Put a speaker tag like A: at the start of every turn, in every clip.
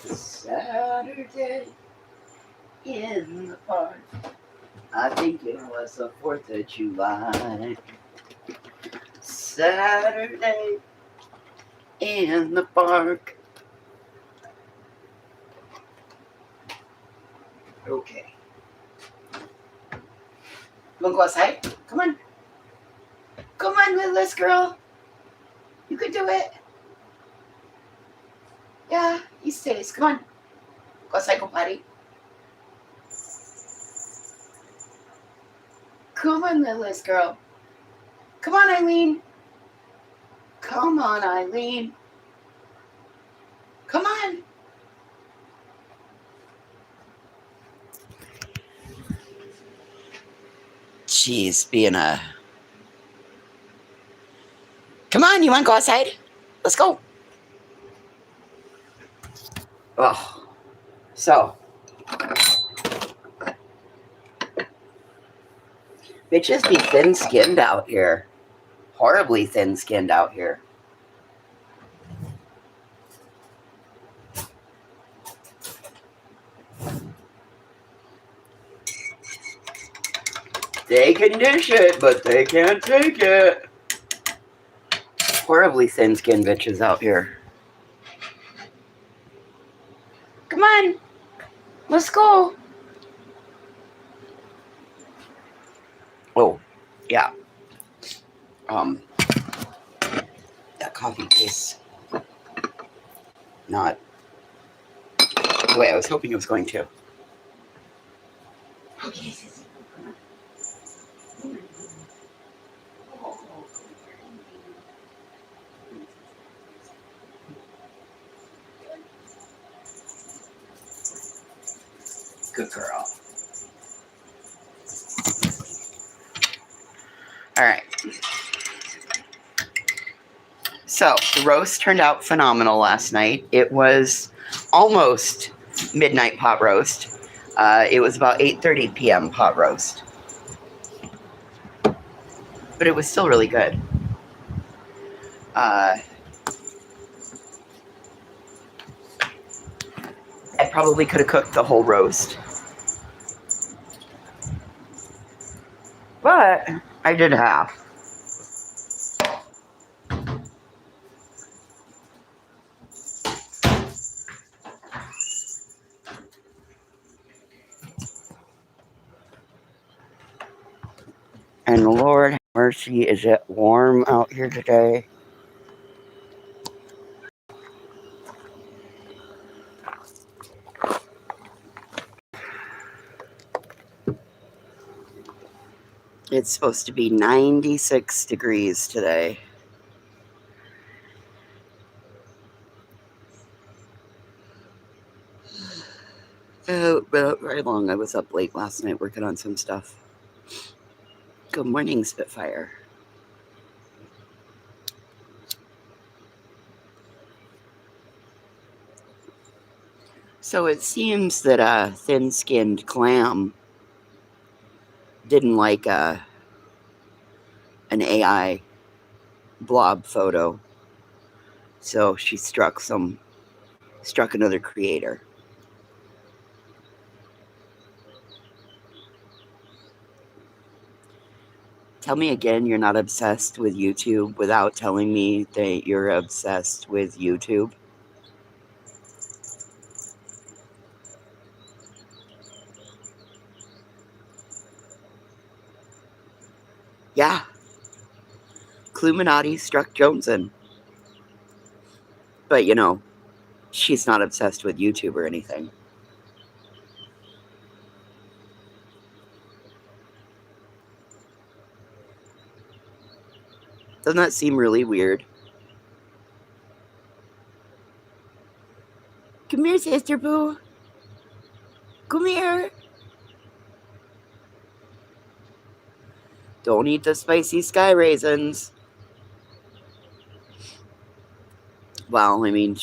A: Saturday in the park. I think it was the 4th of July. Saturday in the park. Okay. You wanna go outside? Come on. Come on, Littles girl. You can do it. Yeah, he stays. Come on. Go outside, go potty. Come on, Littles girl. Come on, Eileen. Come on, Eileen. Come on. She's being a... Come on, you want to go outside? Let's go. Oh, so. Bitches be thin-skinned out here. Horribly thin-skinned out here. They can dish it, but they can't take it. Horribly thin-skinned bitches out here. Come on. Let's go. Oh, yeah. That coffee tastes not the way I was hoping it was going to. Okay. Good girl. All right. So the roast turned out phenomenal last night. It was almost midnight pot roast. It was about 8:30 p.m. pot roast. But it was still really good. I probably could have cooked the whole roast. But I did half. And Lord have mercy, is it warm out here today? It's supposed to be 96 degrees today. Right along. I was up late last night working on some stuff. Good morning, Spitfire. So it seems that a thin-skinned clam didn't like an AI blob photo. So she struck another creator. Tell me again you're not obsessed with YouTube without telling me that you're obsessed with YouTube. Yeah. Cluminati struck Joneson. But, she's not obsessed with YouTube or anything. Doesn't that seem really weird? Come here, Sister Boo. Come here. Don't eat the spicy sky raisins. Well, I mean,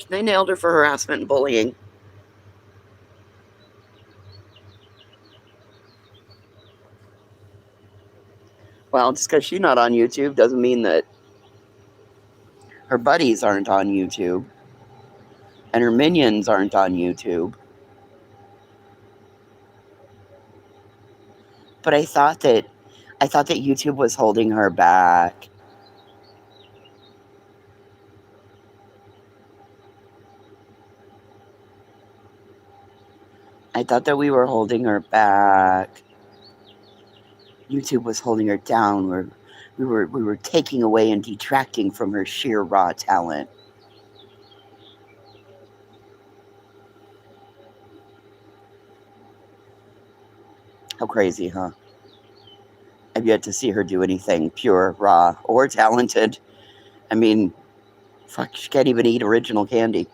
A: they nailed her for harassment and bullying. Well, just because she's not on YouTube doesn't mean that her buddies aren't on YouTube and her minions aren't on YouTube. But I thought that YouTube was holding her back. I thought that we were holding her back. YouTube was holding her down. We were taking away and detracting from her sheer raw talent. How crazy, huh? I've yet to see her do anything pure, raw, or talented. I mean, fuck, she can't even eat original candy.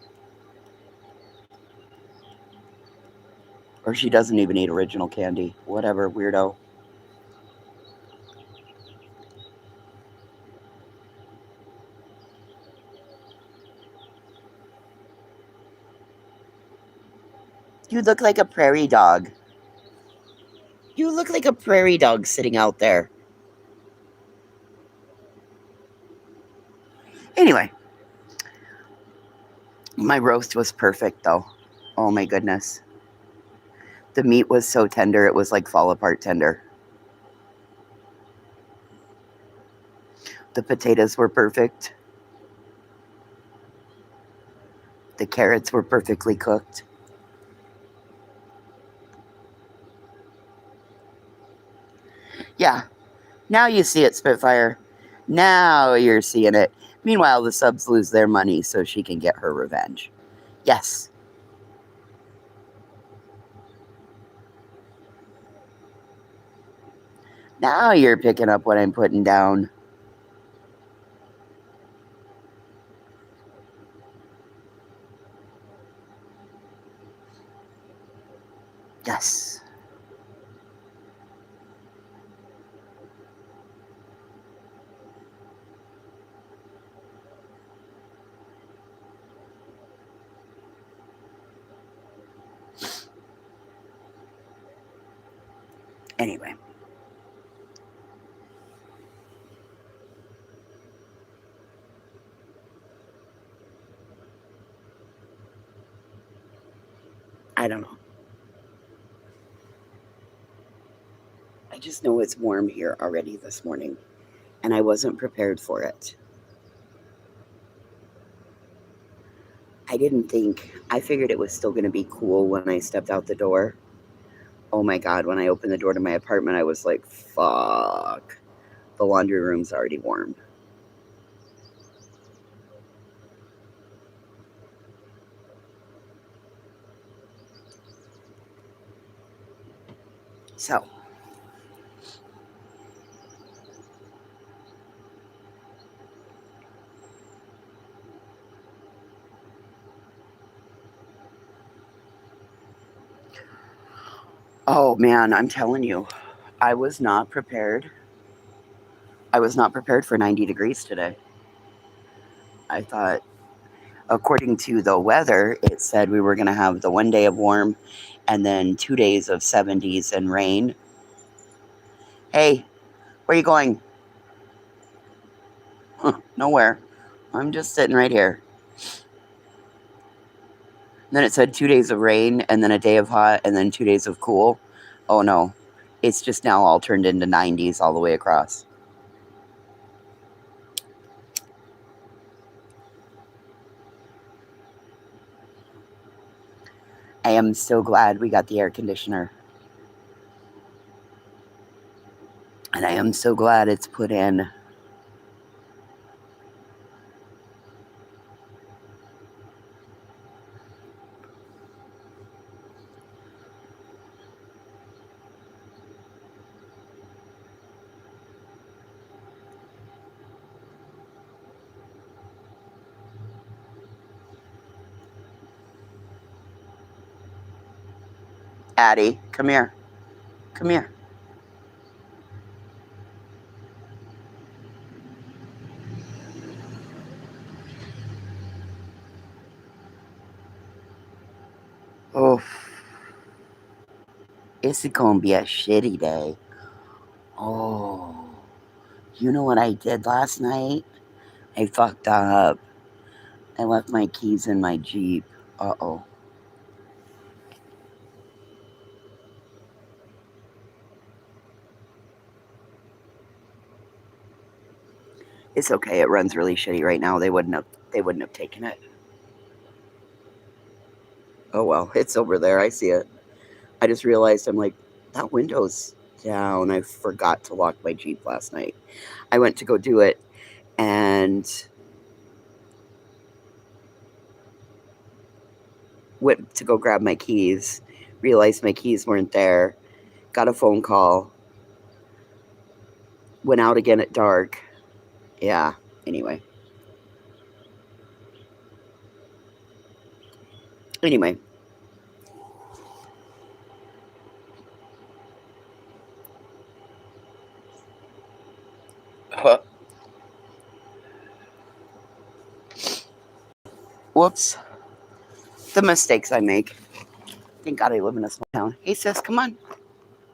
A: Or she doesn't even eat original candy. Whatever, weirdo. You look like a prairie dog. You look like a prairie dog sitting out there. Anyway, my roast was perfect, though. Oh my goodness. The meat was so tender, it was like fall apart tender. The potatoes were perfect. The carrots were perfectly cooked. Yeah, now you see it, Spitfire. Now you're seeing it. Meanwhile, the subs lose their money so she can get her revenge. Yes. Now you're picking up what I'm putting down. Yes. Anyway. I don't know. I just know it's warm here already this morning, and I wasn't prepared for it. I figured it was still going to be cool when I stepped out the door. Oh my God, when I opened the door to my apartment, I was like, fuck. The laundry room's already warm. So, oh man, I'm telling you, I was not prepared. I was not prepared for 90 degrees today. I thought, according to the weather, it said we were going to have the 1 day of warm and then 2 days of 70s and rain. Hey, where are you going? Nowhere. I'm just sitting right here. And then it said 2 days of rain and then a day of hot and then 2 days of cool. Oh no. It's just now all turned into 90s all the way across. I am so glad we got the air conditioner. And I am so glad it's put in. Addie, come here. Come here. Oh, it's gonna be a shitty day. Oh. You know what I did last night? I fucked up. I left my keys in my Jeep. Uh-oh. It's okay. It runs really shitty right now. They wouldn't have taken it. Oh well, it's over there. I see it. I just realized I'm like, that window's down. I forgot to lock my Jeep last night. I went to go do it and went to go grab my keys. Realized my keys weren't there. Got a phone call. Went out again at dark. Yeah. Anyway. Anyway. Whoops. The mistakes I make. Thank God I live in a small town. Hey sis, come on.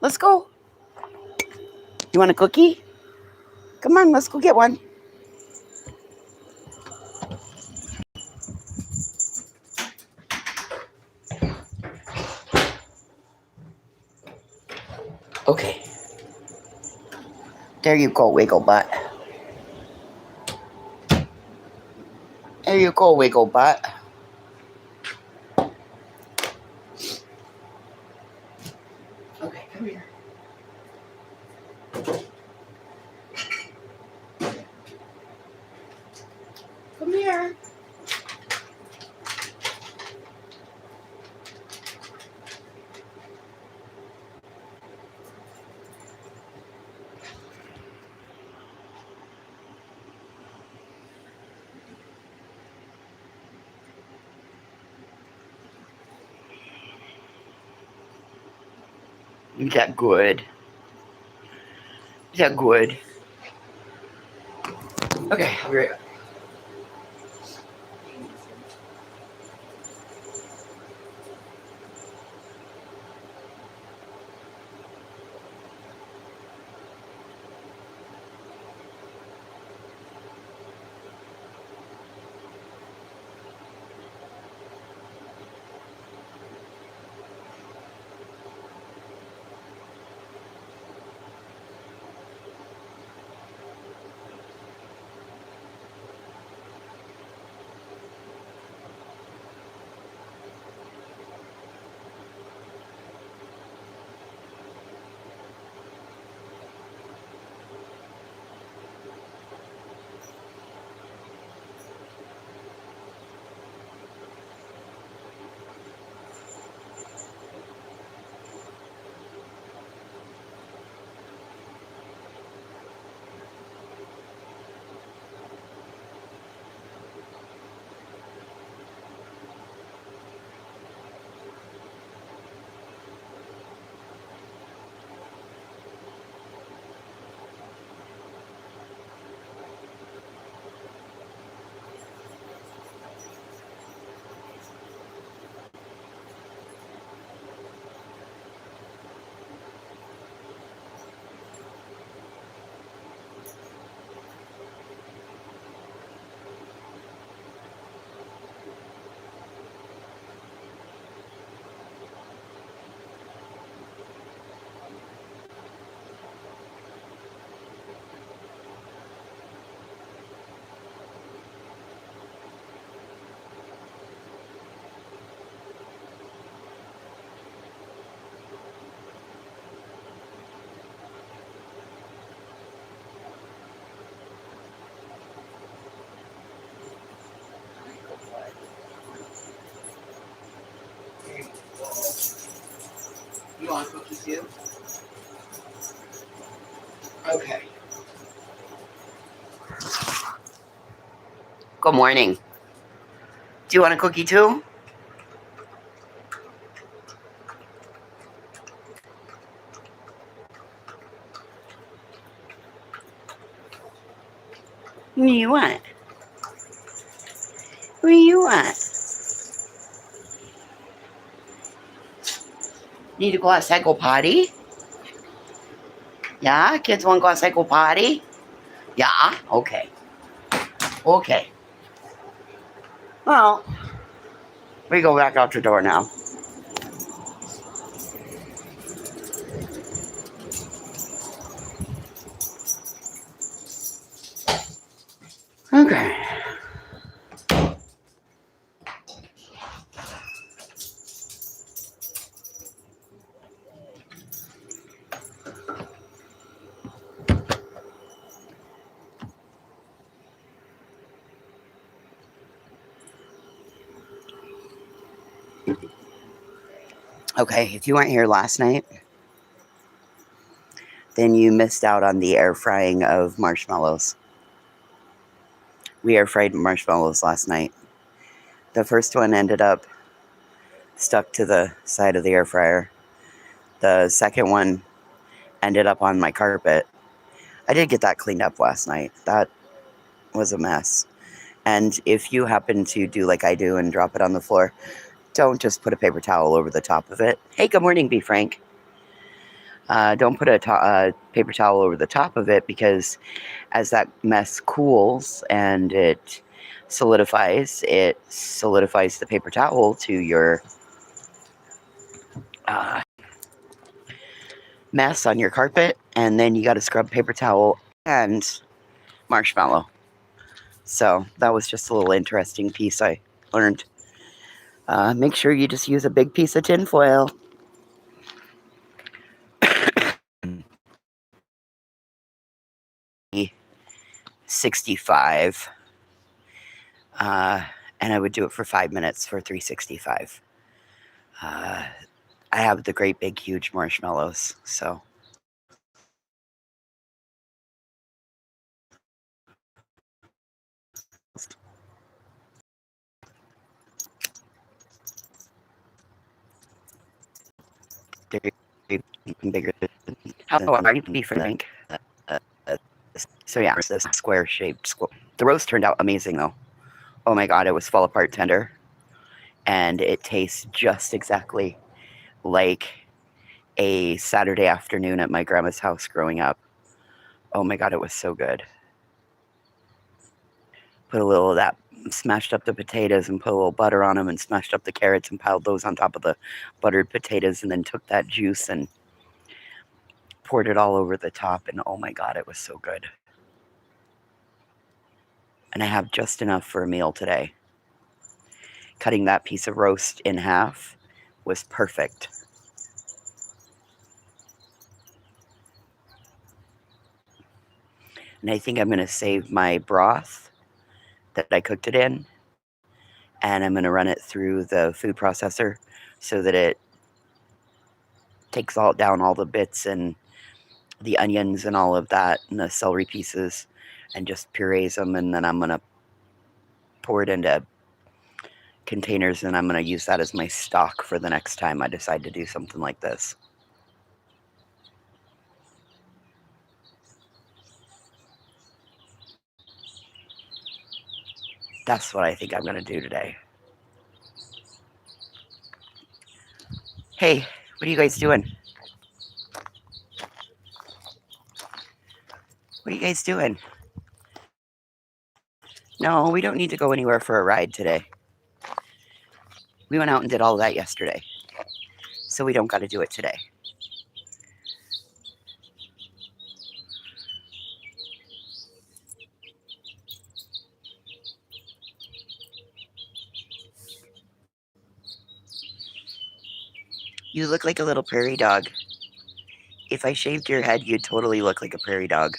A: Let's go. You want a cookie? Come on, let's go get one. Okay. There you go, wiggle butt. There you go, wiggle butt. Okay, come here. Come here. Is that good? Is that good? Okay, I'll be right back. You want cookies too? Okay. Good morning. Do you want a cookie too? What do you want? What do you want? Need to go outside, go potty? Yeah, kids want to go outside, go potty? Yeah? Okay. Okay. Well, we go back out the door now. Okay. Okay, if you weren't here last night, then you missed out on the air frying of marshmallows. We air fried marshmallows last night. The first one ended up stuck to the side of the air fryer. The second one ended up on my carpet. I did get that cleaned up last night. That was a mess. And if you happen to do like I do and drop it on the floor, don't just put a paper towel over the top of it. Hey, good morning, B. Frank. Don't put a paper towel over the top of it, because as that mess cools and it solidifies the paper towel to your uh, mess on your carpet, and then you got to scrub paper towel and marshmallow. So that was just a little interesting piece I learned. Make sure you just use a big piece of tin foil. 65, and I would do it for 5 minutes for 365. I have the great big huge marshmallows, so they're bigger than how are you, be Frank? So yeah, it's this square shaped. The roast turned out amazing though. Oh my god, it was fall apart tender, and it tastes just exactly like a Saturday afternoon at my grandma's house growing up. Oh my god, it was so good. Put a little of that, smashed up the potatoes and put a little butter on them, and smashed up the carrots and piled those on top of the buttered potatoes, and then took that juice and poured it all over the top, and oh my god, it was so good. And I have just enough for a meal today. Cutting that piece of roast in half was perfect. And I think I'm going to save my broth that I cooked it in, and I'm going to run it through the food processor so that it takes down all the bits and the onions and all of that and the celery pieces, and just purees them, and then I'm going to pour it into containers, and I'm going to use that as my stock for the next time I decide to do something like this. That's what I think I'm going to do today. Hey, what are you guys doing? What are you guys doing? No, we don't need to go anywhere for a ride today. We went out and did all of that yesterday, so we don't got to do it today. You look like a little prairie dog. If I shaved your head, you'd totally look like a prairie dog.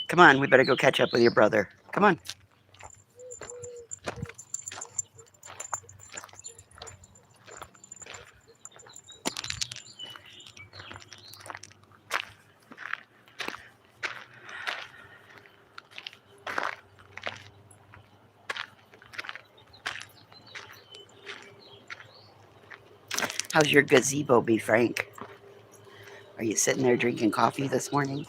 A: Come on, we better go catch up with your brother. Come on. How's your gazebo, B. Frank? Are you sitting there drinking coffee this morning?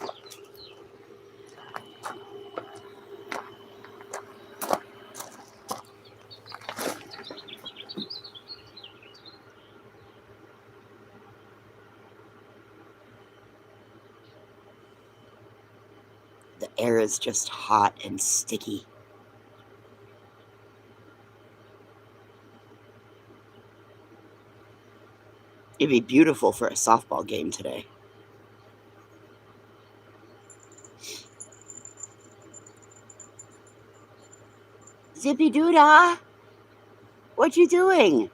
A: air is just hot and sticky. It'd be beautiful for a softball game today. Zippy Doodah, what you doing?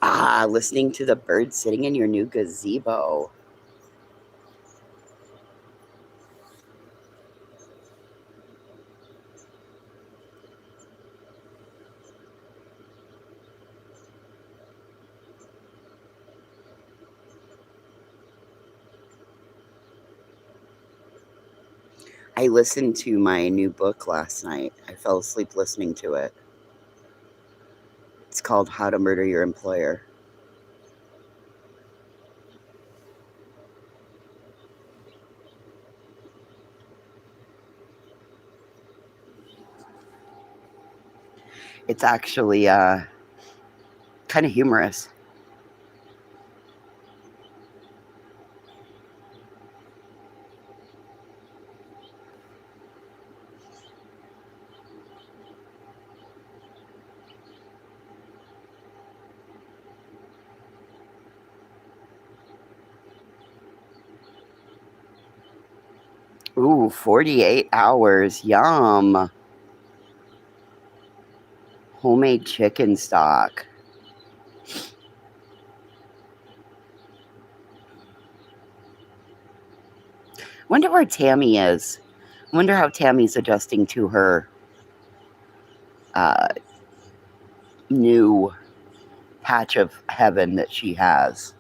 A: Ah, listening to the birds sitting in your new gazebo. I listened to my new book last night. I fell asleep listening to it. It's called How to Murder Your Employer. It's actually kind of humorous. Ooh, 48 hours. Yum. Homemade chicken stock. Wonder where Tammy is. Wonder how Tammy's adjusting to her new patch of heaven that she has.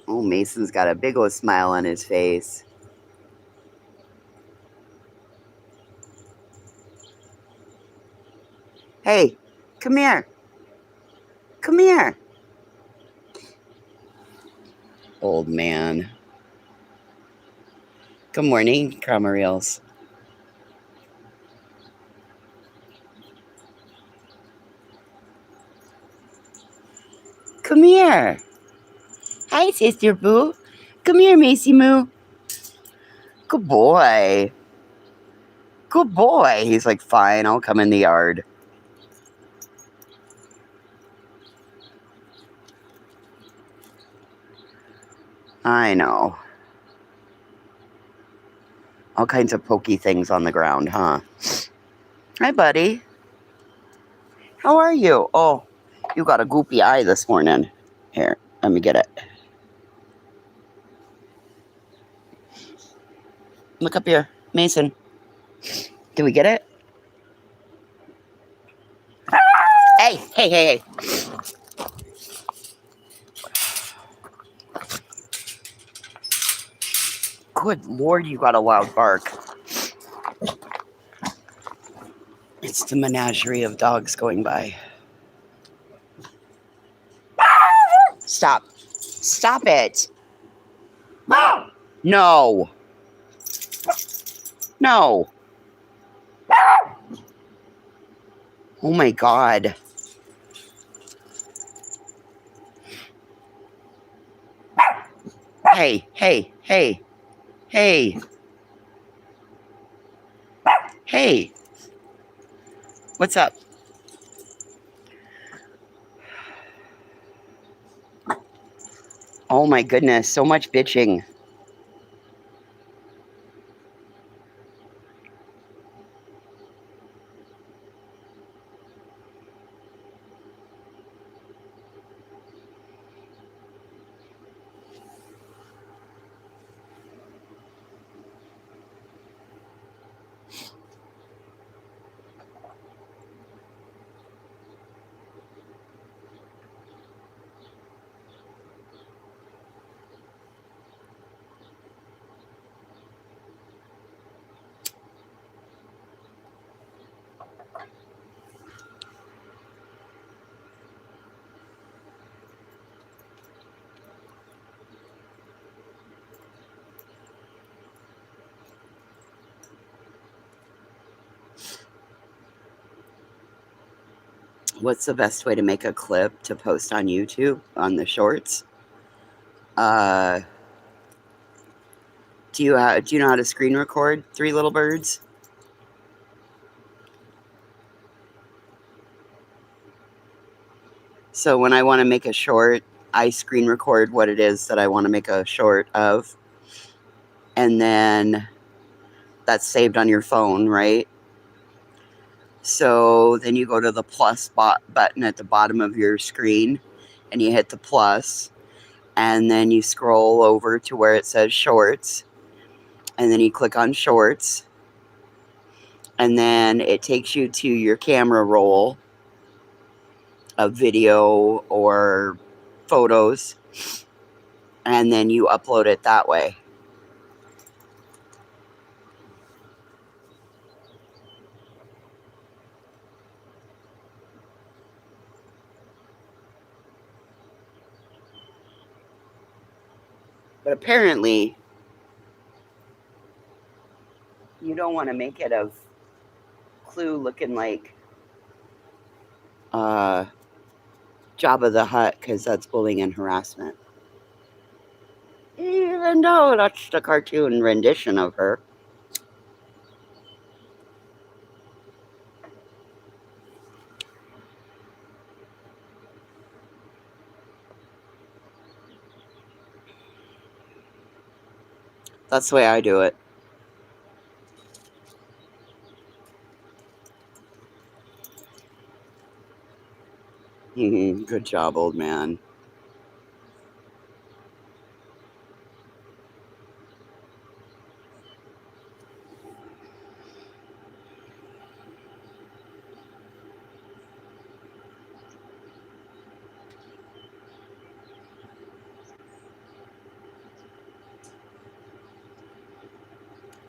A: Oh, Mason's got a big old smile on his face. Hey, come here. Come here. Old man. Good morning, Cromeriels. Come here. Hi, Sister Boo. Come here, Macy Moo. Good boy. Good boy. He's like, fine, I'll come in the yard. I know. All kinds of pokey things on the ground, huh? Hi, buddy. How are you? Oh, you got a goopy eye this morning. Here, let me get it. Look up here. Mason. Did we get it? Hey, hey, hey, hey. Good Lord, you got a loud bark. It's the menagerie of dogs going by. Stop. Stop it. No. No. Oh my God. Hey, hey, hey, hey. Hey. What's up? Oh my goodness, so much bitching. What's the best way to make a clip to post on YouTube on the shorts? Do you know how to screen record Three Little Birds? So when I want to make a short, I screen record what it is that I want to make a short of, and then that's saved on your phone, right? So then you go to the plus button at the bottom of your screen, and you hit the plus, and then you scroll over to where it says shorts, and then you click on shorts, and then it takes you to your camera roll of video or photos, and then you upload it that way. But apparently, you don't want to make it of Clue looking like Jabba the Hutt, because that's bullying and harassment. Even though that's the cartoon rendition of her. That's the way I do it. Good job, old man.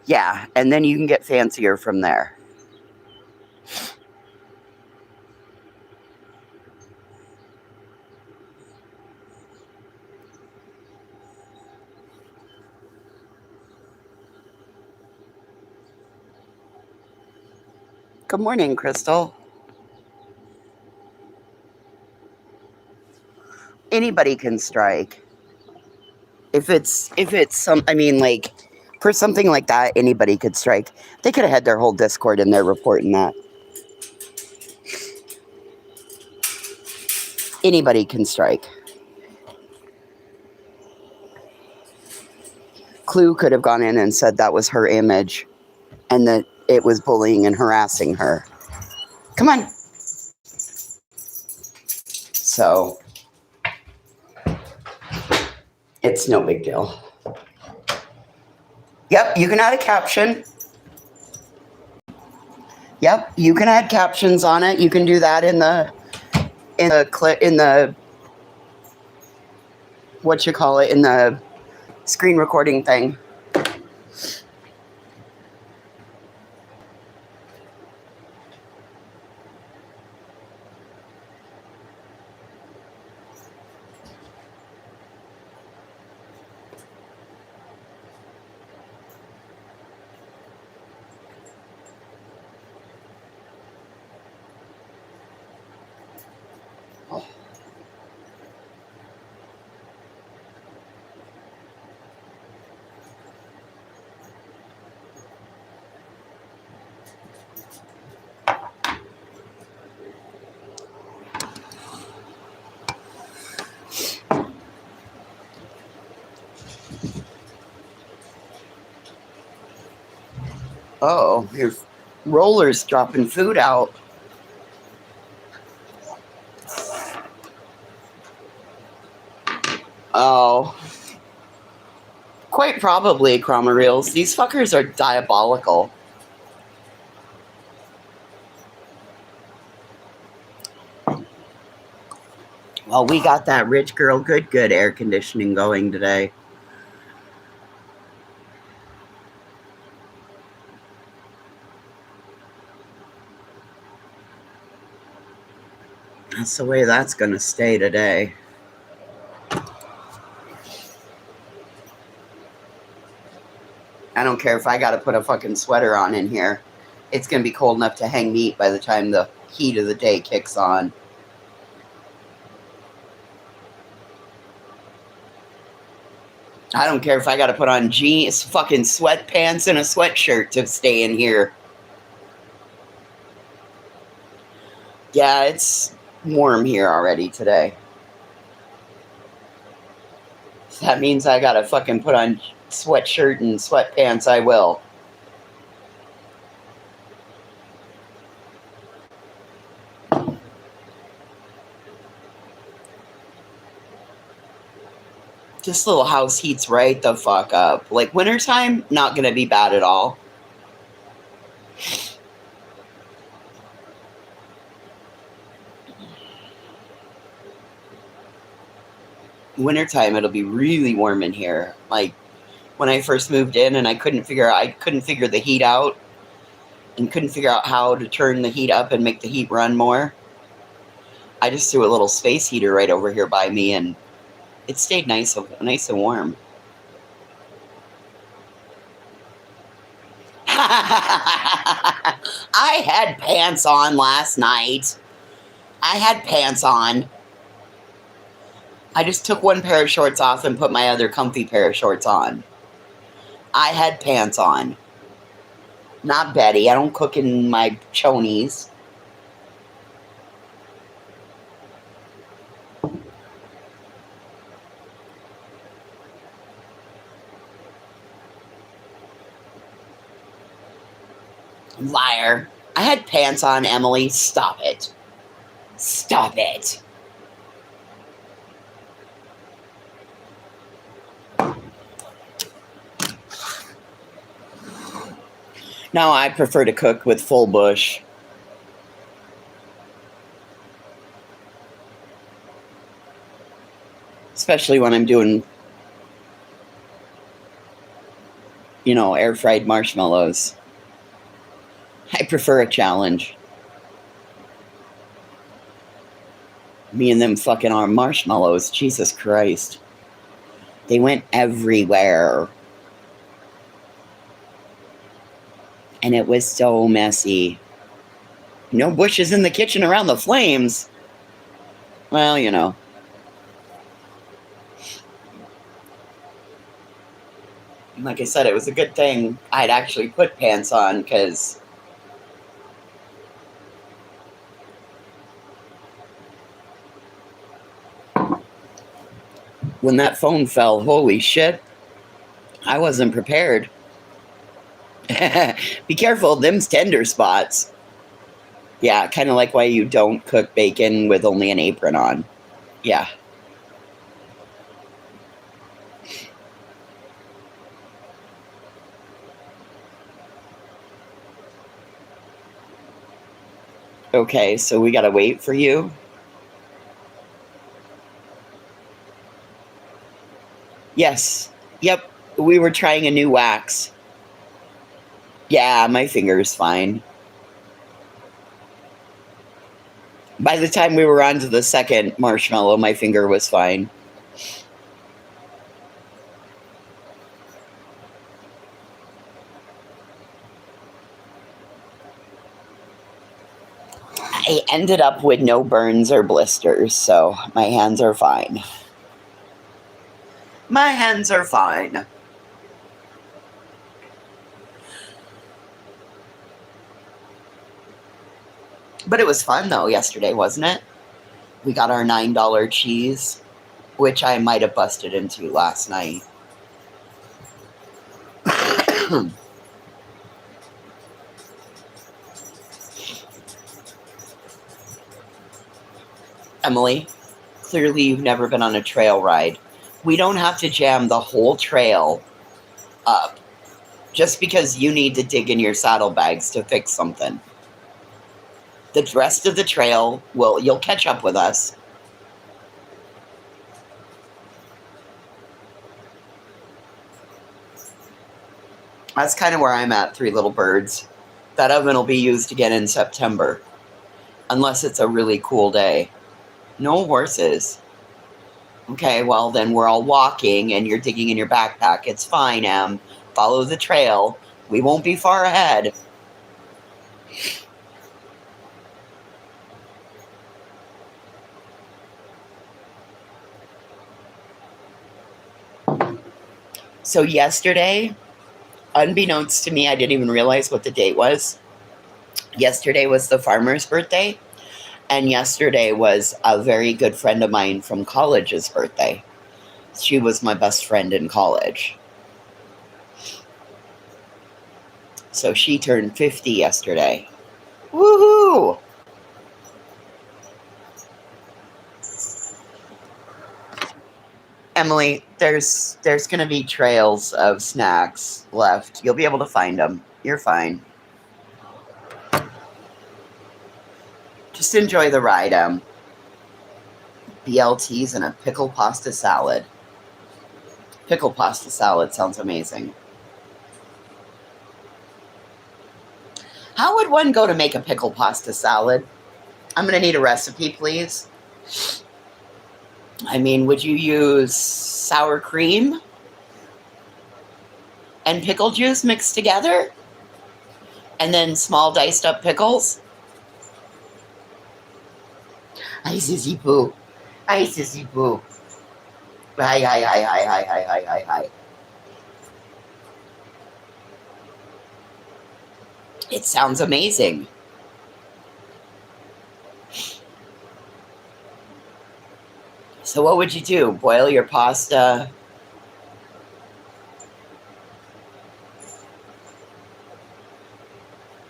A: Yeah, and then you can get fancier from there. Good morning, Crystal. Anybody can strike. If it's some, I mean, like, for something like that, anybody could strike. They could have had their whole Discord in there reporting that. Anybody can strike. Clue could have gone in and said that was her image and that it was bullying and harassing her. Come on. So, it's no big deal. Yep, you can add a caption. Yep, you can add captions on it. You can do that in the what you call it, in the screen recording thing. Oh, your roller's dropping food out. Oh. Quite probably, Chroma Reels. These fuckers are diabolical. Well, we got that rich girl good air conditioning going today. That's the way that's going to stay today. I don't care if I got to put a fucking sweater on in here. It's going to be cold enough to hang meat by the time the heat of the day kicks on. I don't care if I got to put on jeans, fucking sweatpants, and a sweatshirt to stay in here. Yeah, it's warm here already today. If that means I got to fucking put on sweatshirt and sweatpants, I will. This little house heats right the fuck up. Like, wintertime, not going to be bad at all. Wintertime, it'll be really warm in here. Like, when I first moved in and I couldn't figure the heat out and couldn't figure out how to turn the heat up and make the heat run more. I just threw a little space heater right over here by me, and it stayed nice and warm. I had pants on last night. I had pants on. I just took one pair of shorts off and put my other comfy pair of shorts on. I had pants on. Not Betty. I don't cook in my chonies. Liar. I had pants on, Emily. Stop it. Stop it. No, I prefer to cook with full bush. Especially when I'm doing, air fried marshmallows. I prefer a challenge. Me and them fucking our marshmallows. Jesus Christ. They went everywhere. And it was so messy. No bushes in the kitchen around the flames. Well, Like I said, it was a good thing I'd actually put pants on, because when that phone fell, holy shit, I wasn't prepared. Be careful, them's tender spots. Yeah, kind of like why you don't cook bacon with only an apron on. Yeah. Okay, so we gotta wait for you? Yes. Yep, we were trying a new wax. Yeah, my finger's fine. By the time we were on to the second marshmallow, my finger was fine. I ended up with no burns or blisters, so my hands are fine. My hands are fine. But it was fun, though, yesterday, wasn't it? We got our $9 cheese, which I might have busted into last night. Emily, clearly you've never been on a trail ride. We don't have to jam the whole trail up just because you need to dig in your saddlebags to fix something. The rest of the trail, you'll catch up with us. That's kind of where I'm at, Three Little Birds. That oven will be used again in September, unless it's a really cool day. No horses. Okay, well, then we're all walking and you're digging in your backpack. It's fine, Em. Follow the trail. We won't be far ahead. So yesterday, unbeknownst to me, I didn't even realize what the date was. Yesterday was the farmer's birthday, and yesterday was a very good friend of mine from college's birthday. She was my best friend in college. So she turned 50 yesterday. Woohoo! Emily, there's going to be trails of snacks left. You'll be able to find them. You're fine. Just enjoy the ride, BLTs and a pickle pasta salad. Pickle pasta salad sounds amazing. How would one go to make a pickle pasta salad? I'm going to need a recipe, please. I mean, would you use sour cream and pickle juice mixed together? And then small diced up pickles? Ay, sissy poo. Ay, sissy poo. Ay, ay, ay, ay, ay, ay, ay, ay, ay. It sounds amazing. So what would you do? Boil your pasta?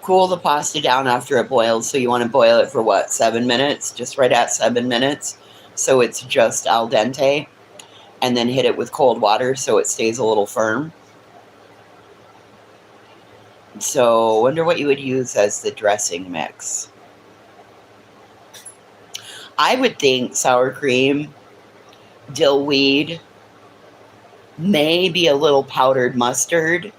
A: Cool the pasta down after it boils. So you want to boil it for what, 7 minutes? Just right at 7 minutes. So it's just al dente. And then hit it with cold water so it stays a little firm. So I wonder what you would use as the dressing mix. I would think sour cream, dill weed, maybe a little powdered mustard.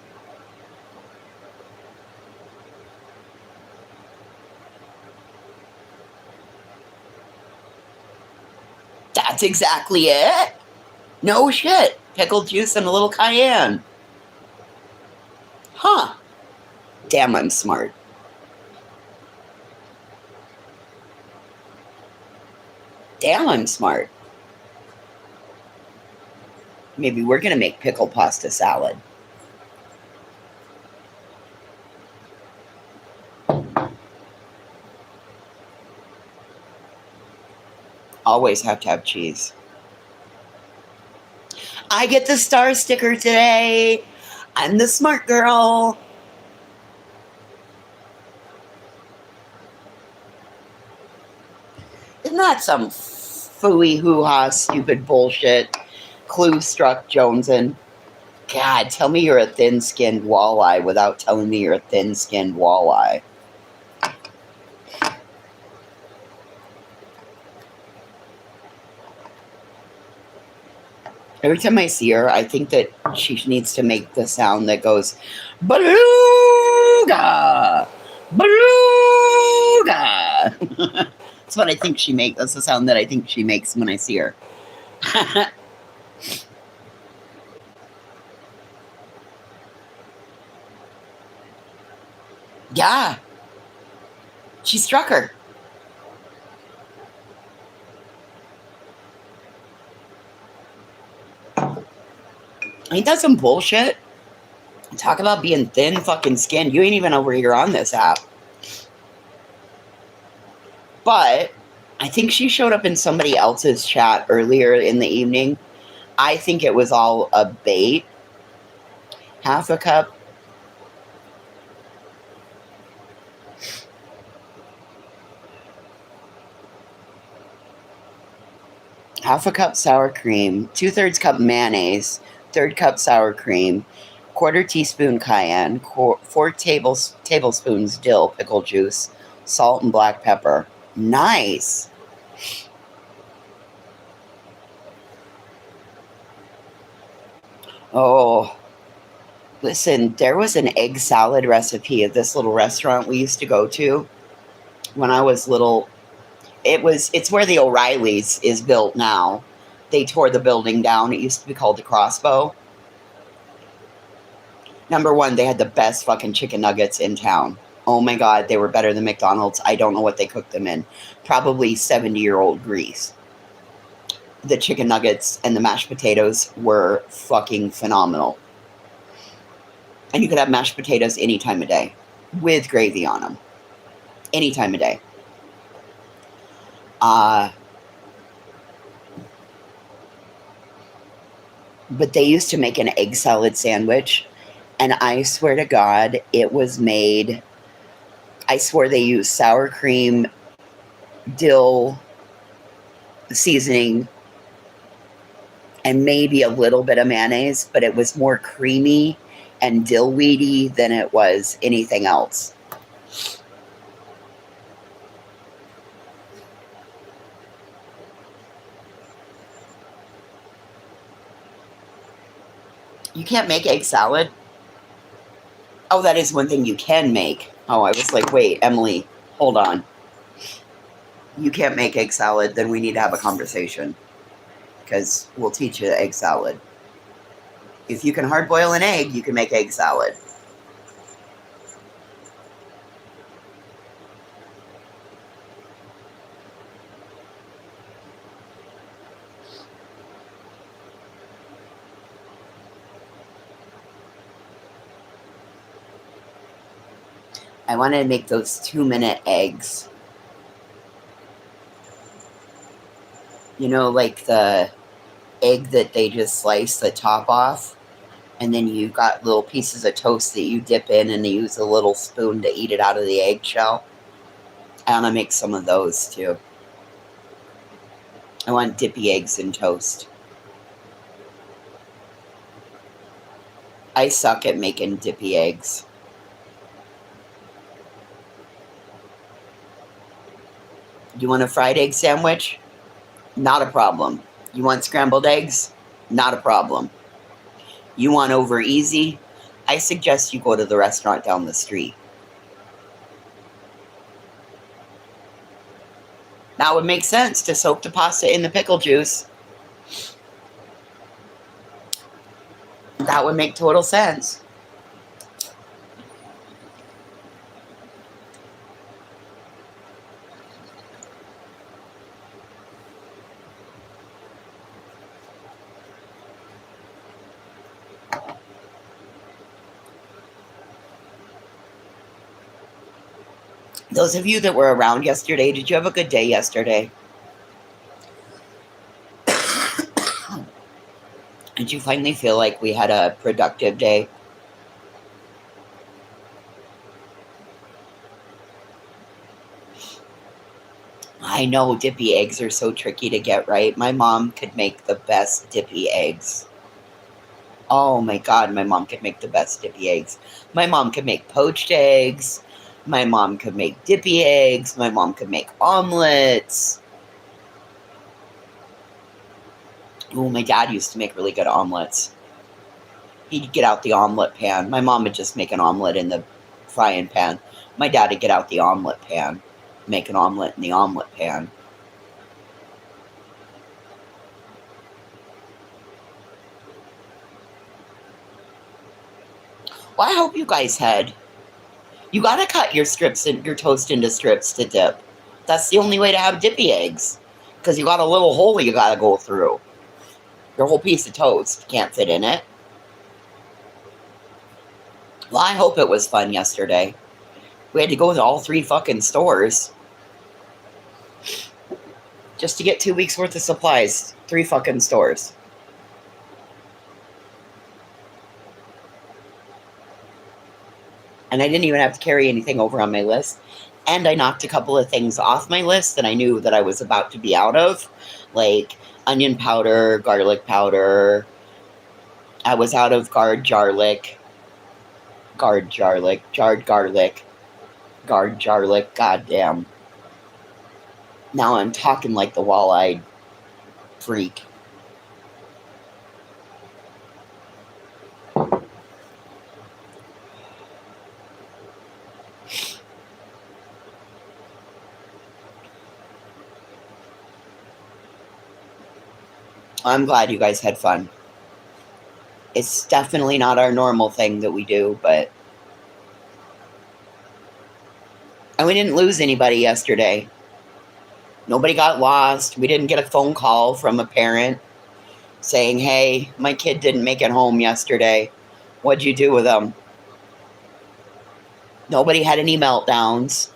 A: That's exactly it. No shit. Pickle juice and a little cayenne. Huh. Damn, I'm smart. Damn, I'm smart. Maybe we're going to make pickle pasta salad. Always have to have cheese. I get the star sticker today. I'm the smart girl. Isn't that some phooey hoo-ha stupid bullshit? Clue struck Jonesin. God, tell me you're a thin-skinned walleye without telling me you're a thin-skinned walleye. Every time I see her, I think that she needs to make the sound that goes, beluga! Beluga! That's what I think she makes. That's the sound that I think she makes when I see her. Yeah. She struck her. Ain't that some bullshit? Talk about being thin fucking skinned. You ain't even over here on this app. But I think she showed up in somebody else's chat earlier in the evening. I think it was all a bait. Half a cup. Half a cup sour cream. 2/3 cup mayonnaise. 1/3 cup sour cream. 1/4 teaspoon cayenne. 4 tablespoons dill pickle juice. Salt and black pepper. Nice. Oh, listen, there was an egg salad recipe at this little restaurant we used to go to when I was little. It's where the O'Reilly's is built now. They tore the building down. It used to be called the Crossbow. Number one, they had the best fucking chicken nuggets in town. Oh my God, they were better than McDonald's. I don't know what they cooked them in. Probably 70-year-old grease. The chicken nuggets and the mashed potatoes were fucking phenomenal. And you could have mashed potatoes any time of day with gravy on them. Any time of day. But they used to make an egg salad sandwich. And I swear to God, it was made. I swear they used sour cream, dill seasoning, and maybe a little bit of mayonnaise, but it was more creamy and dill weedy than it was anything else. You can't make egg salad? Oh, that is one thing you can make. Oh, I was like, wait, Emily, hold on. You can't make egg salad, then we need to have a conversation. Because we'll teach you egg salad. If you can hard boil an egg, you can make egg salad. I want to make those 2-minute eggs. You know, like the egg that they just slice the top off, and then you got little pieces of toast that you dip in and you use a little spoon to eat it out of the eggshell. I want to make some of those too. I want dippy eggs in toast. I suck at making dippy eggs. You want a fried egg sandwich? Not a problem. You want scrambled eggs? Not a problem. You want over easy? I suggest you go to the restaurant down the street. That would make sense to soak the pasta in the pickle juice. That would make total sense. Those of you that were around yesterday, did you have a good day yesterday? Did you finally feel like we had a productive day? I know dippy eggs are so tricky to get right. My mom could make the best dippy eggs. Oh my God, my mom could make the best dippy eggs. My mom could make poached eggs. My mom could make dippy eggs. My mom could make omelets. Oh, my dad used to make really good omelets. He'd get out the omelet pan. My mom would just make an omelet in the frying pan. My dad would get out the omelet pan, make an omelet in the omelet pan. Well, I hope you guys had. You gotta cut your strips and your toast into strips to dip. That's the only way to have dippy eggs, because you got a little hole you gotta go through. Your whole piece of toast can't fit in it. Well, I hope it was fun yesterday. We had to go to all 3 fucking stores just to get 2 weeks worth of supplies. 3 fucking stores. And I didn't even have to carry anything over on my list. And I knocked a couple of things off my list that I knew that I was about to be out of, like onion powder, garlic powder. I was out of jarred garlic, goddamn. Now I'm talking like the wall-eyed freak. I'm glad you guys had fun. It's definitely not our normal thing that we do, but... And we didn't lose anybody yesterday. Nobody got lost. We didn't get a phone call from a parent saying, hey, my kid didn't make it home yesterday. What'd you do with them? Nobody had any meltdowns.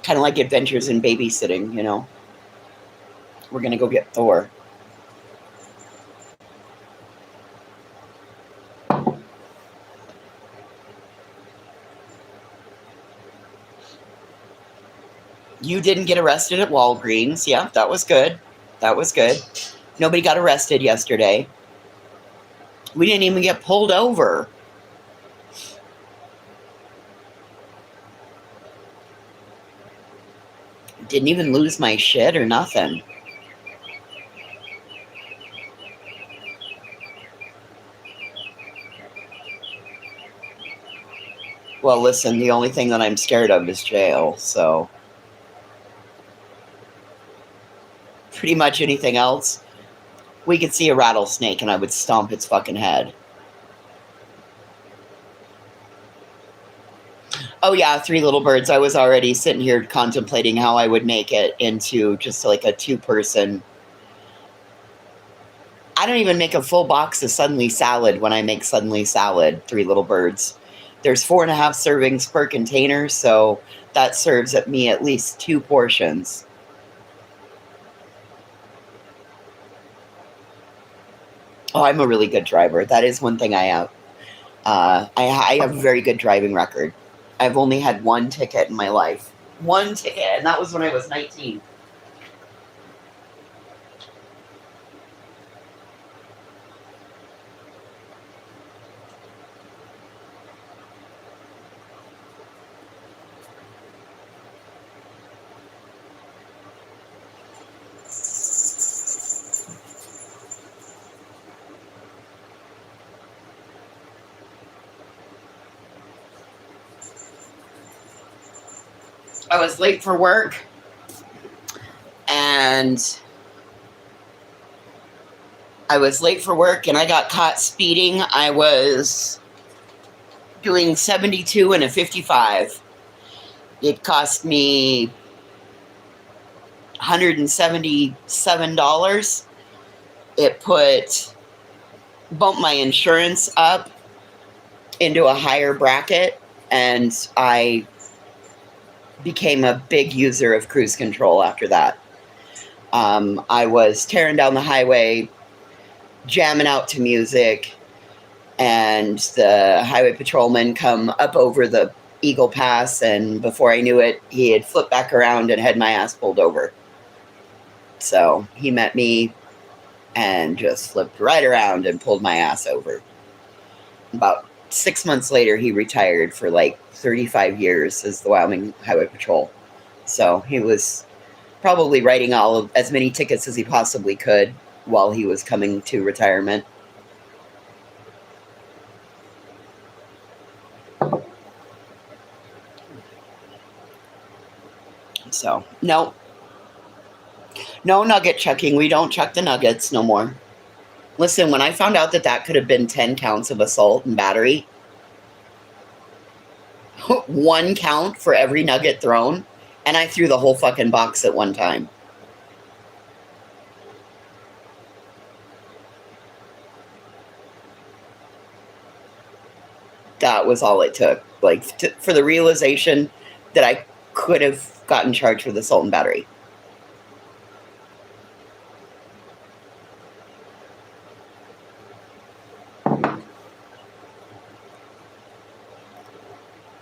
A: Kind of like Adventures in Babysitting, you know. We're going to go get Thor. You didn't get arrested at Walgreens. Yeah, that was good. That was good. Nobody got arrested yesterday. We didn't even get pulled over. Didn't even lose my shit or nothing. Well, listen, the only thing that I'm scared of is jail, so pretty much anything else. We could see a rattlesnake and I would stomp its fucking head. Oh yeah, Three Little Birds. I was already sitting here contemplating how I would make it into just like a 2-person. I don't even make a full box of Suddenly Salad when I make Suddenly Salad, Three Little Birds. There's 4.5 servings per container, so that serves at me at least 2 portions. Oh, I'm a really good driver. That is one thing I have. I have a very good driving record. I've only had 1 ticket in my life. 1 ticket, and that was when I was 19. I was late for work, and I got caught speeding. I was doing 72 and a 55. It cost me $177. It bumped my insurance up into a higher bracket, and I became a big user of cruise control after that. I was tearing down the highway, jamming out to music, and the highway patrolman come up over the Eagle Pass, and before I knew it, he had flipped back around and had my ass pulled over. So he met me and just flipped right around and pulled my ass over. About 6 months later, he retired for like 35 years as the Wyoming Highway Patrol. So he was probably writing as many tickets as he possibly could while he was coming to retirement. So, no nugget chucking. We don't chuck the nuggets no more. Listen, when I found out that could have been 10 counts of assault and battery, 1 count for every nugget thrown, and I threw the whole fucking box at one time. That was all it took, for the realization that I could have gotten charged with assault and battery.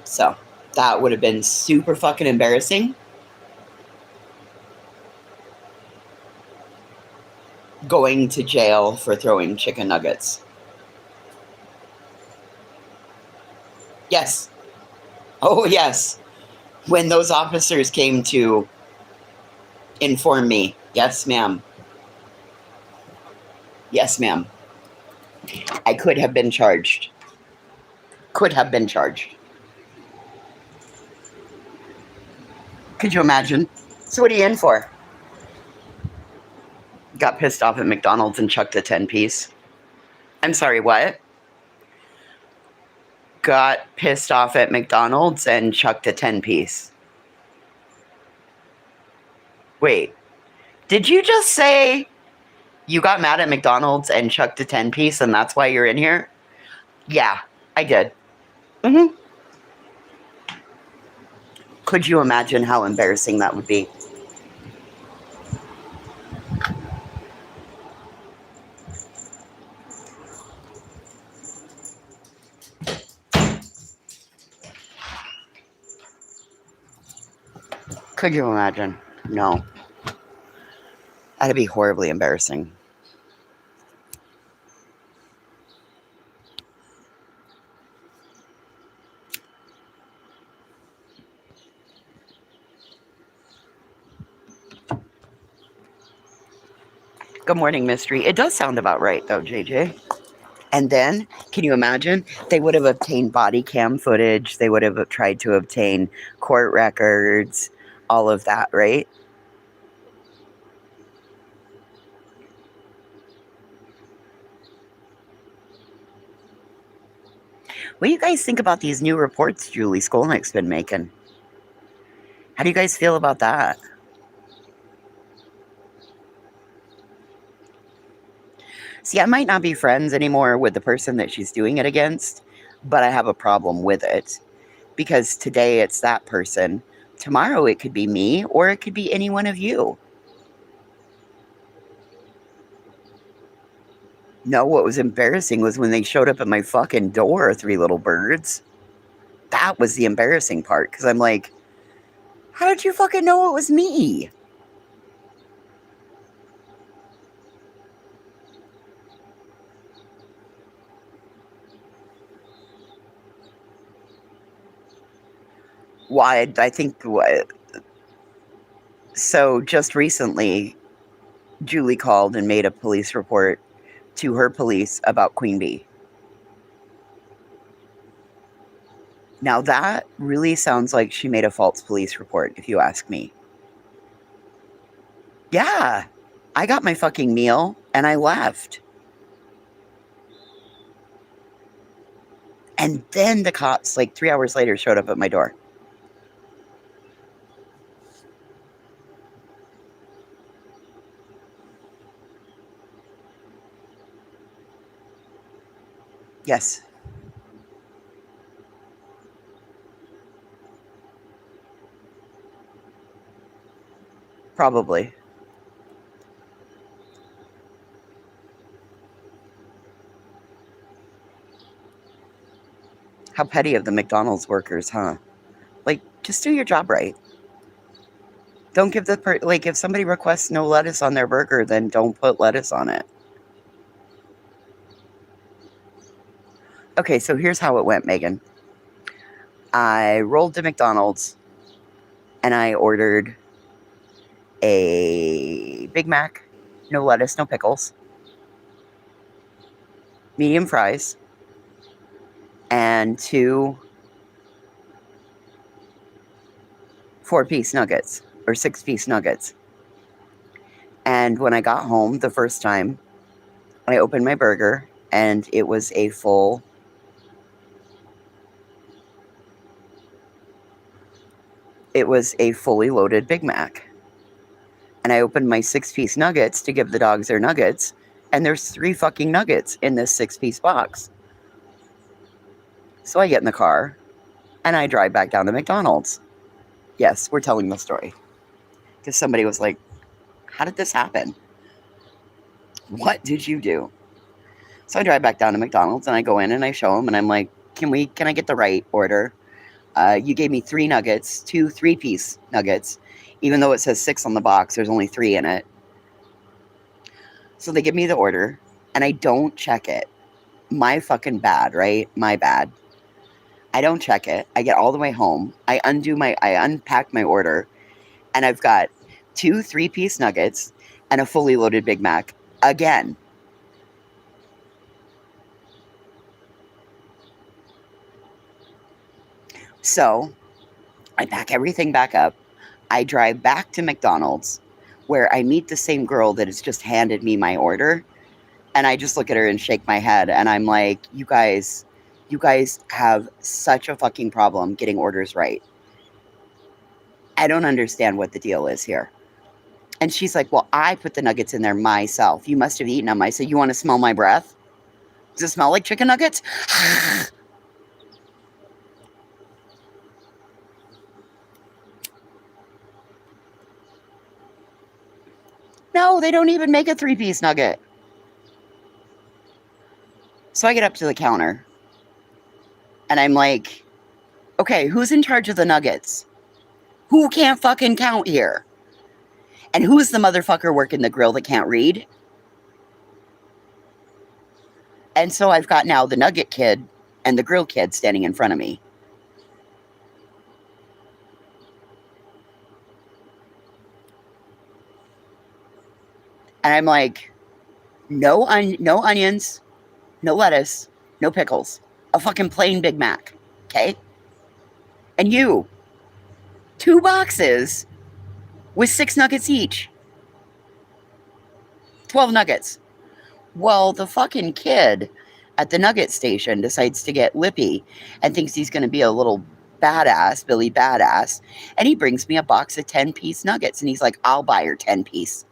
A: So that would have been super fucking embarrassing. Going to jail for throwing chicken nuggets. Yes. Oh, yes. When those officers came to inform me. Yes, ma'am. Yes, ma'am. I could have been charged. Could have been charged. Could you imagine? So what are you in for? Got pissed off at McDonald's and chucked a 10-piece. I'm sorry, what? Got pissed off at McDonald's and chucked a 10-piece. Wait, Did you just say you got mad at McDonald's and chucked a 10-piece and that's why you're in here? Yeah, I did. Mm-hmm. Could you imagine how embarrassing that would be? Could you imagine? No. That'd be horribly embarrassing. Good morning, Mystery. It does sound about right, though, JJ. And then, can you imagine? They would have obtained body cam footage. They would have tried to obtain court records, all of that, right? What do you guys think about these new reports Julie Skolnick's been making? How do you guys feel about that? See, I might not be friends anymore with the person that she's doing it against, but I have a problem with it. Because today it's that person. Tomorrow it could be me, or it could be any one of you. No, what was embarrassing was when they showed up at my fucking door, three little birds. That was the embarrassing part, because I'm like, how did you fucking know it was me? Why? I think what? So just recently, Julie called and made a police report to her police about Queen Bee. Now that really sounds like she made a false police report, if you ask me. Yeah, I got my fucking meal and I left. And then the cops, like 3 hours later, showed up at my door. Yes. Probably. How petty of the McDonald's workers, huh? Like, just do your job right. Don't give like, if somebody requests no lettuce on their burger, then don't put lettuce on it. Okay, so here's how it went, Megan. I rolled to McDonald's and I ordered a Big Mac, no lettuce, no pickles, medium fries, and 2 4-piece nuggets or 6-piece nuggets. And when I got home the first time, I opened my burger and it was a fully loaded Big Mac. And I opened my 6-piece nuggets to give the dogs their nuggets, and there's 3 fucking nuggets in this 6-piece box. So I get in the car and I drive back down to McDonald's. Yes, we're telling the story. Because somebody was like, how did this happen? What did you do? So I drive back down to McDonald's and I go in and I show them and I'm like, can I get the right order? You gave me 3 nuggets, 2 3-piece nuggets. Even though it says 6 on the box, there's only 3 in it. So they give me the order and I don't check it. My fucking bad, right? My bad. I don't check it. I get all the way home. I unpack my order and I've got 2 3-piece nuggets and a fully loaded Big Mac again. So I pack everything back up. I drive back to McDonald's where I meet the same girl that has just handed me my order. And I just look at her and shake my head. And I'm like, you guys have such a fucking problem getting orders right. I don't understand what the deal is here. And she's like, well, I put the nuggets in there myself. You must have eaten them. I said, you want to smell my breath? Does it smell like chicken nuggets? No, they don't even make a 3-piece nugget. So I get up to the counter and I'm like, okay, who's in charge of the nuggets? Who can't fucking count here? And who's the motherfucker working the grill that can't read? And so I've got now the nugget kid and the grill kid standing in front of me. And I'm like, no onions, no lettuce, no pickles. A fucking plain Big Mac. Okay? And you, 2 boxes with 6 nuggets each. 12 nuggets. Well, the fucking kid at the nugget station decides to get lippy and thinks he's going to be a little badass, Billy Badass. And he brings me a box of 10-piece nuggets. And he's like, I'll buy your 10-piece.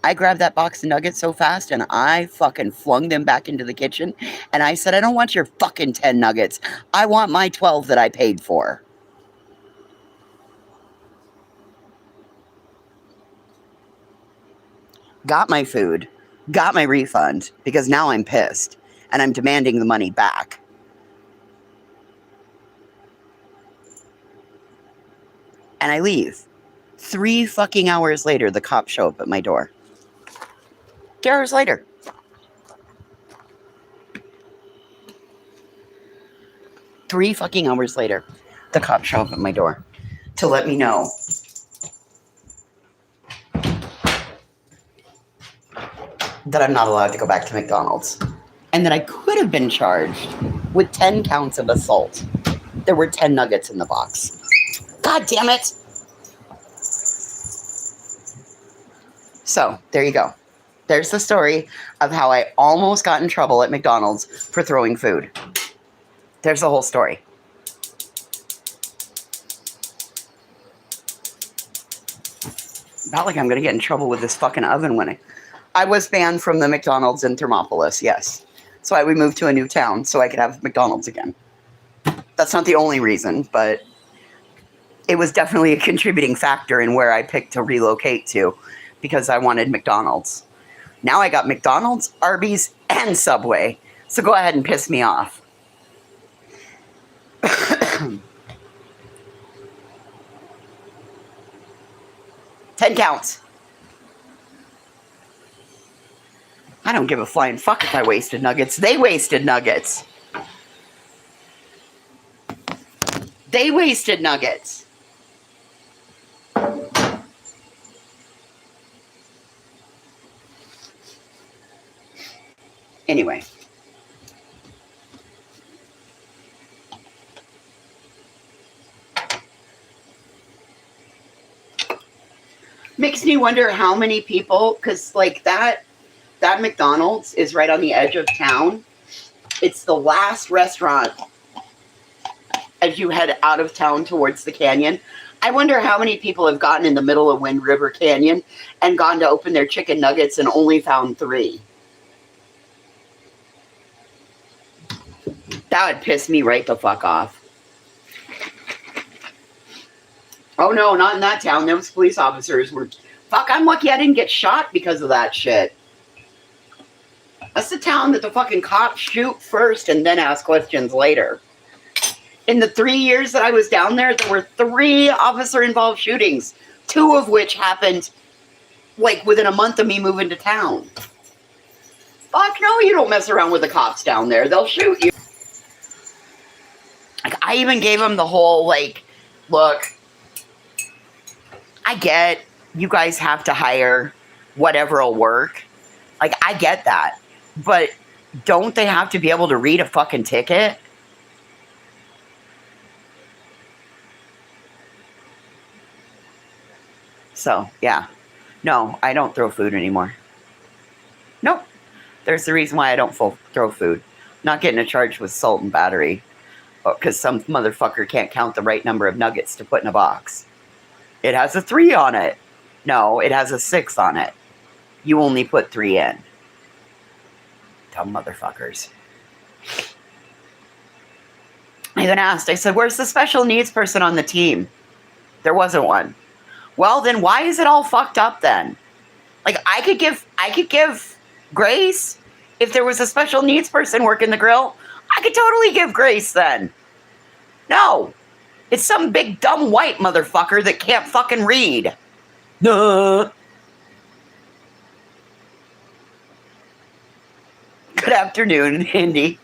A: I grabbed that box of nuggets so fast and I fucking flung them back into the kitchen. And I said, I don't want your fucking 10 nuggets. I want my 12 that I paid for. Got my food. Got my refund because now I'm pissed and I'm demanding the money back. And I leave. 3 fucking hours later, the cops show up at my door. 2 hours later. Three fucking hours later, the cops show up at my door to let me know that I'm not allowed to go back to McDonald's and that I could have been charged with 10 counts of assault. There were 10 nuggets in the box. God damn it. So there you go. There's the story of how I almost got in trouble at McDonald's for throwing food. There's the whole story. Not like I'm going to get in trouble with this fucking oven when I was banned from the McDonald's in Thermopolis, yes. So we moved to a new town so I could have McDonald's again. That's not the only reason, but it was definitely a contributing factor in where I picked to relocate to because I wanted McDonald's. Now I got McDonald's, Arby's, and Subway. So go ahead and piss me off. 10 counts. I don't give a flying fuck if I wasted nuggets. They wasted nuggets. They wasted nuggets. Anyway. Makes me wonder how many people, because like that McDonald's is right on the edge of town. It's the last restaurant as you head out of town towards the canyon. I wonder how many people have gotten in the middle of Wind River Canyon and gone to open their chicken nuggets and only found 3. That would piss me right the fuck off. Oh no, not in that town. Those police officers were... Fuck, I'm lucky I didn't get shot because of that shit. That's the town that the fucking cops shoot first and then ask questions later. In the 3 years that I was down there, there were 3 officer-involved shootings. 2 of which happened, like, within a month of me moving to town. Fuck no, you don't mess around with the cops down there. They'll shoot you. Like, I even gave them the whole, like, look, I get you guys have to hire whatever will work. Like, I get that. But don't they have to be able to read a fucking ticket? So, yeah. No, I don't throw food anymore. Nope. There's the reason why I don't throw food. Not getting charged with assault and battery. Because some motherfucker can't count the right number of nuggets to put in a box. It has a 3 on it. No, it has a 6 on it. You only put 3 in. Dumb motherfuckers. I even asked, I said, where's the special needs person on the team? There wasn't one. Well, then why is it all fucked up then? Like, I could give grace if there was a special needs person working the grill. I could totally give grace then. No. It's some big dumb white motherfucker that can't fucking read. Duh. Good afternoon, Andy.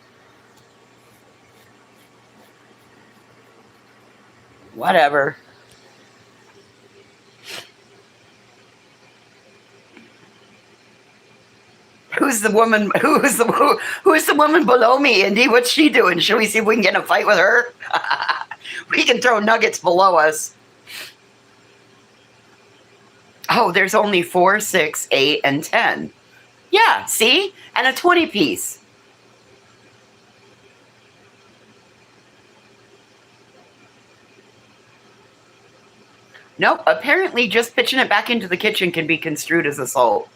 A: Whatever. Who's the woman? Who is the woman below me, Indy? What's she doing? Should we see if we can get in a fight with her? We can throw nuggets below us. Oh, there's only 4, 6, 8, and 10. Yeah, see? And a 20 piece. Nope, apparently just pitching it back into the kitchen can be construed as assault.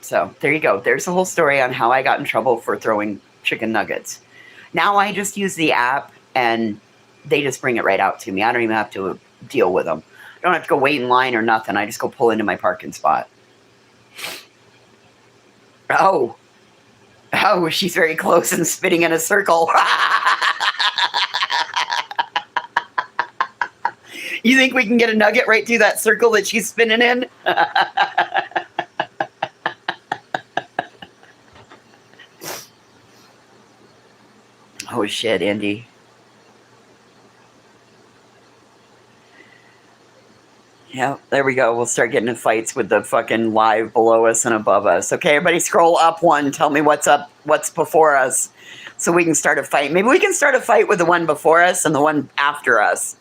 A: So there you go. There's the whole story on how I got in trouble for throwing chicken nuggets. Now I just use the app and they just bring it right out to me. I don't even have to deal with them. I don't have to go wait in line or nothing. I just go pull into my parking spot. Oh, she's very close and spitting in a circle. You think we can get a nugget right through that circle that she's spinning in? Oh, shit, Andy. Yeah, there we go. We'll start getting in fights with the fucking live below us and above us. Okay, everybody scroll up one. Tell me what's up, what's before us, so we can start a fight. Maybe we can start a fight with the one before us and the one after us.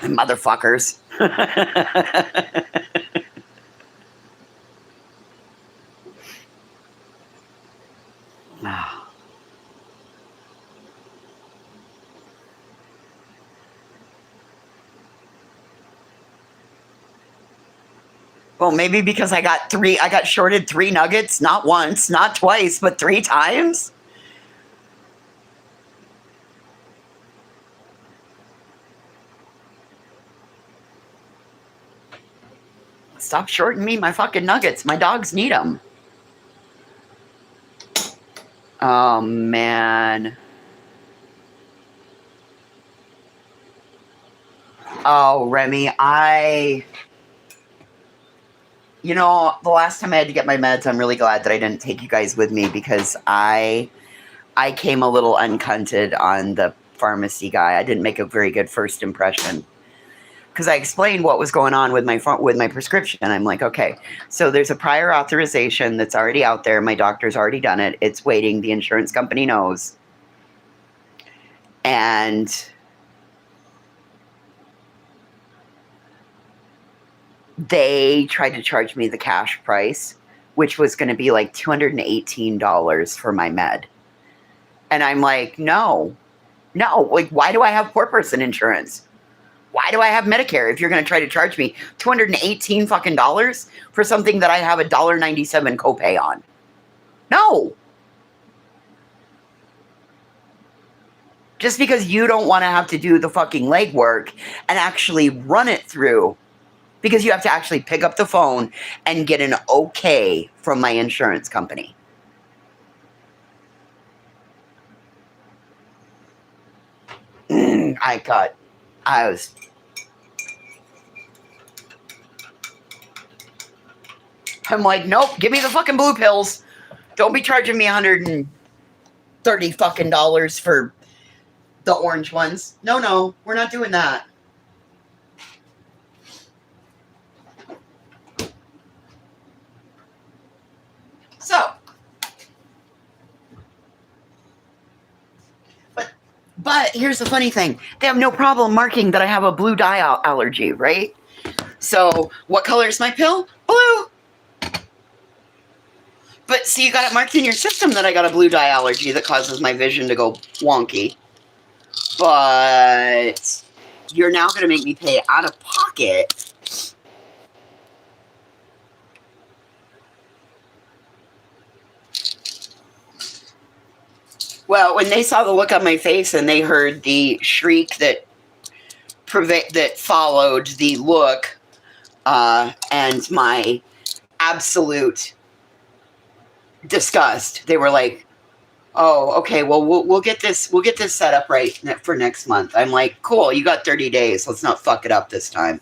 A: Motherfuckers. Well, maybe because I got shorted 3 nuggets, not once, not twice, but 3 times. Stop shorting me my fucking nuggets. My dogs need them. Oh, man. Oh, Remy, you know, the last time I had to get my meds, I'm really glad that I didn't take you guys with me because I came a little uncunted on the pharmacy guy. I didn't make a very good first impression because I explained what was going on with my prescription. I'm like, okay, so there's a prior authorization that's already out there. My doctor's already done it. It's waiting. The insurance company knows. And they tried to charge me the cash price, which was going to be like $218 for my med. And I'm like, no, like, why do I have poor person insurance? Why do I have Medicare if you're going to try to charge me $218 fucking dollars for something that I have a $1.97 copay on? No. Just because you don't want to have to do the fucking legwork and actually run it through, because you have to actually pick up the phone and get an okay from my insurance company. I'm like, nope, give me the fucking blue pills. Don't be charging me $130 fucking dollars for the orange ones. No, we're not doing that. So, but here's the funny thing. They have no problem marking that I have a blue dye allergy, right? So, what color is my pill? Blue. But see, you got it marked in your system that I got a blue dye allergy that causes my vision to go wonky. But You're now going to make me pay out of pocket. Well, when they saw the look on my face and they heard the shriek that followed the look, and my absolute disgust, they were like, "Oh, okay. Well, we'll get this. We'll get this set up right for next month." I'm like, "Cool. You got 30 days. Let's not fuck it up this time."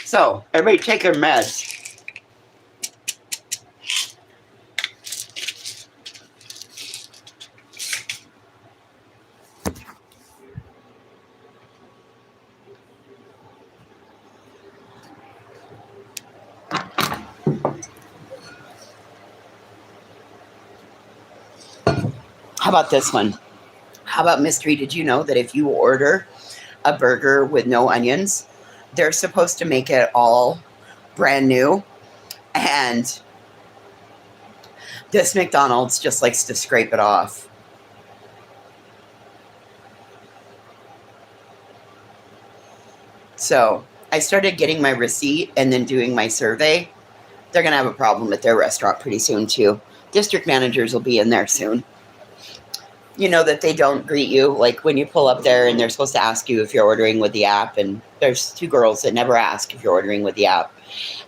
A: So everybody take their meds. How about this one? How about mystery? Did you know that if you order a burger with no onions, they're supposed to make it all brand new? And this McDonald's just likes to scrape it off. So I started getting my receipt and then doing my survey. They're going to have a problem at their restaurant pretty soon, too. District managers will be in there soon. You know that they don't greet you, like when you pull up there and they're supposed to ask you if you're ordering with the app, and there's 2 girls that never ask if you're ordering with the app,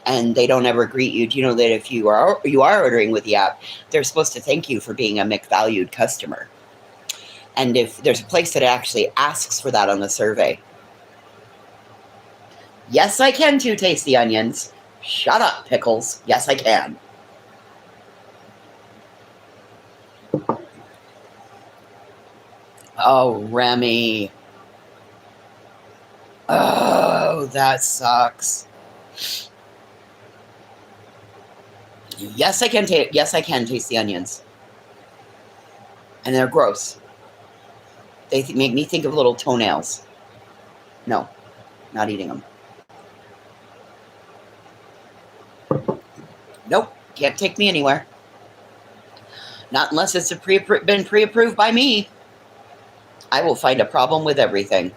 A: and they don't ever greet you. Do you know that if you are ordering with the app, they're supposed to thank you for being a McValued customer? And if there's a place that actually asks for that on the survey. Yes, I can too taste the onions. Shut up, pickles. Yes, I can. Oh, Remy. Oh, that sucks. Yes, I can taste. Yes, I can taste the onions, and they're gross. They make me think of little toenails. No, not eating them. Nope, can't take me anywhere. Not unless it's been pre-approved by me. I will find a problem with everything.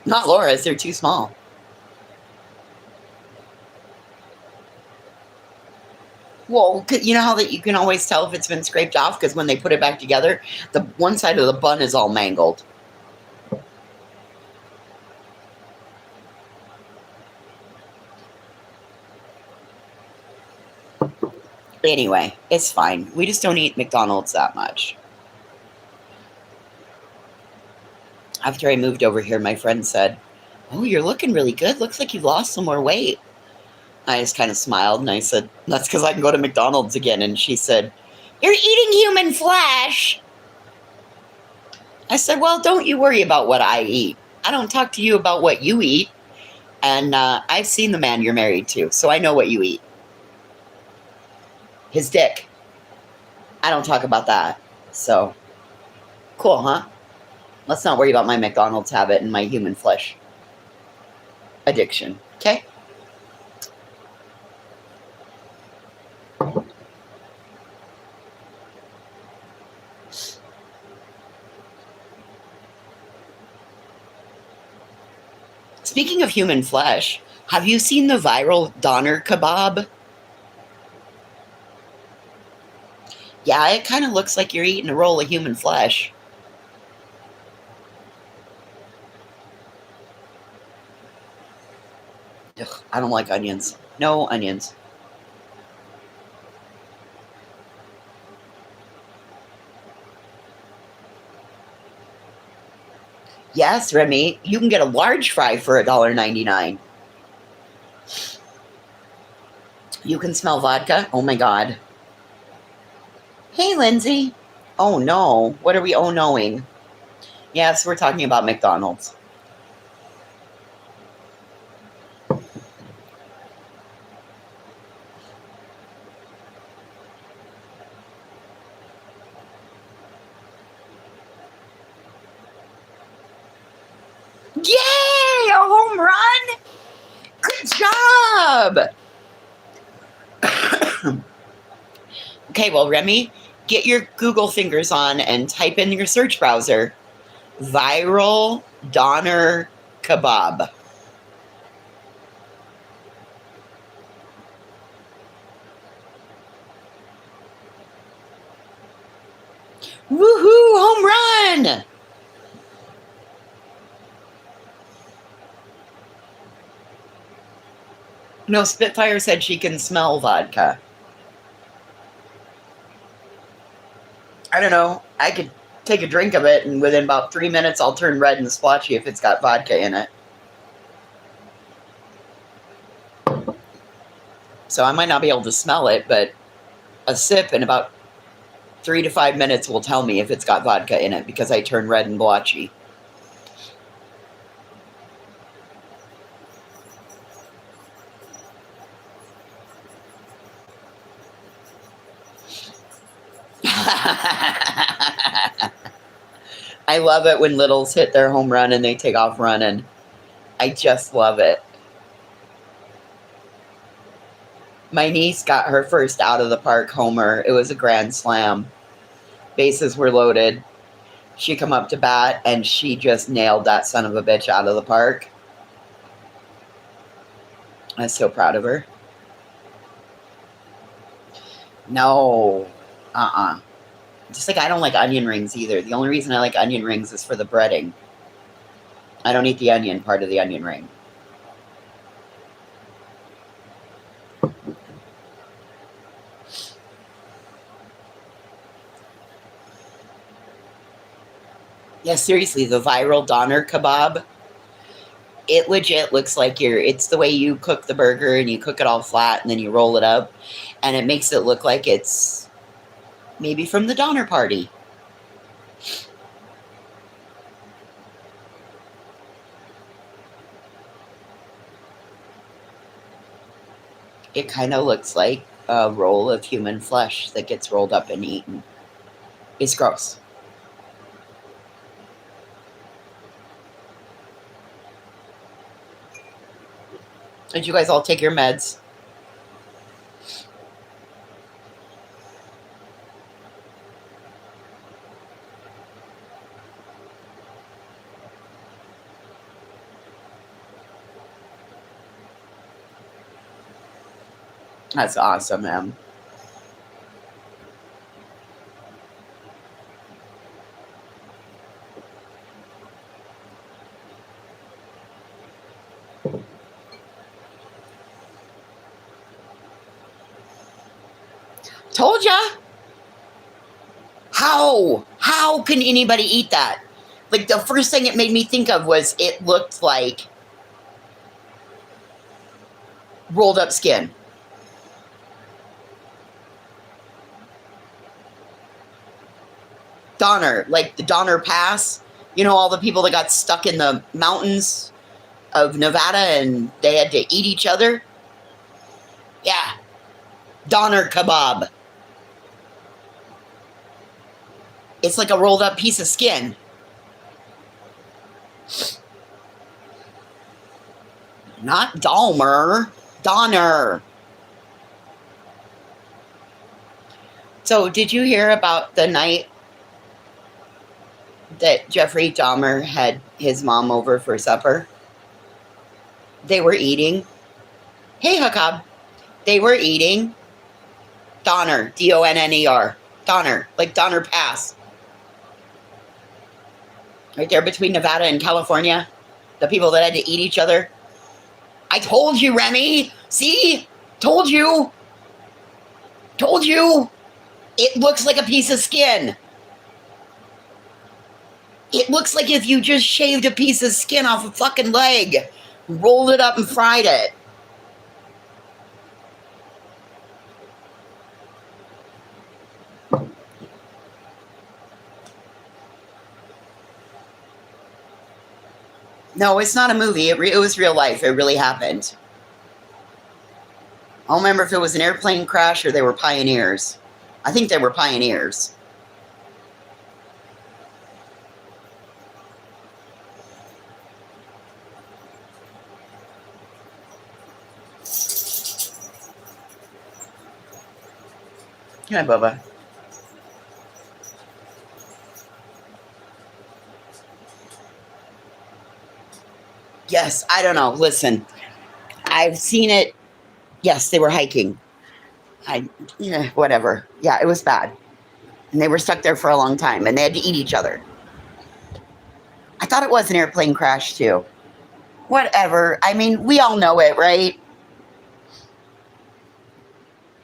A: Not Laura's, they're too small. Well, you know how that you can always tell if it's been scraped off because when they put it back together, the one side of the bun is all mangled. Anyway, it's fine. We just don't eat McDonald's that much. After I moved over here, my friend said, "Oh, you're looking really good. Looks like you've lost some more weight." I just kind of smiled and I said, "That's because I can go to McDonald's again." And she said, "You're eating human flesh." I said, "Well, don't you worry about what I eat. I don't talk to you about what you eat. And I've seen the man you're married to, so I know what you eat. His dick. I don't talk about that. So, cool, huh? Let's not worry about my McDonald's habit and my human flesh addiction, okay?" Speaking of human flesh, have you seen the viral doner kebab? Yeah, it kind of looks like you're eating a roll of human flesh. Ugh, I don't like onions. No onions. Yes, Remy, you can get a large fry for $1.99. You can smell vodka? Oh my God. Hey, Lindsay. Oh no. What are we oh knowing? Yes, we're talking about McDonald's. home run. Good job. Okay, well, Remy, get your Google fingers on and type in your search browser, viral doner kebab. Woohoo, home run! No, Spitfire said she can smell vodka. I don't know. I could take a drink of it, and within about 3 minutes, I'll turn red and splotchy if it's got vodka in it. So I might not be able to smell it, but a sip in about 3 to 5 minutes will tell me if it's got vodka in it because I turn red and blotchy. I love it when littles hit their home run and they take off running. I just love it. My niece got her first out of the park homer. It was a grand slam. Bases were loaded. She come up to bat and she just nailed that son of a bitch out of the park. I'm so proud of her. No. Just like I don't like onion rings either. The only reason I like onion rings is for the breading. I don't eat the onion part of the onion ring. Yeah, seriously, the viral doner kebab, it legit looks like it's the way you cook the burger and you cook it all flat and then you roll it up and it makes it look like it's maybe from the Donner Party. It kind of looks like a roll of human flesh that gets rolled up and eaten. It's gross. Did you guys all take your meds? That's awesome, man. Told ya. How can anybody eat that? Like, the first thing it made me think of was it looked like rolled up skin. Donner, like the Donner Pass. You know, all the people that got stuck in the mountains of Nevada and they had to eat each other? Yeah. Donner kebab. It's like a rolled up piece of skin. Not Dahmer. Donner. So, did you hear about the night that Jeffrey Dahmer had his mom over for supper? They were eating. Hey, Hakab. They were eating Donner. Donner. Donner. Like Donner Pass. Right there between Nevada and California. The people that had to eat each other. I told you, Remy. See? Told you. Told you. It looks like a piece of skin. It looks like if you just shaved a piece of skin off a fucking leg, rolled it up and fried it. No, it's not a movie. It was real life. It really happened. I don't remember if it was an airplane crash or they were pioneers. I think they were pioneers. Hi, Bubba. Yes, I don't know. Listen, I've seen it. Yes, they were hiking. Whatever. Yeah, it was bad. And they were stuck there for a long time and they had to eat each other. I thought it was an airplane crash too. Whatever. I mean, we all know it, right?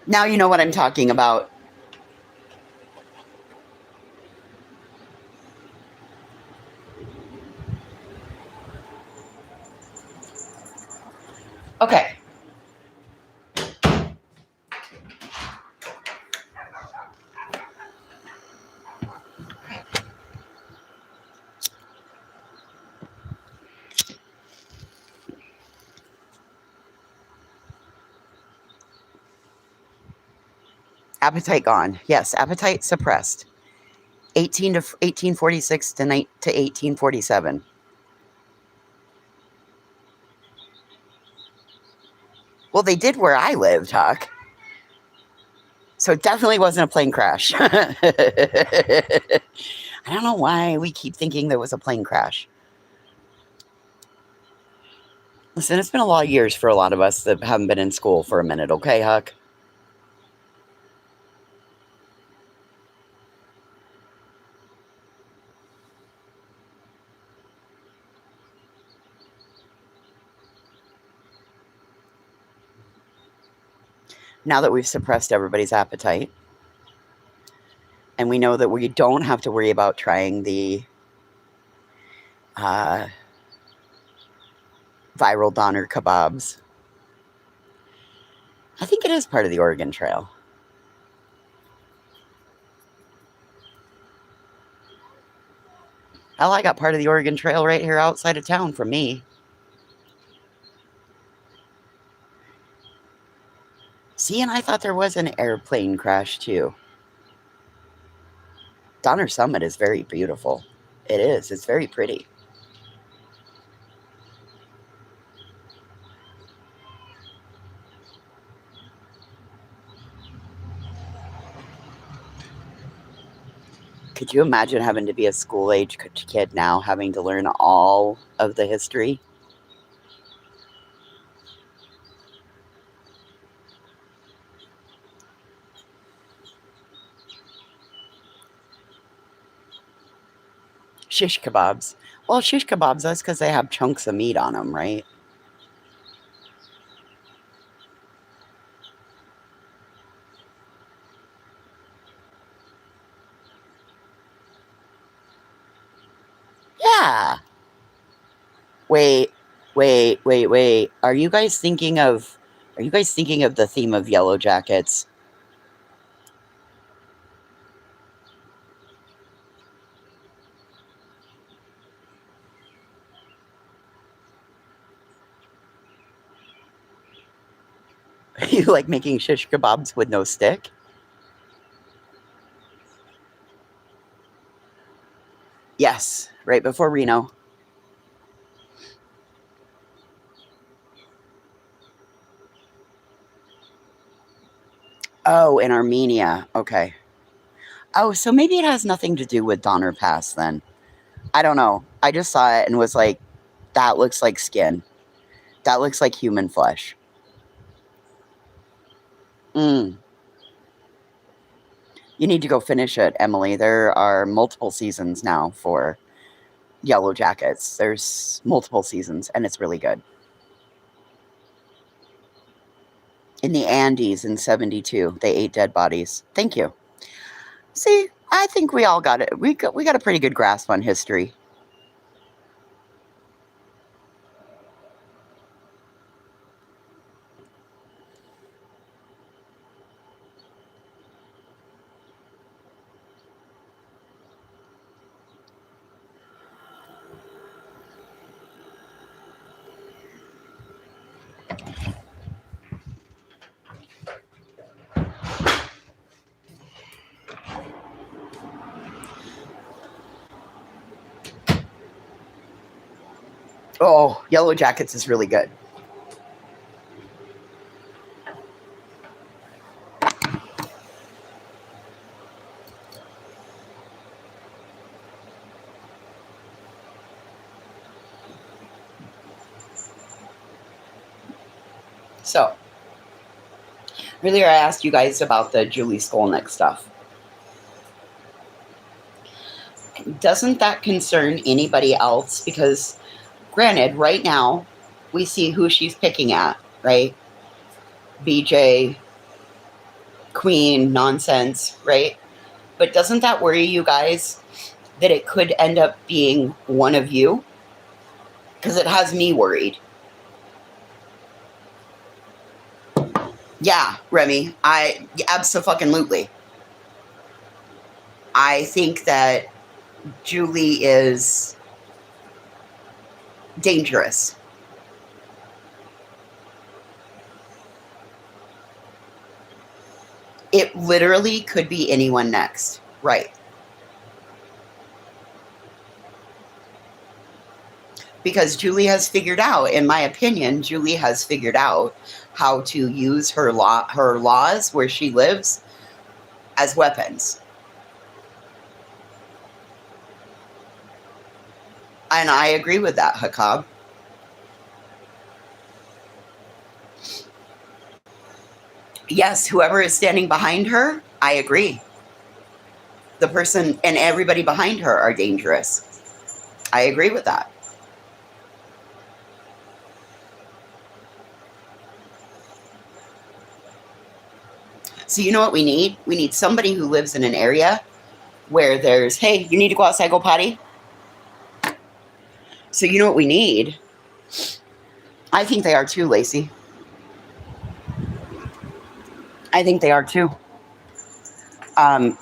A: Now you know what I'm talking about. Okay. Appetite gone. Yes, appetite suppressed. 1846 to 1847. Well, they did where I lived, Huck. So it definitely wasn't a plane crash. I don't know why we keep thinking there was a plane crash. Listen, it's been a lot of years for a lot of us that haven't been in school for a minute, okay, Huck? Now that we've suppressed everybody's appetite, and we know that we don't have to worry about trying the viral doner kebabs, I think it is part of the Oregon Trail. Hell, I got part of the Oregon Trail right here outside of town from me. See, and I thought there was an airplane crash too. Donner Summit is very beautiful. It is. It's very pretty. Could you imagine having to be a school-age kid now, having to learn all of the history? Shish kebabs. Well, shish kebabs, that's because they have chunks of meat on them, right? Yeah. Wait, wait. Are you guys thinking of the theme of Yellow Jackets? Are you like making shish kebabs with no stick? Yes, right before Reno. Oh, in Armenia. Okay. Oh, so maybe it has nothing to do with Donner Pass then. I don't know. I just saw it and was like, that looks like skin. That looks like human flesh. Mm. You need to go finish it, Emily. There are multiple seasons now for Yellow Jackets. There's multiple seasons, and it's really good. In the Andes in 72, they ate dead bodies. Thank you. See, I think we all got it. We got a pretty good grasp on history. Oh, Yellow Jackets is really good. So, earlier I asked you guys about the Julie Skolnick stuff. Doesn't that concern anybody else? Because, granted, right now, we see who she's picking at, right? BJ, Queen, nonsense, right? But doesn't that worry you guys that it could end up being one of you? Because it has me worried. Yeah, Remy, I absolutely. I think that Julie is dangerous. It literally could be anyone next. Right. Because Julie has figured out, in my opinion, Julie has figured out how to use her laws where she lives as weapons. And I agree with that, Hakab. Yes, whoever is standing behind her, I agree. The person and everybody behind her are dangerous. I agree with that. So you know what we need? We need somebody who lives in an area where there's, hey, you need to go outside, go potty. So you know what we need? I think they are too, Lacey. I think they are too.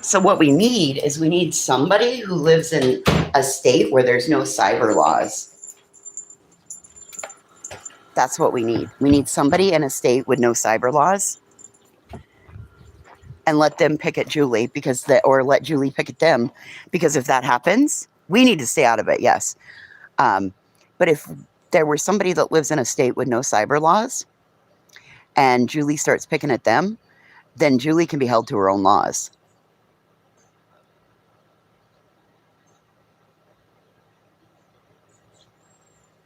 A: So what we need is we need somebody who lives in a state where there's no cyber laws. That's what we need. We need somebody in a state with no cyber laws, and let them pick at Julie or let Julie pick at them, because if that happens, we need to stay out of it. Yes, but if there were somebody that lives in a state with no cyber laws, and Julie starts picking at them, then Julie can be held to her own laws.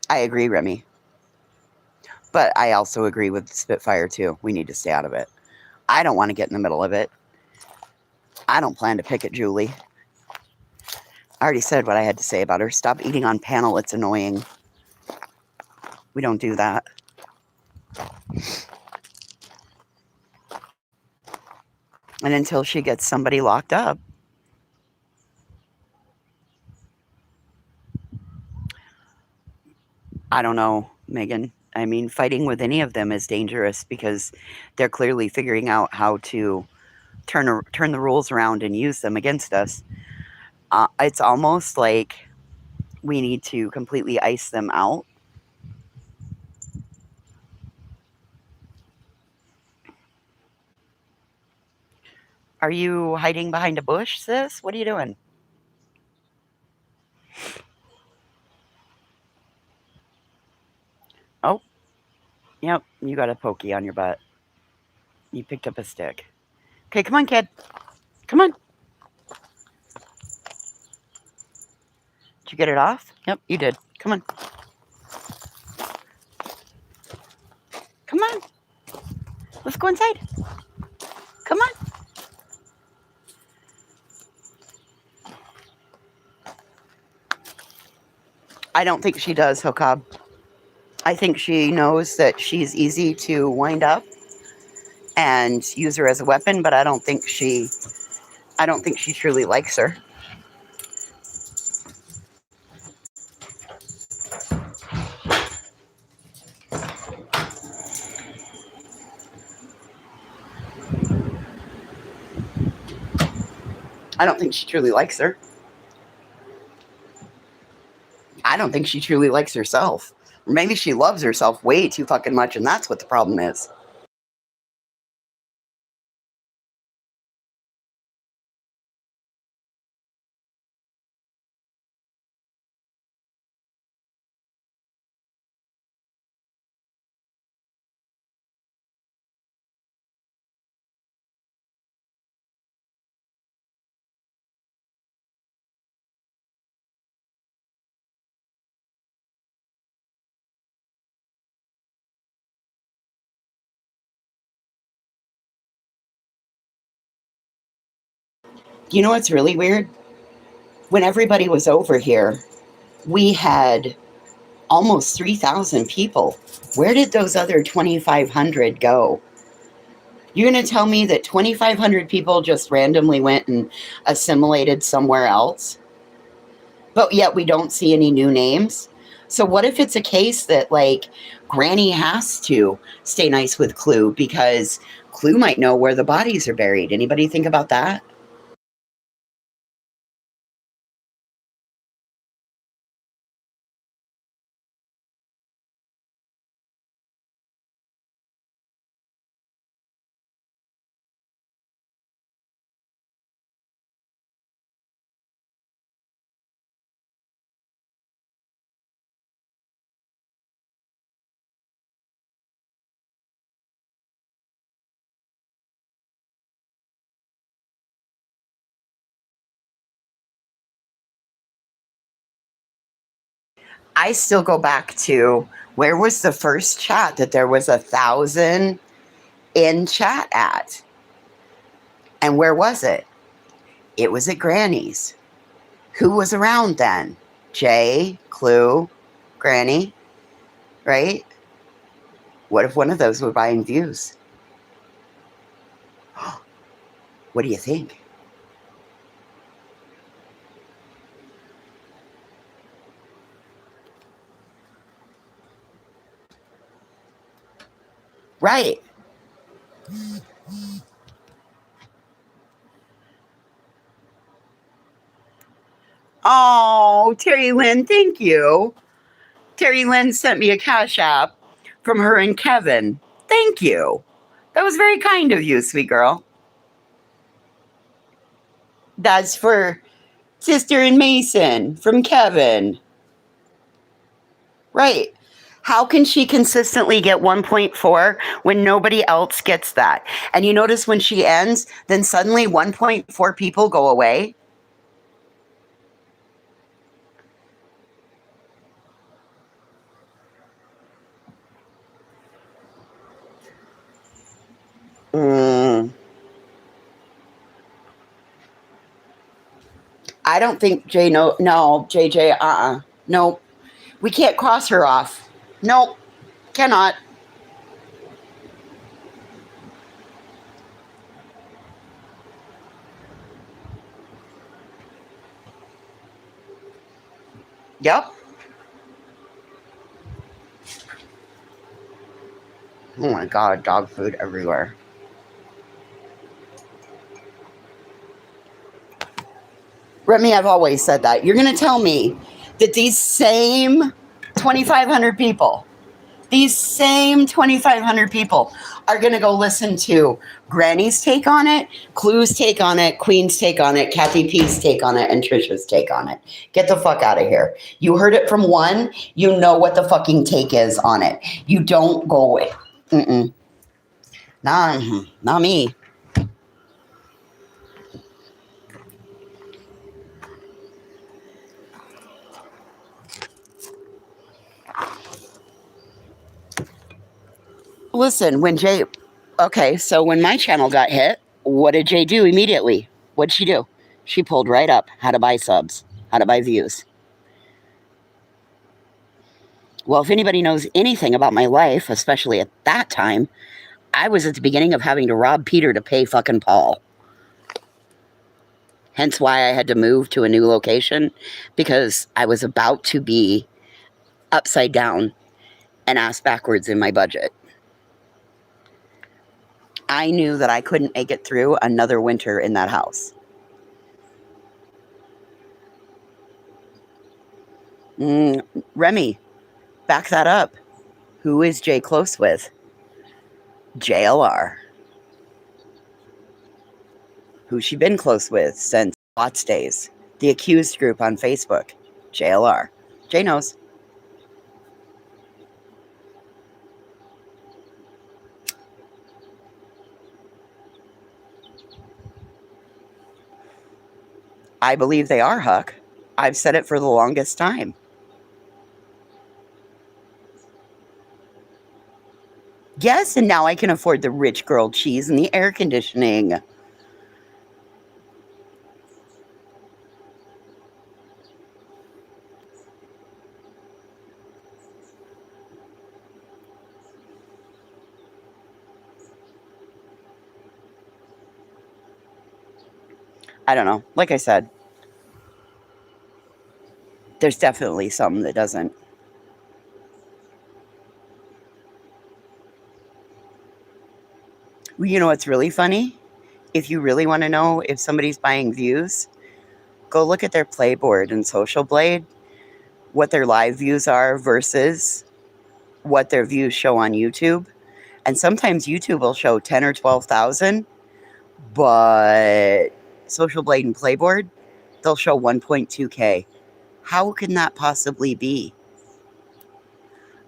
A: I agree, Remy. But I also agree with Spitfire too. We need to stay out of it. I don't want to get in the middle of it. I don't plan to pick at Julie. I already said what I had to say about her. Stop eating on panel. It's annoying. We don't do that. And until she gets somebody locked up, I don't know, Megan. I mean, fighting with any of them is dangerous because they're clearly figuring out how to turn the rules around and use them against us. It's almost like we need to completely ice them out. Are you hiding behind a bush, sis? What are you doing? Oh, yep, you got a pokey on your butt. You picked up a stick. Okay, come on, kid. Come on. Did you get it off? Yep, you did. Come on. Come on. Let's go inside. Come on. I don't think she does, Hokab. I think she knows that she's easy to wind up and use her as a weapon, but I don't think she truly likes her. I don't think she truly likes her. I don't think she truly likes herself. Or maybe she loves herself way too fucking much, and that's what the problem is. You know what's really weird? When everybody was over here, we had almost 3,000 people. Where did those other 2,500 go? You're going to tell me that 2,500 people just randomly went and assimilated somewhere else? But yet we don't see any new names? So what if it's a case that, like, Granny has to stay nice with Clue because Clue might know where the bodies are buried? Anybody think about that? I still go back to, where was the first chat that there was 1,000 in chat at? And where was it? It was at Granny's. Who was around then? Jay, Clue, Granny, right? What if one of those were buying views? What do you think? Right. Oh, Terry Lynn, thank you. Terry Lynn sent me a cash app from her and Kevin. Thank you. That was very kind of you, sweet girl. That's for Sister and Mason from Kevin. Right. How can she consistently get 1.4 when nobody else gets that? And you notice when she ends, then suddenly 1.4 people go away. Mm, I don't think no, JJ, nope. We can't cross her off. Nope, cannot. Yep. Oh my God, dog food everywhere. Remy, I've always said that. You're going to tell me that these same 2,500 people, these same 2,500 people are going to go listen to Granny's take on it, Clue's take on it, Queen's take on it, Kathy P's take on it, and Trisha's take on it. Get the fuck out of here. You heard it from one, you know what the fucking take is on it. You don't go with. Mm-mm. Nah, not me. Listen, so when my channel got hit, what did Jay do immediately? What'd she do? She pulled right up how to buy subs, how to buy views. Well, if anybody knows anything about my life, especially at that time, I was at the beginning of having to rob Peter to pay fucking Paul. Hence why I had to move to a new location, because I was about to be upside down and ass backwards in my budget. I knew that I couldn't make it through another winter in that house. Remy, back that up. Who is Jay close with? JLR. Who's she been close with since Watts days? The Accused group on Facebook. JLR. Jay knows. I believe they are, Huck. I've said it for the longest time. Yes, and now I can afford the rich girl cheese and the air conditioning. I don't know. Like I said, there's definitely some that doesn't. You know what's really funny? If you really want to know if somebody's buying views, go look at their Playboard and Social Blade, what their live views are versus what their views show on YouTube. And sometimes YouTube will show 10 or 12,000, but Social Blade and Playboard, they'll show 1.2K. How can that possibly be?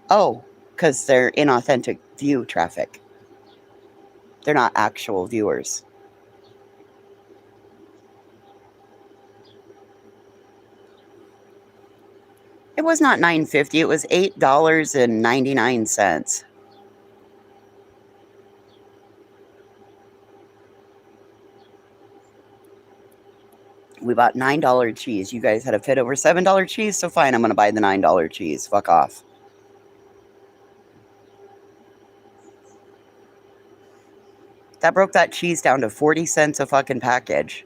A: Oh, because they're inauthentic view traffic. They're not actual viewers. It was not $9.50. It was $8.99. We bought $9 cheese. You guys had a fit over $7 cheese, so fine, I'm going to buy the $9 cheese. Fuck off. That broke that cheese down to 40 cents a fucking package.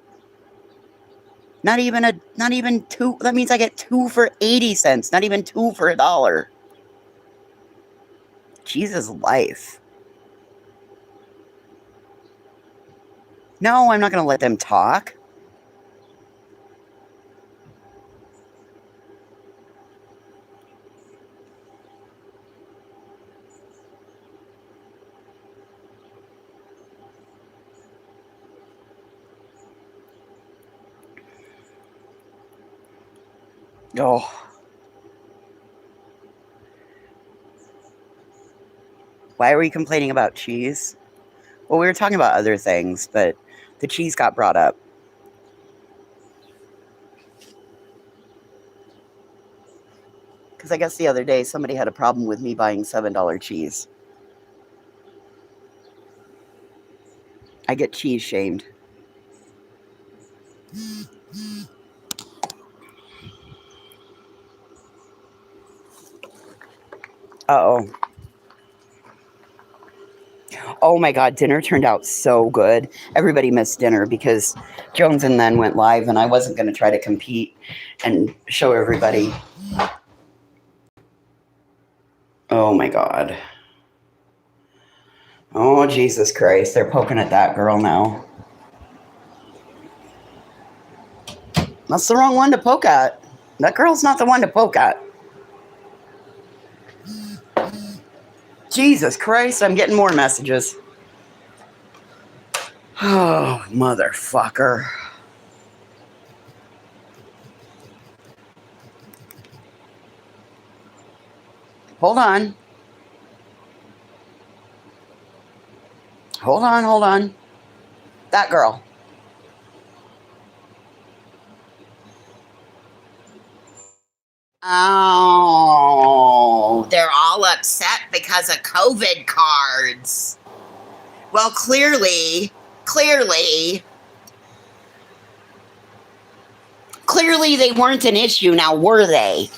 A: Not even two. That means I get 2 for 80 cents, not even 2 for $1. Jesus life. No, I'm not going to let them talk. Oh. Why are we complaining about cheese? Well, we were talking about other things, but the cheese got brought up. Because I guess the other day somebody had a problem with me buying $7 cheese. I get cheese shamed. Uh-oh. Oh my God, dinner turned out so good. Everybody missed dinner because Jones and then went live, and I wasn't going to try to compete and show everybody. Oh my God. Oh, Jesus Christ. They're poking at that girl now. That's the wrong one to poke at. That girl's not the one to poke at. Jesus Christ, I'm getting more messages. Oh, motherfucker. Hold on. Hold on. That girl. Oh, they're all upset because of COVID cards. Well, clearly, they weren't an issue now, were they?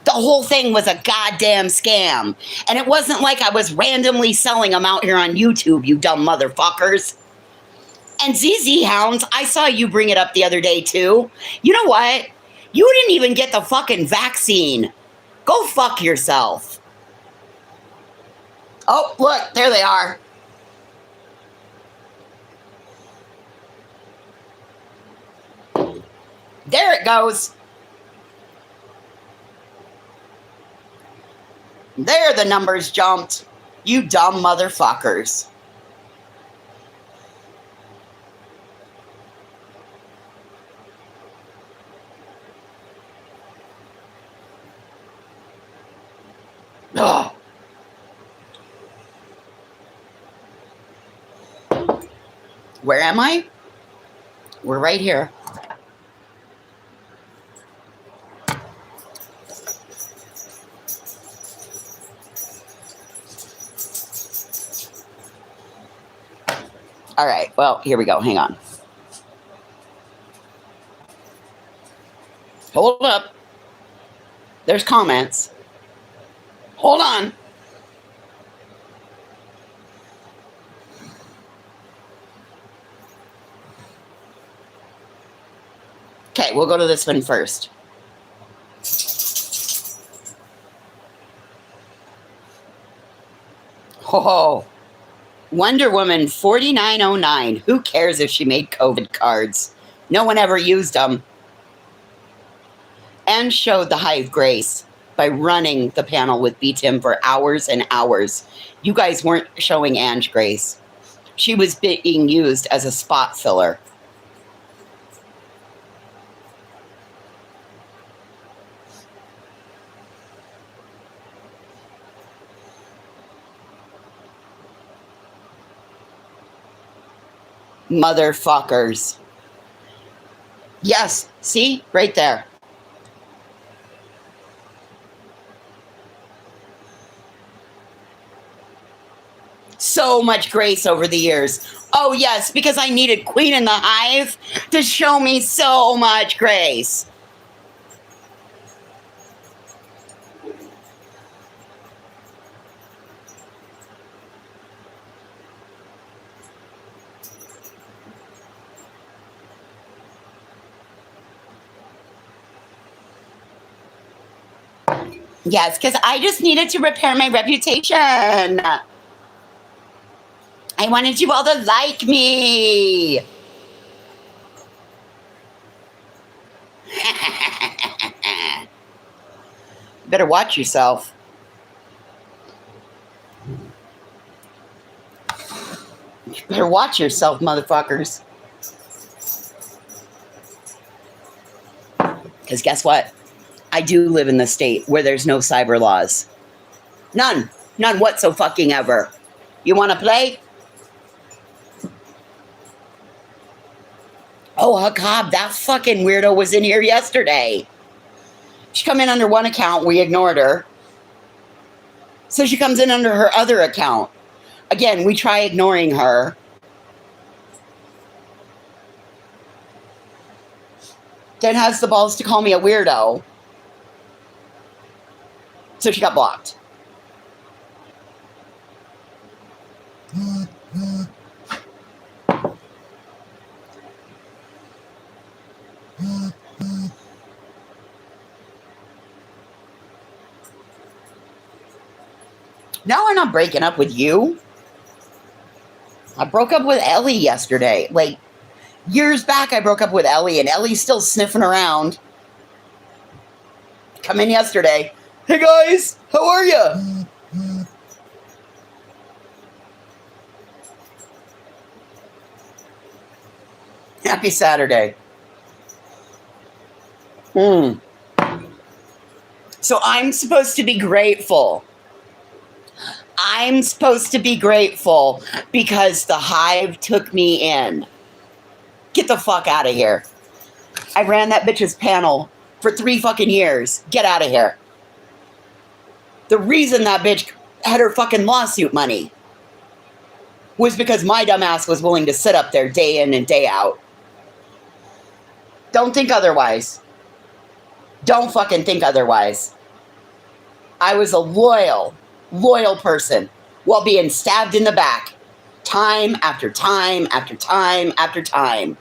A: The whole thing was a goddamn scam. And it wasn't like I was randomly selling them out here on YouTube, you dumb motherfuckers. And ZZ Hounds, I saw you bring it up the other day too. You know what? You didn't even get the fucking vaccine. Go fuck yourself. Oh, look, there they are. There it goes. There the numbers jumped. You dumb motherfuckers. Ugh. Where am I? We're right here. All right, well, here we go. Hang on. Hold up. There's comments. Hold on. Okay, we'll go to this one first. Oh, Wonder Woman 4909. Who cares if she made COVID cards? No one ever used them. And showed the Hive Grace by running the panel with B-Tim for hours and hours. You guys weren't showing Ange Grace. She was being used as a spot filler. Motherfuckers. Yes, see? Right there. So much grace over the years. Oh, yes, because I needed Queen in the Hive to show me so much grace. Yes, because I just needed to repair my reputation. I wanted you all to like me. Better watch yourself. You better watch yourself, motherfuckers. Because guess what? I do live in the state where there's no cyber laws. None. None whatsoever. You want to play? Oh, Hakab, that fucking weirdo was in here yesterday. She come in under one account. We ignored her. So she comes in under her other account. Again, we try ignoring her. Then has the balls to call me a weirdo. So she got blocked. No, I'm not breaking up with you. I broke up with Ellie yesterday. Like, years back, I broke up with Ellie, and Ellie's still sniffing around. Come in yesterday. Hey, guys, how are you? Happy Saturday. So I'm supposed to be grateful. I'm supposed to be grateful because the Hive took me in. Get the fuck out of here. I ran that bitch's panel for 3 fucking years. Get out of here. The reason that bitch had her fucking lawsuit money was because my dumbass was willing to sit up there day in and day out. Don't think otherwise. Don't fucking think otherwise. I was a loyal person while being stabbed in the back time after time after time after time.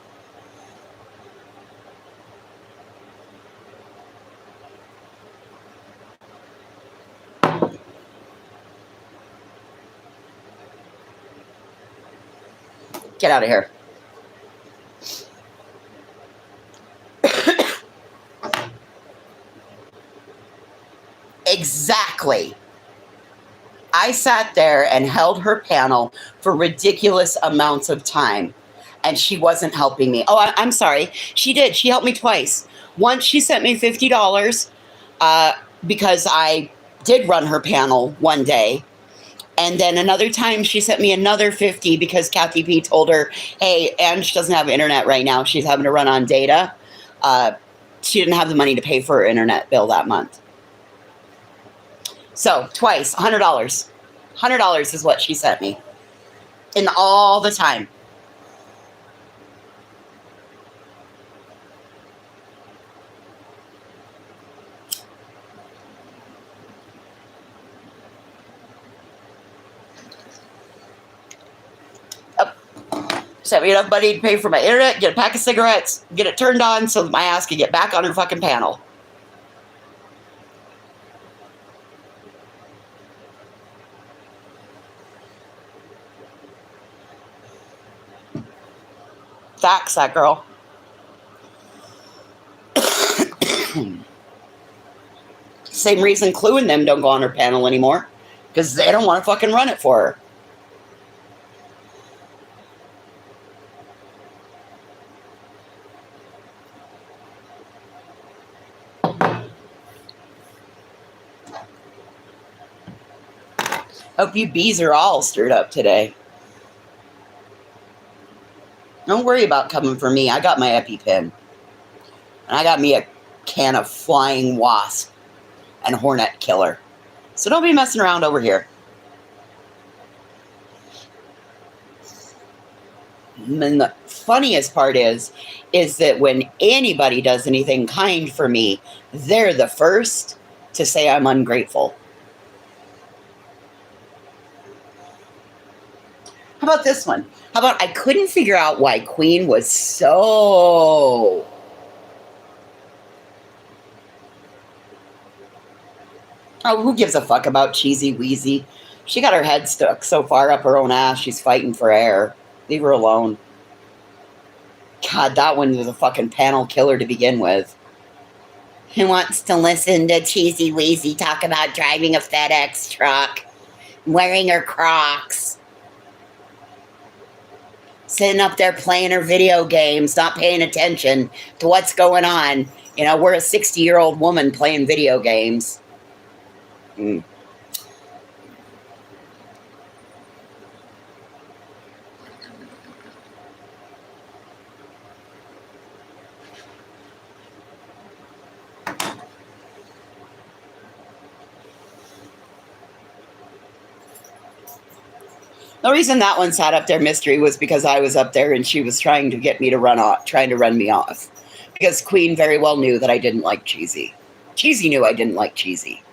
A: Get out of here. Exactly. I sat there and held her panel for ridiculous amounts of time, and she wasn't helping me. Oh, I'm sorry. She did. She helped me twice. Once she sent me $50 because I did run her panel one day. And then another time she sent me another $50 because Kathy P told her, hey, Ange doesn't have internet right now. She's having to run on data. She didn't have the money to pay for her internet bill that month. So twice, $100. $100 is what she sent me. In all the time. Sent me enough money to pay for my internet, get a pack of cigarettes, get it turned on so that my ass could get back on her fucking panel. Facts, that girl. Same reason Clue and them don't go on her panel anymore. Because they don't want to fucking run it for her. Hope you bees are all stirred up today. Don't worry about coming for me. I got my EpiPen. And I got me a can of Flying Wasp and Hornet Killer. So don't be messing around over here. And the funniest part is that when anybody does anything kind for me, they're the first to say I'm ungrateful. How about this one? How about I couldn't figure out why Queen was so... Oh, who gives a fuck about Cheesy Wheezy? She got her head stuck so far up her own ass, she's fighting for air. Leave her alone. God, that one was a fucking panel killer to begin with. Who wants to listen to Cheesy Wheezy talk about driving a FedEx truck, wearing her Crocs, sitting up there playing her video games, not paying attention to what's going on? You know, we're a 60-year-old woman playing video games. Mm. The reason that one sat up there mystery was because I was up there and she was trying to get me to run me off. Because Queen very well knew that I didn't like Cheesy. Cheesy knew I didn't like Cheesy.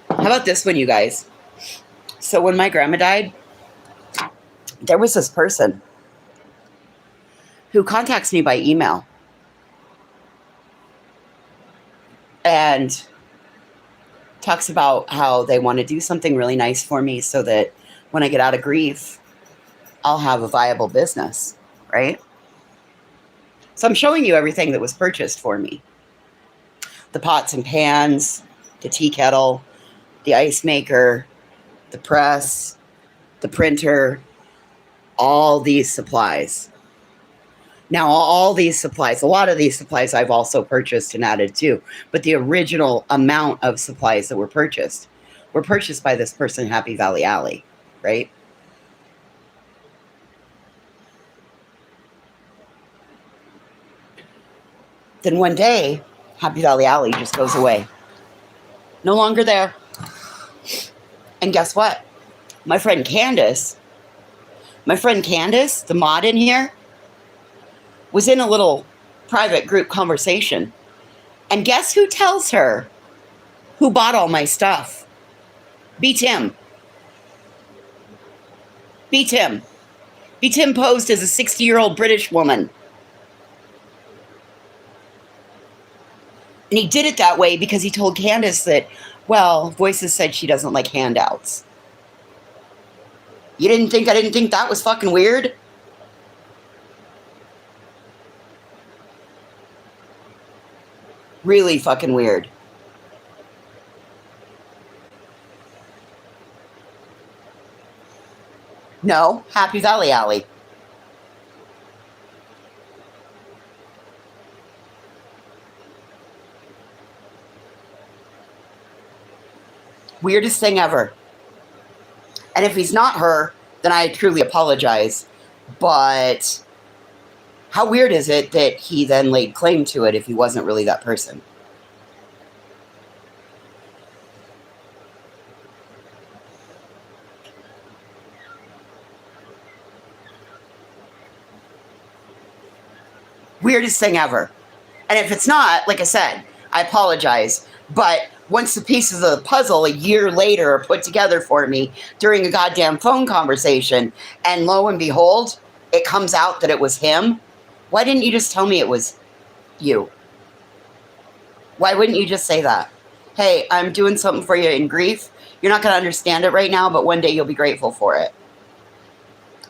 A: How about this one, you guys? So when my grandma died, there was this person who contacts me by email. And talks about how they want to do something really nice for me so that when I get out of grief, I'll have a viable business, right? So I'm showing you everything that was purchased for me. The pots and pans, the tea kettle, the ice maker, the press, the printer, all these supplies. Now, all these supplies, a lot of these supplies I've also purchased and added to, but the original amount of supplies that were purchased by this person, Happy Valley Alley, right? Then one day, Happy Valley Alley just goes away. No longer there. And guess what? My friend Candace, the mod in here, was in a little private group conversation. And guess who tells her who bought all my stuff? B. Tim. B. Tim. B. Tim posed as a 60-year-old British woman. And he did it that way because he told Candace that, well, Voices said she doesn't like handouts. You didn't think I didn't think that was fucking weird? Really fucking weird. No, Happy Valley Alley. Weirdest thing ever. And if he's not her, then I truly apologize. But how weird is it that he then laid claim to it if he wasn't really that person? Weirdest thing ever. And if it's not, like I said, I apologize. But Once the pieces of the puzzle a year later are put together for me during a goddamn phone conversation, and lo and behold, it comes out that it was him, why didn't you just tell me it was you? Why wouldn't you just say that? Hey, I'm doing something for you in grief. You're not going to understand it right now, but one day you'll be grateful for it.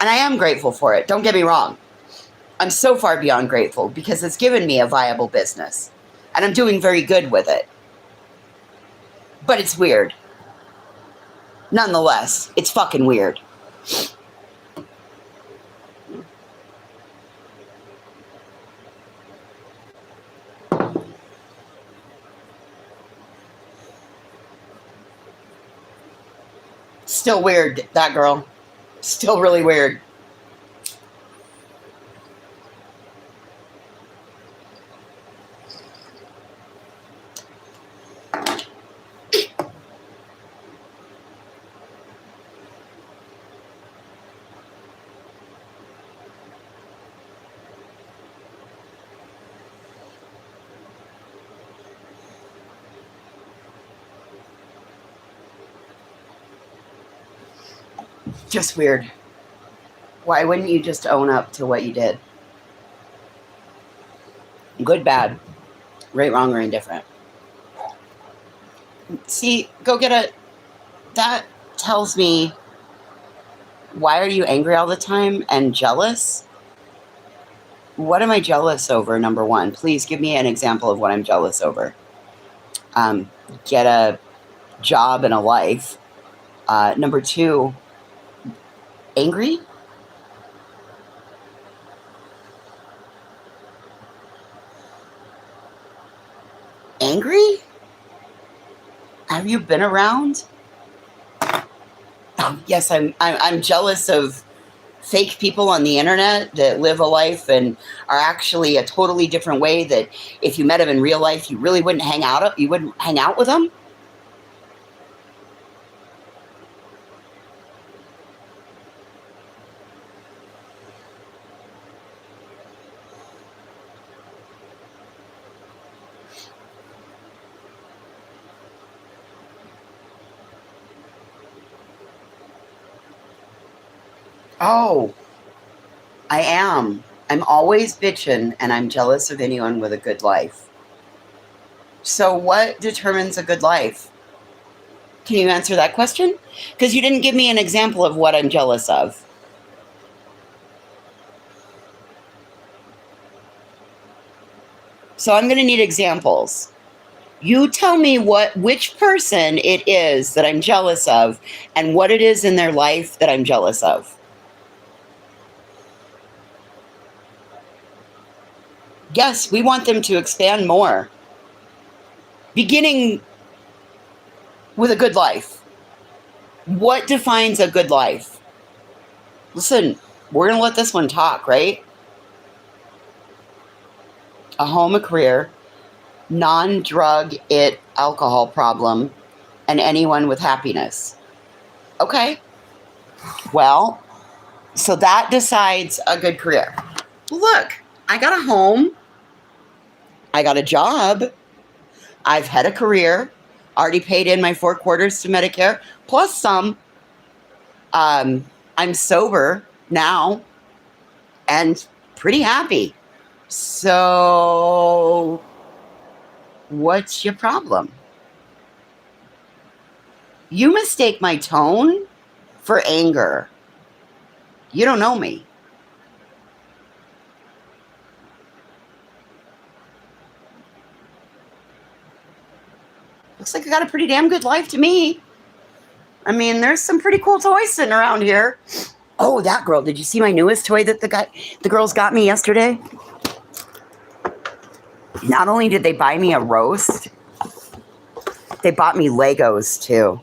A: And I am grateful for it. Don't get me wrong. I'm so far beyond grateful because it's given me a viable business. And I'm doing very good with it. But it's weird. Nonetheless, it's fucking weird. Still weird, that girl. Still really weird. Just weird. Why wouldn't you just own up to what you did? Good, bad, right, wrong, or indifferent. See, go get a... That tells me, why are you angry all the time and jealous? What am I jealous over, number one? Please give me an example of what I'm jealous over. Get a job and a life. Number two, angry? Angry? Have you been around? Yes, I'm jealous of fake people on the internet that live a life and are actually a totally different way, that if you met them in real life, you really wouldn't hang out with them. Oh, I am. I'm always bitching and I'm jealous of anyone with a good life. So what determines a good life? Can you answer that question? Because you didn't give me an example of what I'm jealous of. So I'm going to need examples. You tell me which person it is that I'm jealous of and what it is in their life that I'm jealous of. Yes, we want them to expand more. Beginning with a good life. What defines a good life? Listen, we're going to let this one talk, right? A home, a career, non-drug, alcohol problem, and anyone with happiness. Okay. Well, so that decides a good career. Look, I got a home. I got a job. I've had a career. Already paid in my 4 quarters to Medicare, plus some. I'm sober now and pretty happy. So what's your problem? You mistake my tone for anger. You don't know me. Looks like I got a pretty damn good life to me. I mean, there's some pretty cool toys sitting around here. Oh, that girl. Did you see my newest toy that the girls got me yesterday? Not only did they buy me a roast, they bought me Legos too.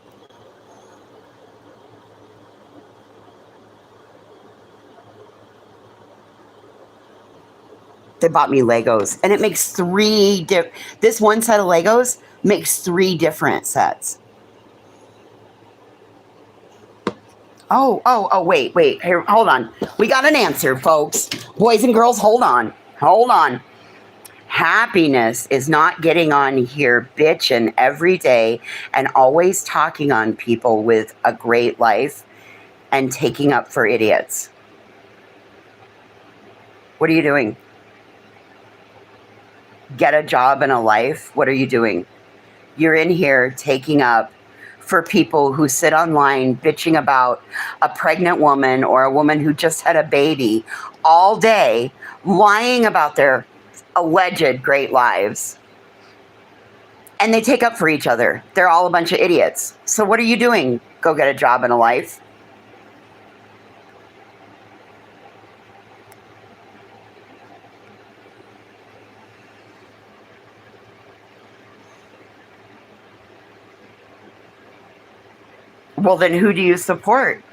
A: They bought me Legos, and it makes this one set of Legos makes 3 different sets. Oh, wait. Here, hold on. We got an answer, folks. Boys and girls, hold on. Happiness is not getting on here bitching every day and always talking on people with a great life and taking up for idiots. What are you doing? Get a job and a life? What are you doing? You're in here taking up for people who sit online bitching about a pregnant woman or a woman who just had a baby all day, lying about their alleged great lives. And they take up for each other. They're all a bunch of idiots. So what are you doing? Go get a job and a life? Well, then who do you support?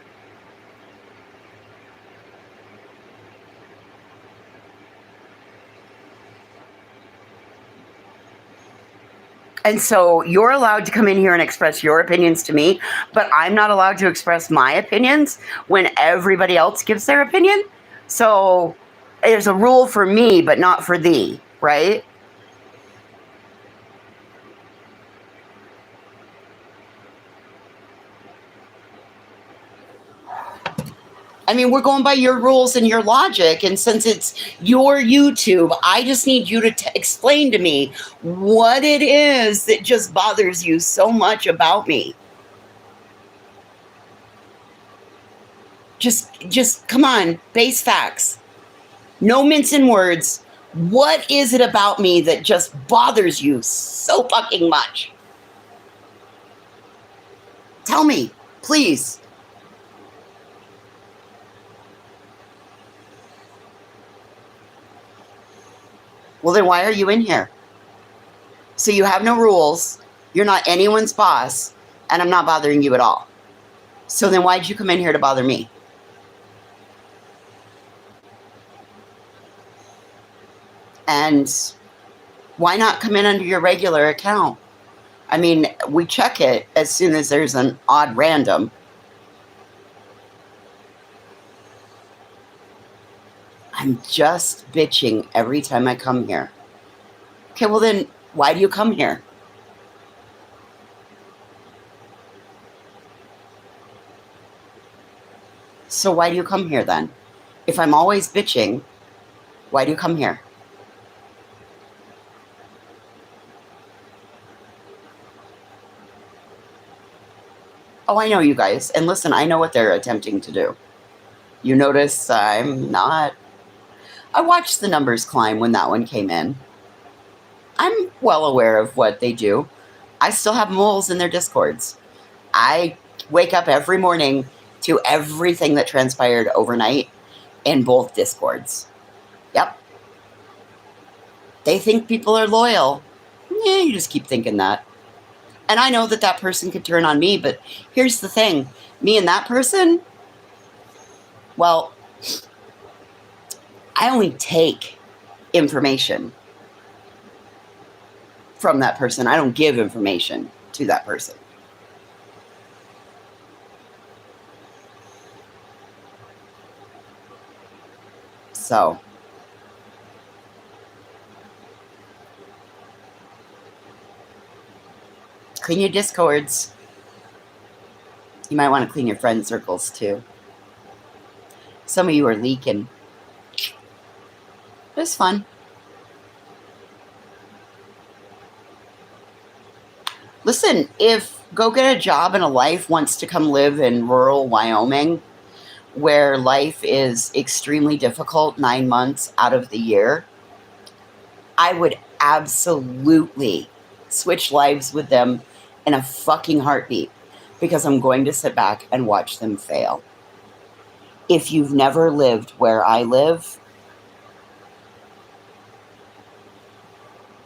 A: And so you're allowed to come in here and express your opinions to me, but I'm not allowed to express my opinions when everybody else gives their opinion. So there's a rule for me, but not for thee, right? I mean, we're going by your rules and your logic. And since it's your YouTube, I just need you to explain to me what it is that just bothers you so much about me. Just come on, base facts. No mincing words. What is it about me that just bothers you so fucking much? Tell me, please. Well, then why are you in here? So you have no rules. You're not anyone's boss, and I'm not bothering you at all. So then why'd you come in here to bother me? And why not come in under your regular account? I mean, we check it as soon as there's an odd random. I'm just bitching every time I come here. Okay, well then, why do you come here? So why do you come here then? If I'm always bitching, why do you come here? Oh, I know you guys. And listen, I know what they're attempting to do. You notice I'm not. I watched the numbers climb when that one came in. I'm well aware of what they do. I still have moles in their discords. I wake up every morning to everything that transpired overnight in both discords. Yep. They think people are loyal. Yeah, you just keep thinking that. And I know that that person could turn on me, but here's the thing. Me and that person, well, I only take information from that person. I don't give information to that person. So, clean your discords. You might want to clean your friend circles too. Some of you are leaking. It was fun. Listen, if Go Get a Job and a Life wants to come live in rural Wyoming, where life is extremely difficult 9 months out of the year, I would absolutely switch lives with them in a fucking heartbeat, because I'm going to sit back and watch them fail. If you've never lived where I live,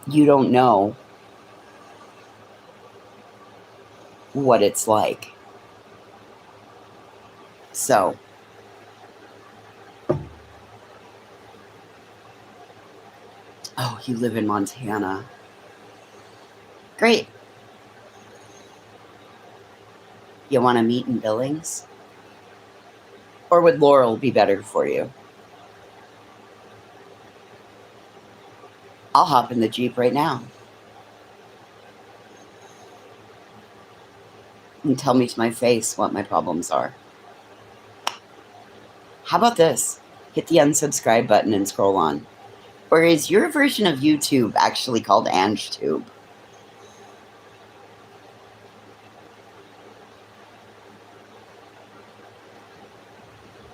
A: you don't know what it's like. So, oh, you live in Montana. Great. You want to meet in Billings? Or would Laurel be better for you? I'll hop in the Jeep right now. And tell me to my face what my problems are. How about this? Hit the unsubscribe button and scroll on. Or is your version of YouTube actually called AngeTube?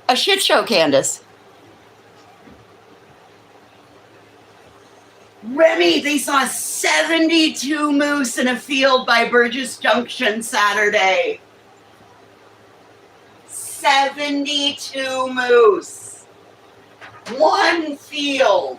A: A shit show, Candace. Remy, they saw 72 moose in a field by Burgess Junction Saturday. 72 moose. One field.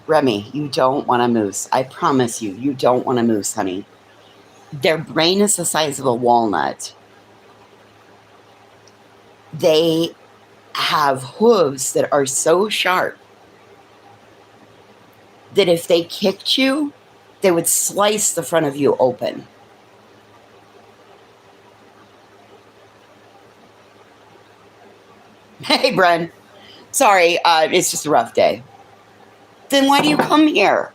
A: Remy, you don't want a moose. I promise you, you don't want a moose, honey. Their brain is the size of a walnut. They have hooves that are so sharp that if they kicked you, they would slice the front of you open. Hey, Bren. Sorry, it's just a rough day. Then why do you come here?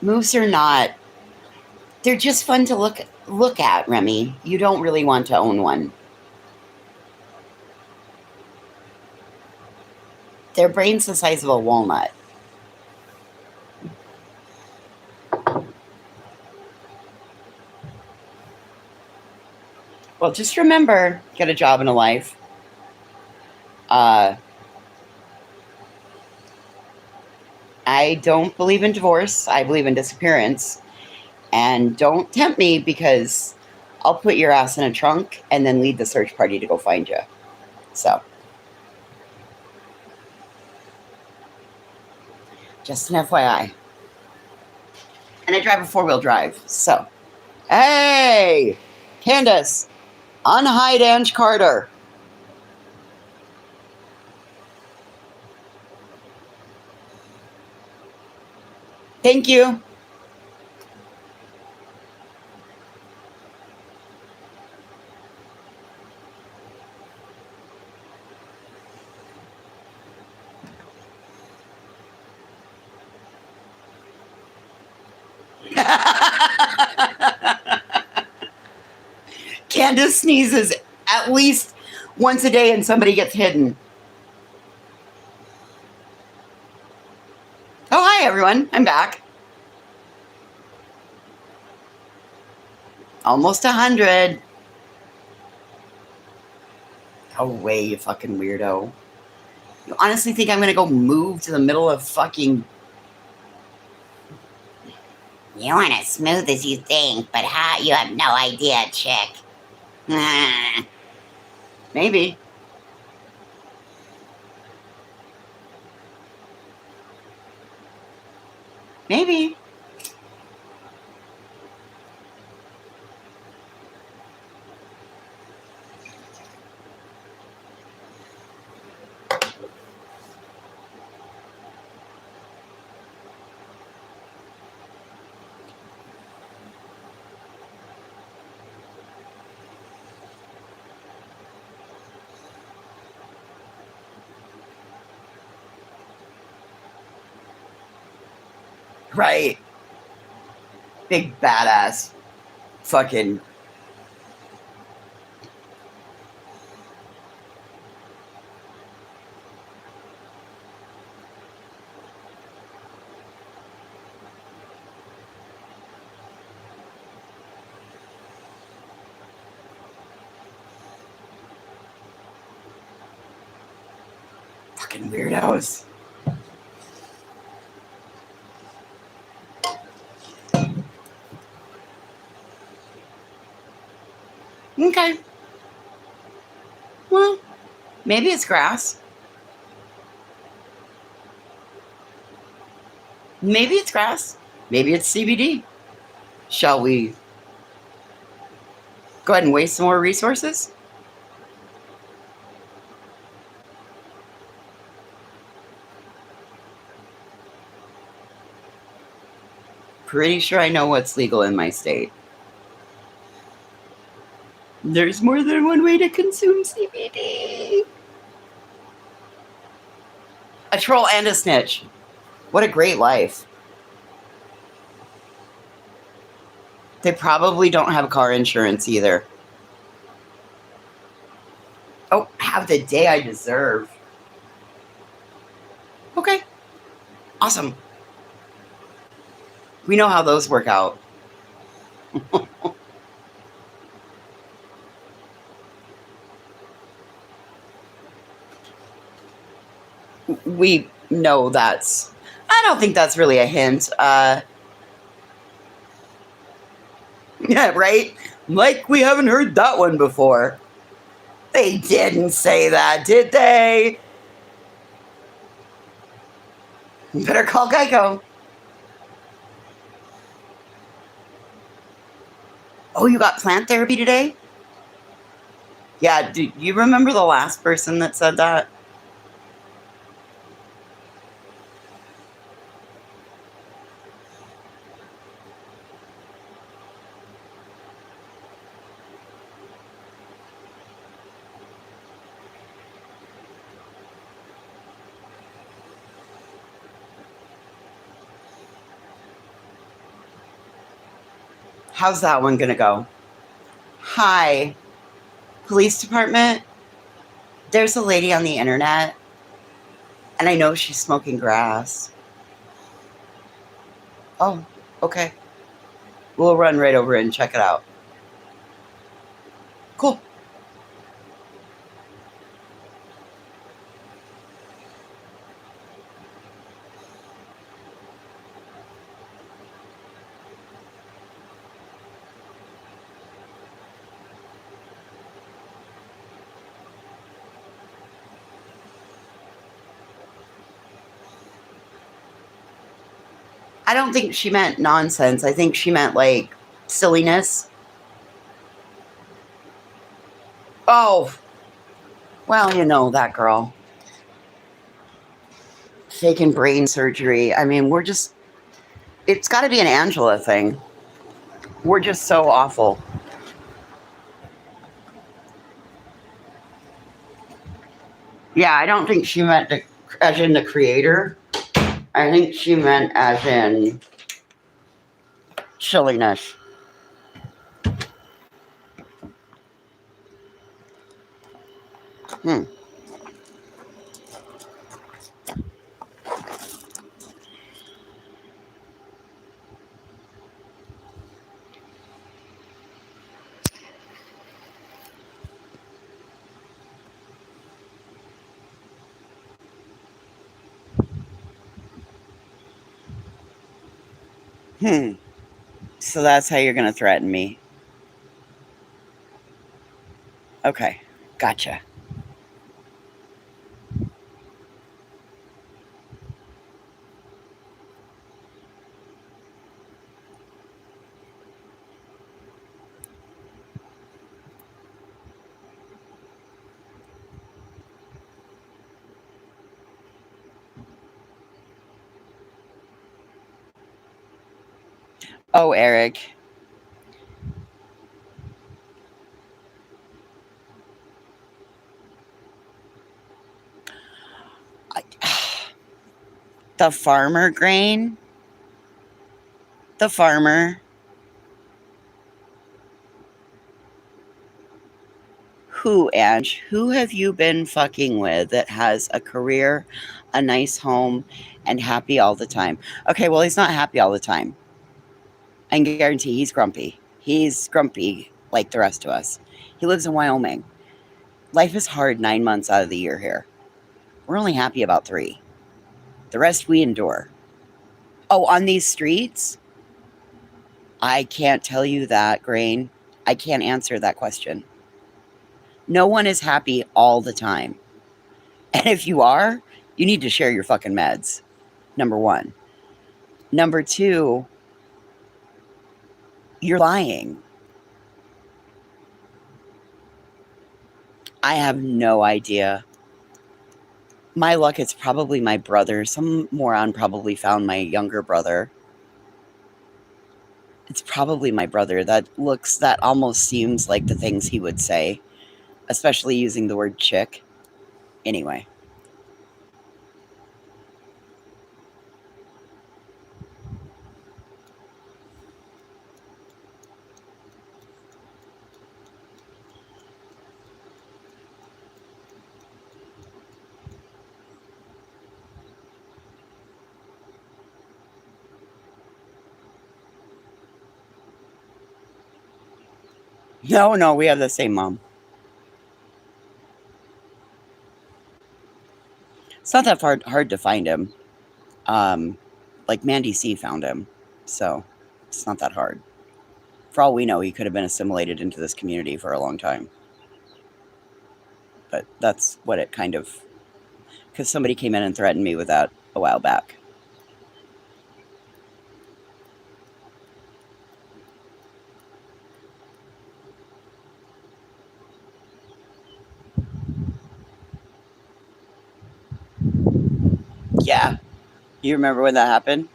A: Moose are not. They're just fun to look at, Remy. You don't really want to own one. Their brain's the size of a walnut. Well, just remember, get a job and a life. I don't believe in divorce. I believe in disappearance. And don't tempt me, because I'll put your ass in a trunk and then lead the search party to go find you. So, just an FYI. And I drive a 4-wheel drive. So, hey, Candace, unhide Ange Carter. Thank you. Candace sneezes at least once a day and somebody gets hidden. Oh, hi, everyone. I'm back. Almost 100. Go away, you fucking weirdo. You honestly think I'm going to go move to the middle of fucking... You aren't as smooth as you think, but you have no idea, chick. Maybe. Maybe. Right. Big badass. Fucking... Fucking weirdos. Okay. Well, maybe it's grass. Maybe it's grass. Maybe it's CBD. Shall we go ahead and waste some more resources? Pretty sure I know what's legal in my state. There's more than one way to consume CBD. A troll and a snitch. What a great life. They probably don't have car insurance either. Oh, have the day I deserve. Okay. Awesome. We know how those work out. We know that's... I don't think that's really a hint. Yeah, right? Like we haven't heard that one before. They didn't say that, did they? Better call Geico. Oh, you got plant therapy today? Yeah, do you remember the last person that said that? How's that one gonna go? Hi, police department. There's a lady on the internet, and I know she's smoking grass. Oh, okay. We'll run right over and check it out. Cool. I don't think she meant nonsense. I think she meant like silliness. Oh, well, you know that girl. Faking brain surgery. I mean, we're just... It's got to be an Angela thing. We're just so awful. Yeah, I don't think she meant as in the creator. I think she meant as in silliness. Hmm. Hmm. So that's how you're going to threaten me. Okay. Gotcha. Oh, Eric. The farmer grain? The farmer. Who, Ange? Who have you been fucking with that has a career, a nice home, and happy all the time? Okay, well, he's not happy all the time. I can guarantee he's grumpy. He's grumpy like the rest of us. He lives in Wyoming. Life is hard 9 months out of the year here. We're only happy about 3. The rest we endure. Oh, on these streets? I can't tell you that, Grain. I can't answer that question. No one is happy all the time. And if you are, you need to share your fucking meds. Number one. Number two, you're lying. I have no idea. My luck, it's probably my brother. Some moron probably found my younger brother. It's probably my brother. That almost seems like the things he would say, especially using the word chick. Anyway. No, we have the same mom. It's not that hard to find him. Like Mandy C found him, so it's not that hard. For all we know, he could have been assimilated into this community for a long time. But that's what it kind of... Because somebody came in and threatened me with that a while back. Yeah. You remember when that happened?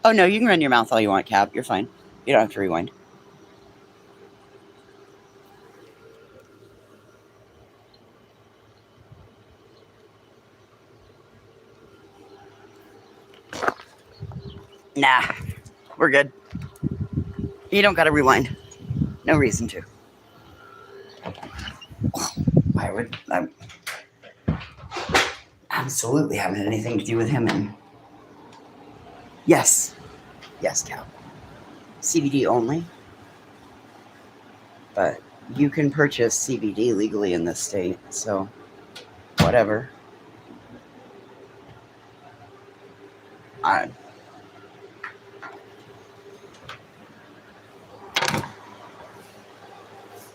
A: Oh, no, you can run your mouth all you want, Cap. You're fine. You don't have to rewind. Nah, we're good. You don't gotta rewind. No reason to. Why would I? Absolutely having anything to do with him. And yes, Cap. CBD only. But you can purchase CBD legally in this state, so whatever.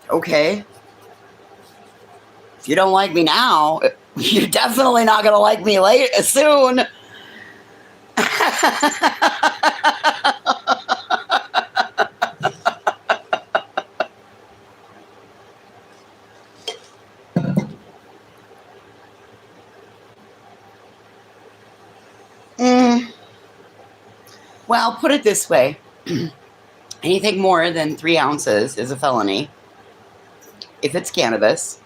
A: Okay. If you don't like me now, you're definitely not going to like me soon. Well, put it this way. Anything more than 3 ounces is a felony. If it's cannabis,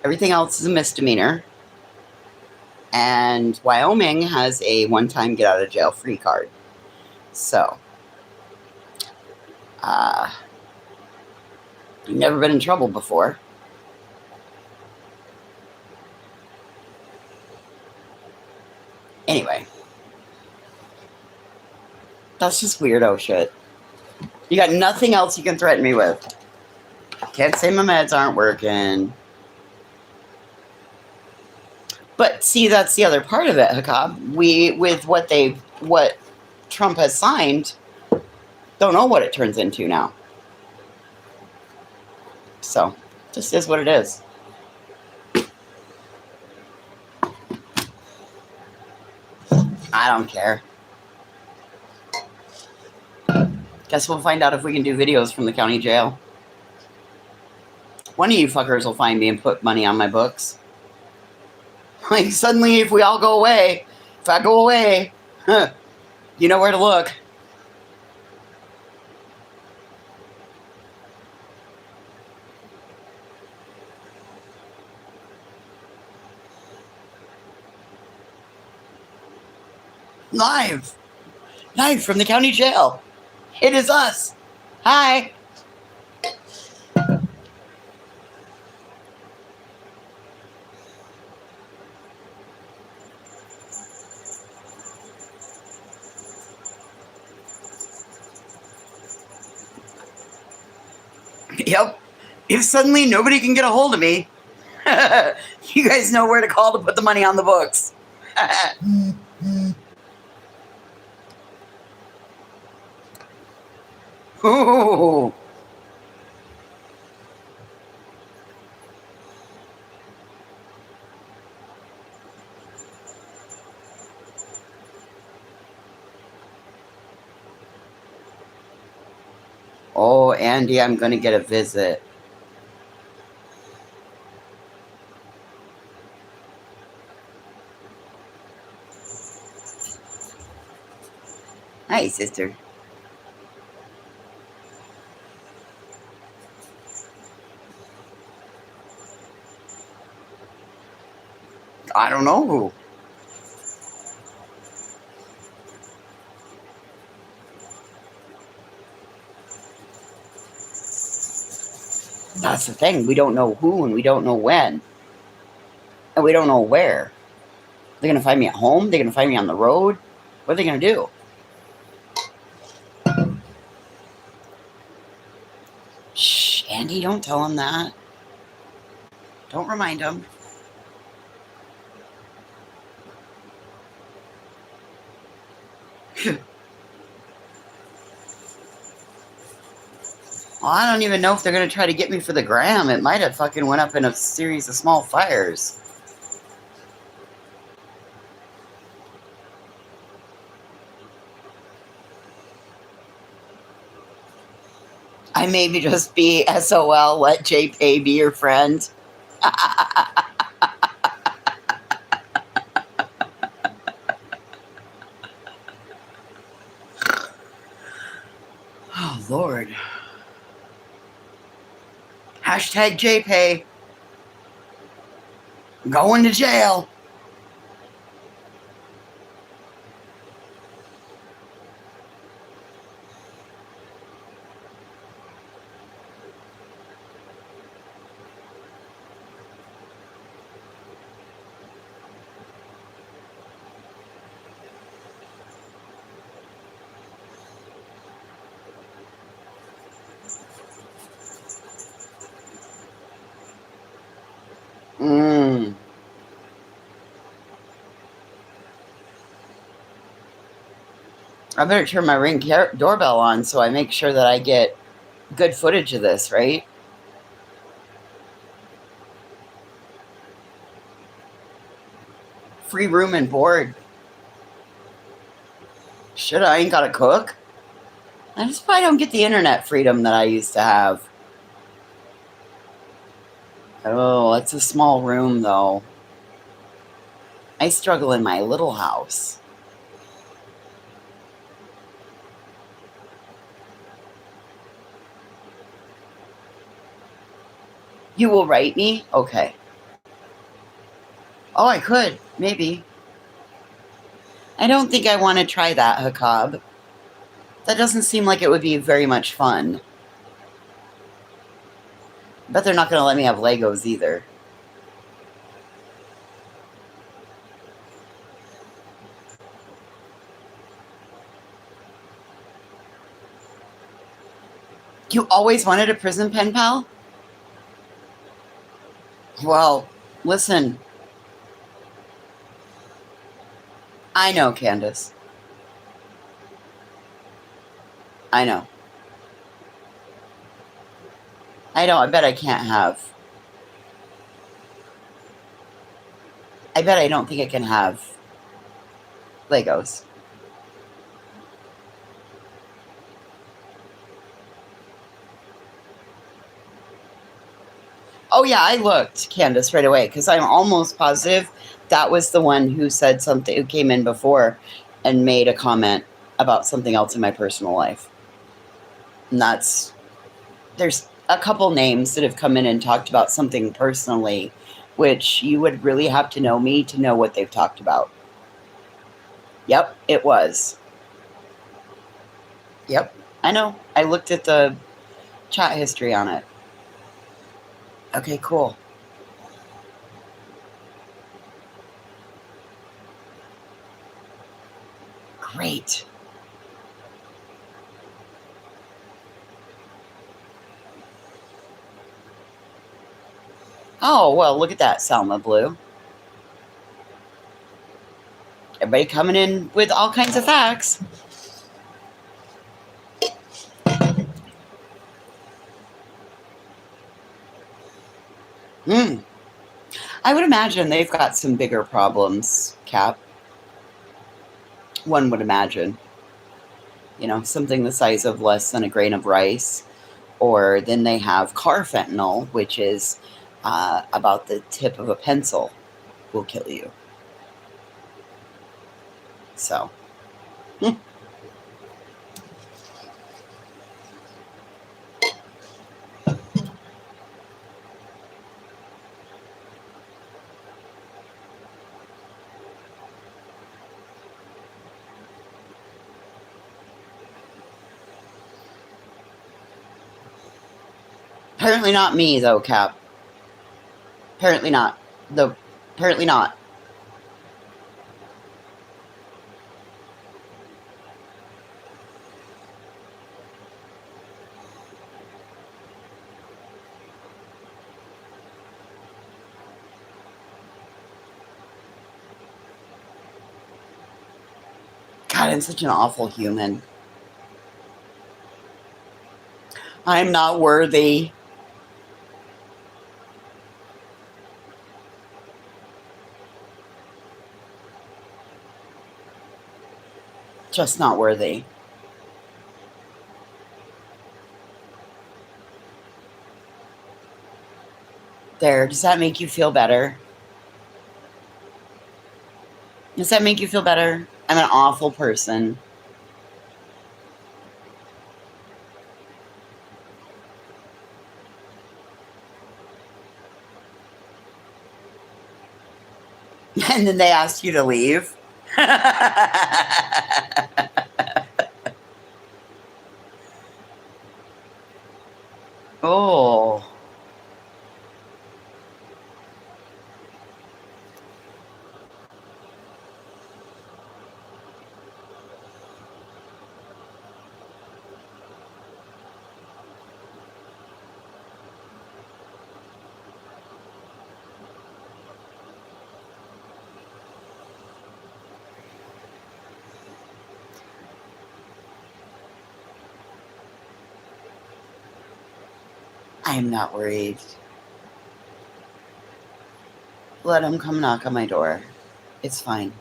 A: everything else is a misdemeanor. And Wyoming has a one-time get-out-of-jail-free card. So, you've never been in trouble before. Anyway. That's just weirdo shit. You got nothing else you can threaten me with. Can't say my meds aren't working. But see, that's the other part of it, Hakab. With what Trump has signed, don't know what it turns into now. So, just is what it is. I don't care. Guess we'll find out if we can do videos from the county jail. One of you fuckers will find me and put money on my books. Like, suddenly, if we all go away, if I go away, you know where to look. Live from the county jail. It is us. Hi. Yep. If suddenly nobody can get a hold of me, you guys know where to call to put the money on the books. Ooh. Oh, Andy, I'm going to get a visit. Hi, sister. I don't know who. That's the thing. We don't know who and we don't know when. And we don't know where. They're going to find me at home? They're going to find me on the road? What are they going to do? Shh, Andy, don't tell him that. Don't remind him. Well, I don't even know if they're going to try to get me for the gram. It might have fucking went up in a series of small fires. I maybe just be SOL, let JPay be your friend. Oh, Lord. Hashtag JPay. Going to jail. I better turn my Ring doorbell on so I make sure that I get good footage of this, right? Free room and board. Shit, I ain't got to cook. I just probably don't get the internet freedom that I used to have. Oh, it's a small room, though. I struggle in my little house. You will write me? Okay. Oh, I could. Maybe. I don't think I want to try that, Hakab. That doesn't seem like it would be very much fun. But they're not going to let me have Legos either. You always wanted a prison pen pal? Well, listen. I know, Candace. I know. I know. I bet I can't have. I bet I don't think I can have Legos. Oh, yeah, I looked, Candace, right away, because I'm almost positive that was the one who said something, who came in before and made a comment about something else in my personal life. And there's a couple names that have come in and talked about something personally, which you would really have to know me to know what they've talked about. Yep, it was. Yep, I know. I looked at the chat history on it. Okay, cool. Great. Oh, well, look at that, Selma Blue. Everybody coming in with all kinds of facts. I would imagine they've got some bigger problems, Cap. One would imagine. You know, something the size of less than a grain of rice. Or then they have carfentanil, which is about the tip of a pencil will kill you. So. Apparently not me, though, Cap. Apparently not. Apparently not. God, I'm such an awful human. I'm not worthy. Just not worthy. There, does that make you feel better? Does that make you feel better? I'm an awful person. And then they asked you to leave. Oh. I'm not worried. Let him come knock on my door. It's fine.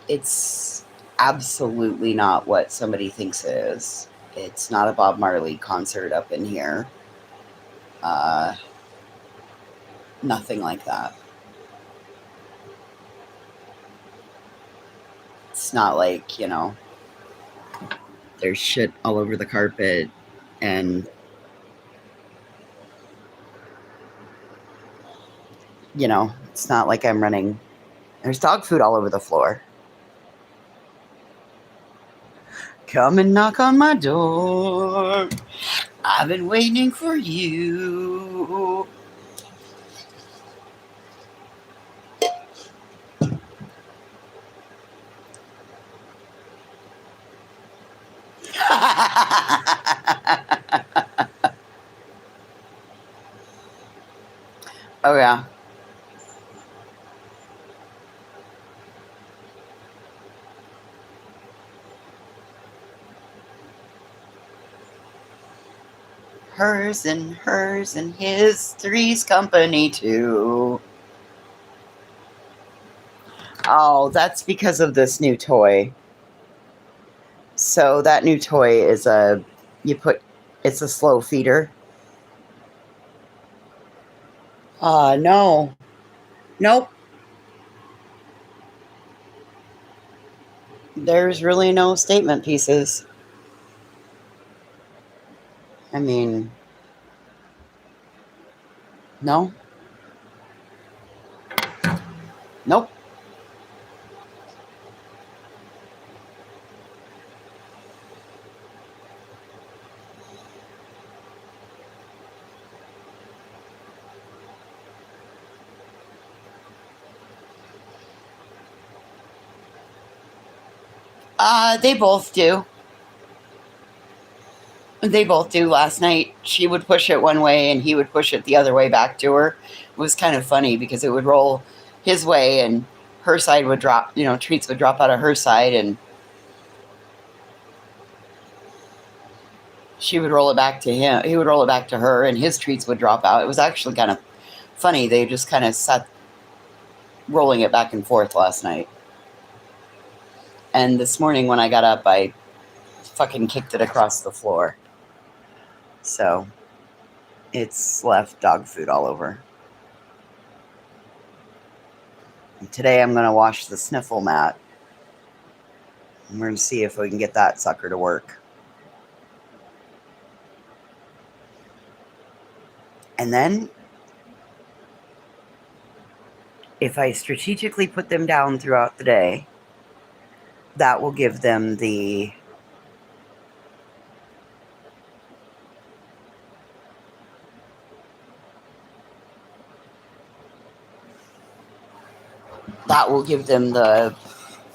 A: It's absolutely not what somebody thinks it is. It's not a Bob Marley concert up in here. Nothing like that. It's not like, you know, there's shit all over the carpet and, you know, it's not like I'm running. There's dog food all over the floor. Come and knock on my door. I've been waiting for you. Oh, yeah. Hers and his, Three's Company too. Oh, that's because of this new toy. So that new toy is it's a slow feeder. No. Nope. There's really no statement pieces. I mean, no. Nope. They both do. They both do. Last night, she would push it one way and he would push it the other way back to her. It was kind of funny because it would roll his way and her side would drop, treats would drop out of her side and she would roll it back to him. He would roll it back to her and his treats would drop out. It was actually kind of funny. They just kind of sat rolling it back and forth last night. And this morning when I got up, I fucking kicked it across the floor. So it's left dog food all over. And today I'm going to wash the sniffle mat. And we're going to see if we can get that sucker to work. And then if I strategically put them down throughout the day, that will give them the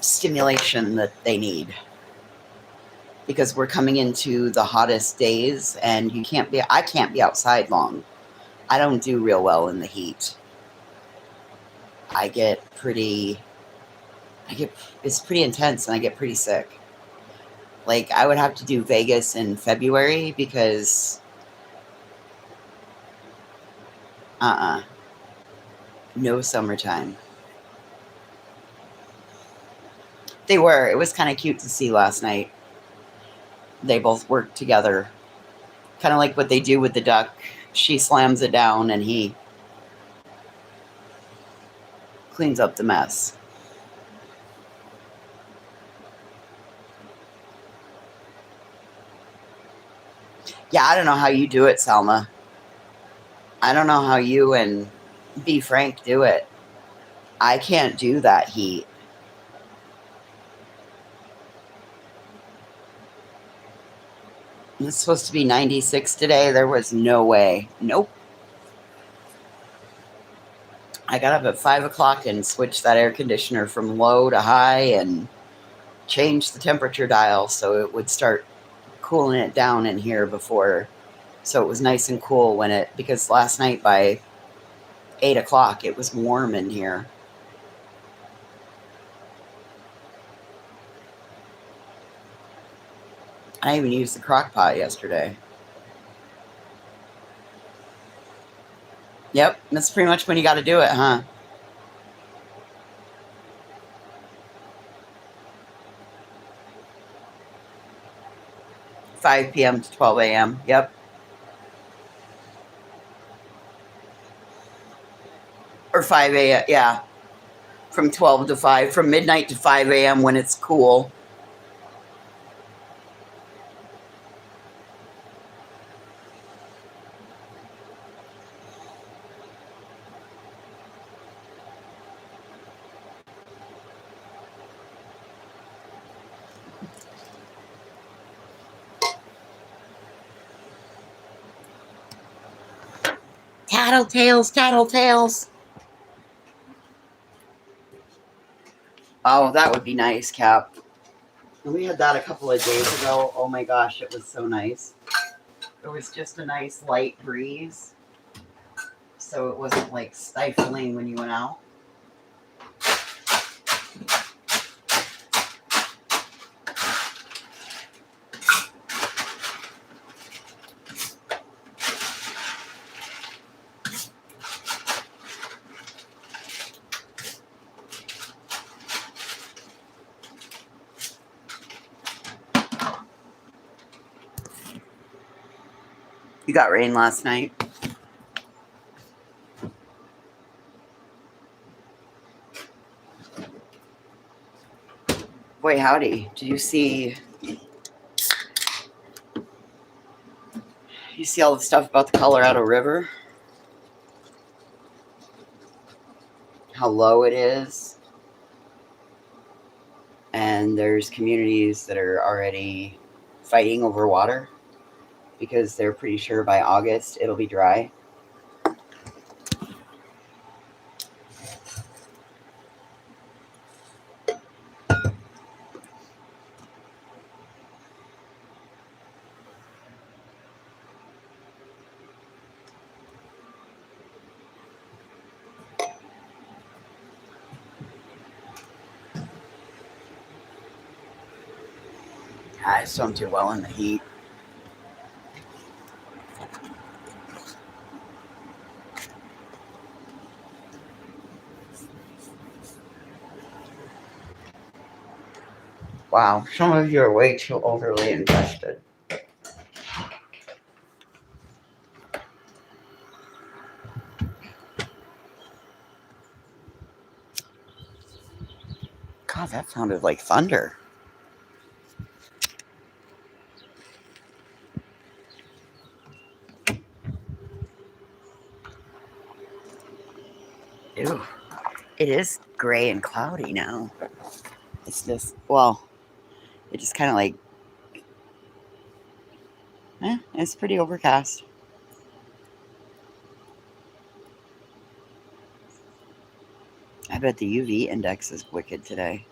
A: stimulation that they need, because we're coming into the hottest days and I can't be outside long. I don't do real well in the heat. It's pretty intense and I get pretty sick. Like, I would have to do Vegas in February because no summertime. It was kind of cute to see last night. They both worked together. Kind of like what they do with the duck. She slams it down and he cleans up the mess. Yeah, I don't know how you do it, Selma. I don't know how you and B. Frank do it. I can't do that heat. It's supposed to be 96 today. There was no way. Nope. I got up at 5 o'clock and switched that air conditioner from low to high and changed the temperature dial so it would start cooling it down in here before. So it was nice and cool because last night by 8 o'clock it was warm in here. I even used the crock pot yesterday. Yep, that's pretty much when you got to do it, huh? $5 p.m. to 12 a.m. Yep. Or 5 a.m. Yeah. From 12 to 5. From midnight to 5 a.m. when it's cool. Tattletales, tattletales. Oh, that would be nice, Cap. We had that a couple of days ago. Oh my gosh, it was so nice. It was just a nice light breeze. So it wasn't like stifling when you went out. You got rain last night? Boy, howdy. Did you see all the stuff about the Colorado River? How low it is? And there's communities that are already fighting over water because they're pretty sure by August it'll be dry. I just don't do well in the heat. Wow, some of you are way too overly invested. God, that sounded like thunder. Ew. It is gray and cloudy now. It's just, well, it just kind of like, it's pretty overcast. I bet the UV index is wicked today.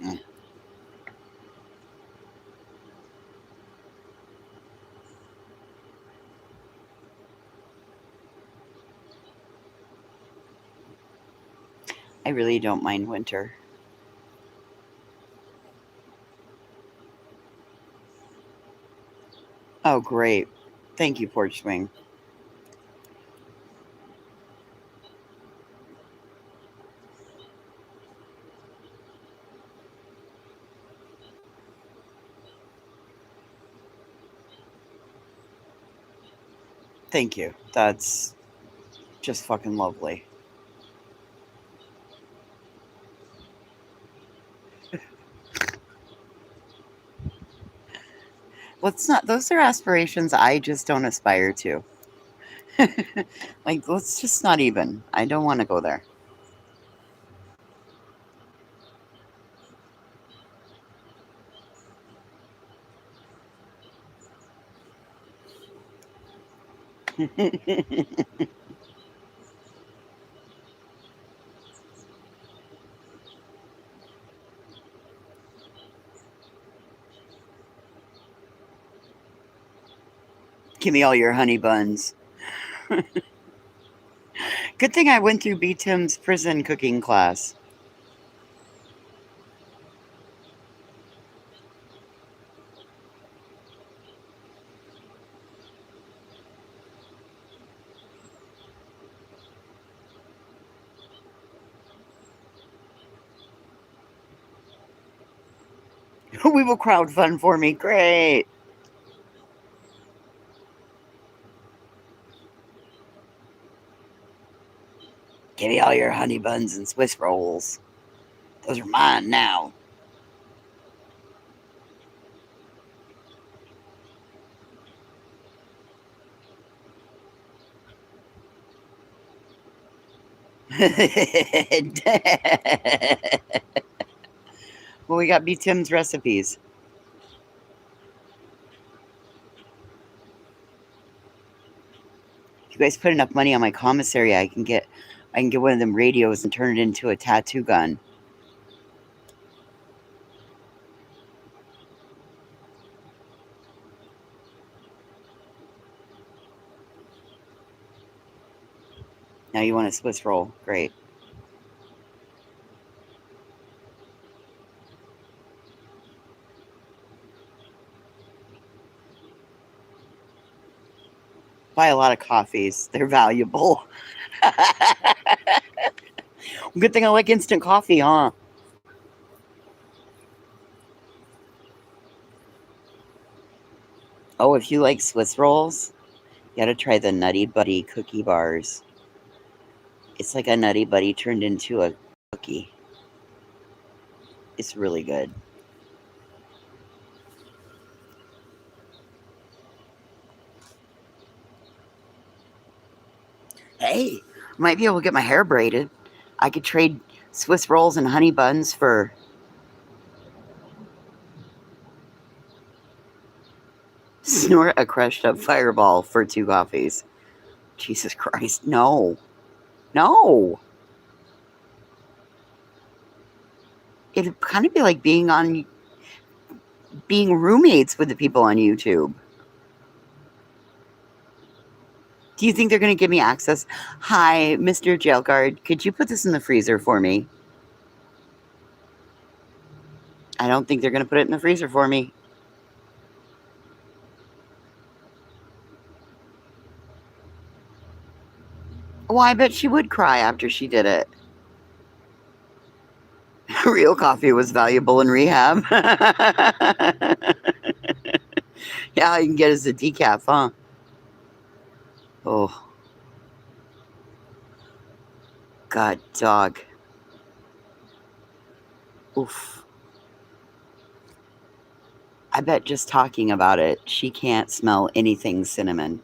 A: Mm. I really don't mind winter. Oh, great. Thank you, Porch Swing. Thank you. That's just fucking lovely. Let's not, those are aspirations I just don't aspire to. Like, let's just not even. I don't want to go there. Give me all your honey buns. Good thing I went through B. Tim's prison cooking class. We will crowdfund for me. Great. Give me all your honey buns and Swiss rolls. Those are mine now. Well, we got B. Tim's recipes. If you guys put enough money on my commissary, I can get one of them radios and turn it into a tattoo gun. Now you want a Swiss roll. Great. Buy a lot of coffees. They're valuable. Good thing I like instant coffee, huh? Oh, if you like Swiss rolls, you gotta try the Nutty Buddy cookie bars. It's like a Nutty Buddy turned into a cookie. It's really good. Hey, might be able to get my hair braided. I could trade Swiss rolls and honey buns for snort a crushed up fireball for 2 coffees. Jesus Christ, no. No. It'd kind of be like being roommates with the people on YouTube. Do you think they're going to give me access? Hi, Mr. Jailguard. Could you put this in the freezer for me? I don't think they're going to put it in the freezer for me. Well, I bet she would cry after she did it. Real coffee was valuable in rehab. Yeah, you can get as a decaf, huh? Oh, God, dog. Oof. I bet just talking about it, she can't smell anything cinnamon.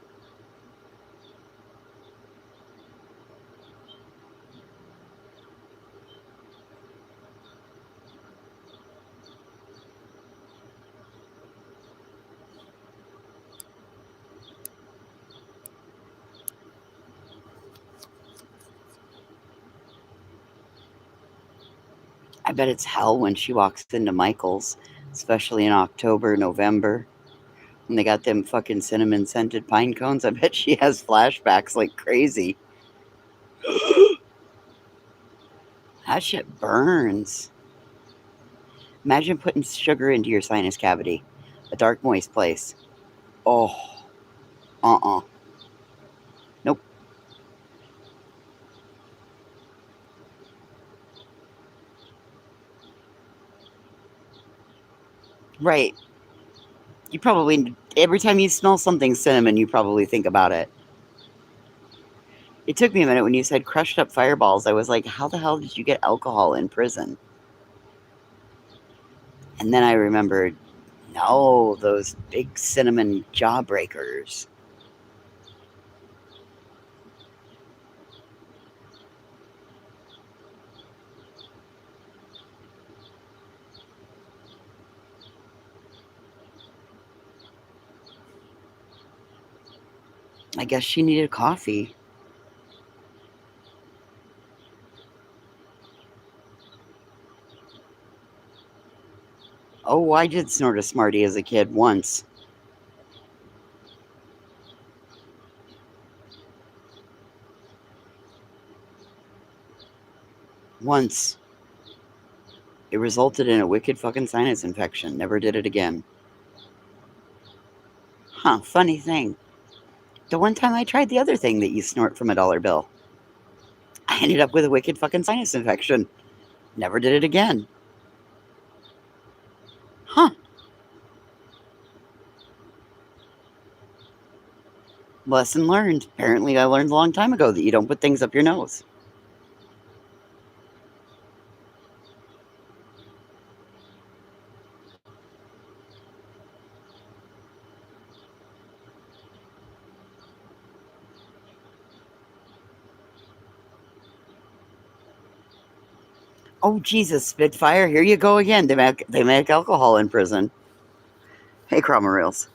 A: I bet it's hell when she walks into Michael's, especially in October, November, when they got them fucking cinnamon scented pine cones. I bet she has flashbacks like crazy. That shit burns. Imagine putting sugar into your sinus cavity. A dark, moist place. Oh, uh-uh. Nope. Right. You probably, every time you smell something cinnamon, you probably think about it. It took me a minute when you said crushed up fireballs. I was like, how the hell did you get alcohol in prison? And then I remembered, no, those big cinnamon jawbreakers. I guess she needed coffee. Oh, I did snort a Smartie as a kid once. Once. It resulted in a wicked fucking sinus infection. Never did it again. Huh, funny thing. The one time I tried the other thing that you snort from a dollar bill, I ended up with a wicked fucking sinus infection. Never did it again. Huh. Lesson learned. Apparently, I learned a long time ago that you don't put things up your nose. Oh, Jesus, Spitfire, here you go again. They make alcohol in prison. Hey, Cromarils.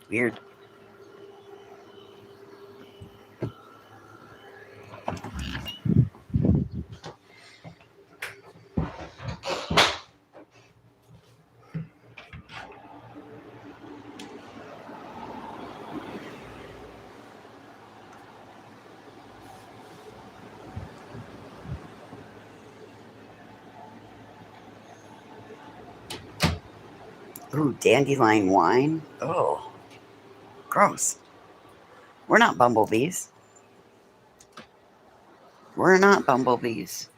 A: Weird. Ooh, dandelion wine. Oh, gross. We're not bumblebees. We're not bumblebees.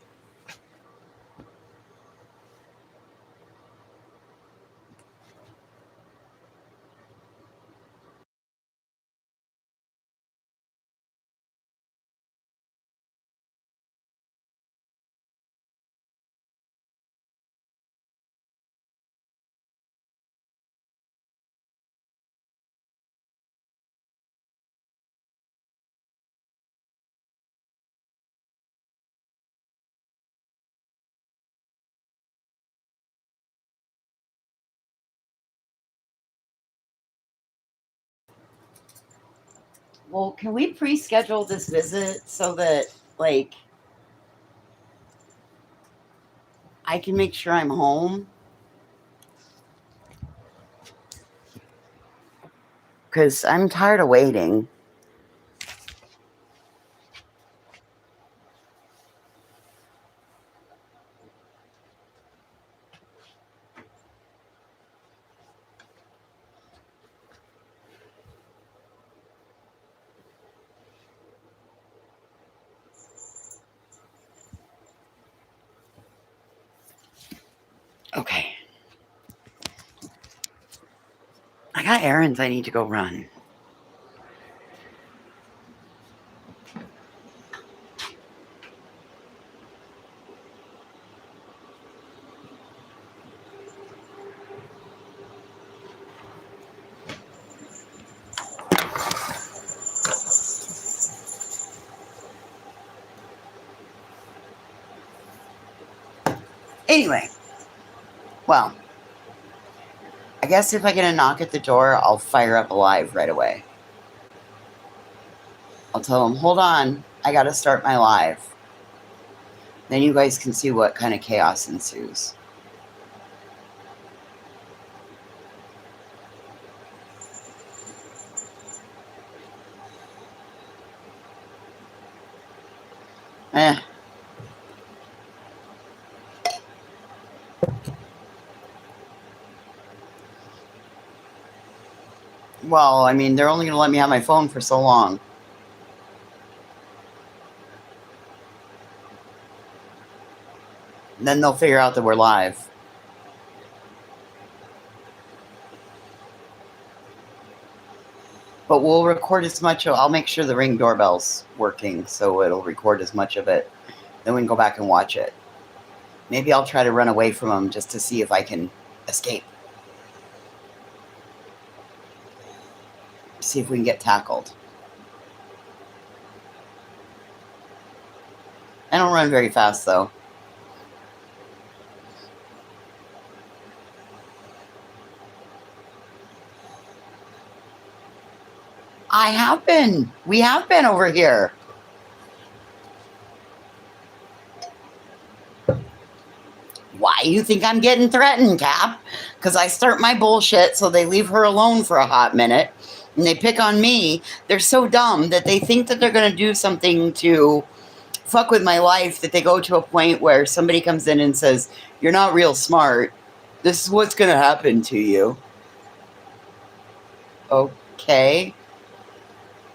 A: Well, can we pre-schedule this visit so that, like, I can make sure I'm home? Because I'm tired of waiting. Okay. I got errands I need to go run. Anyway, well, I guess if I get a knock at the door, I'll fire up a live right away. I'll tell them, hold on, I gotta start my live. Then you guys can see what kind of chaos ensues. Eh. Well, I mean, they're only gonna let me have my phone for so long. And then they'll figure out that we're live. But we'll record as much. I'll make sure the Ring doorbell's working, so it'll record as much of it. Then we can go back and watch it. Maybe I'll try to run away from them just to see if I can escape. See if we can get tackled. I don't run very fast, though. I have been. We have been over here. Why you think I'm getting threatened, Cap? Because I start my bullshit so they leave her alone for a hot minute. And they pick on me. They're so dumb that they think that they're going to do something to fuck with my life, that they go to a point where somebody comes in and says, you're not real smart. This is what's going to happen to you. Okay.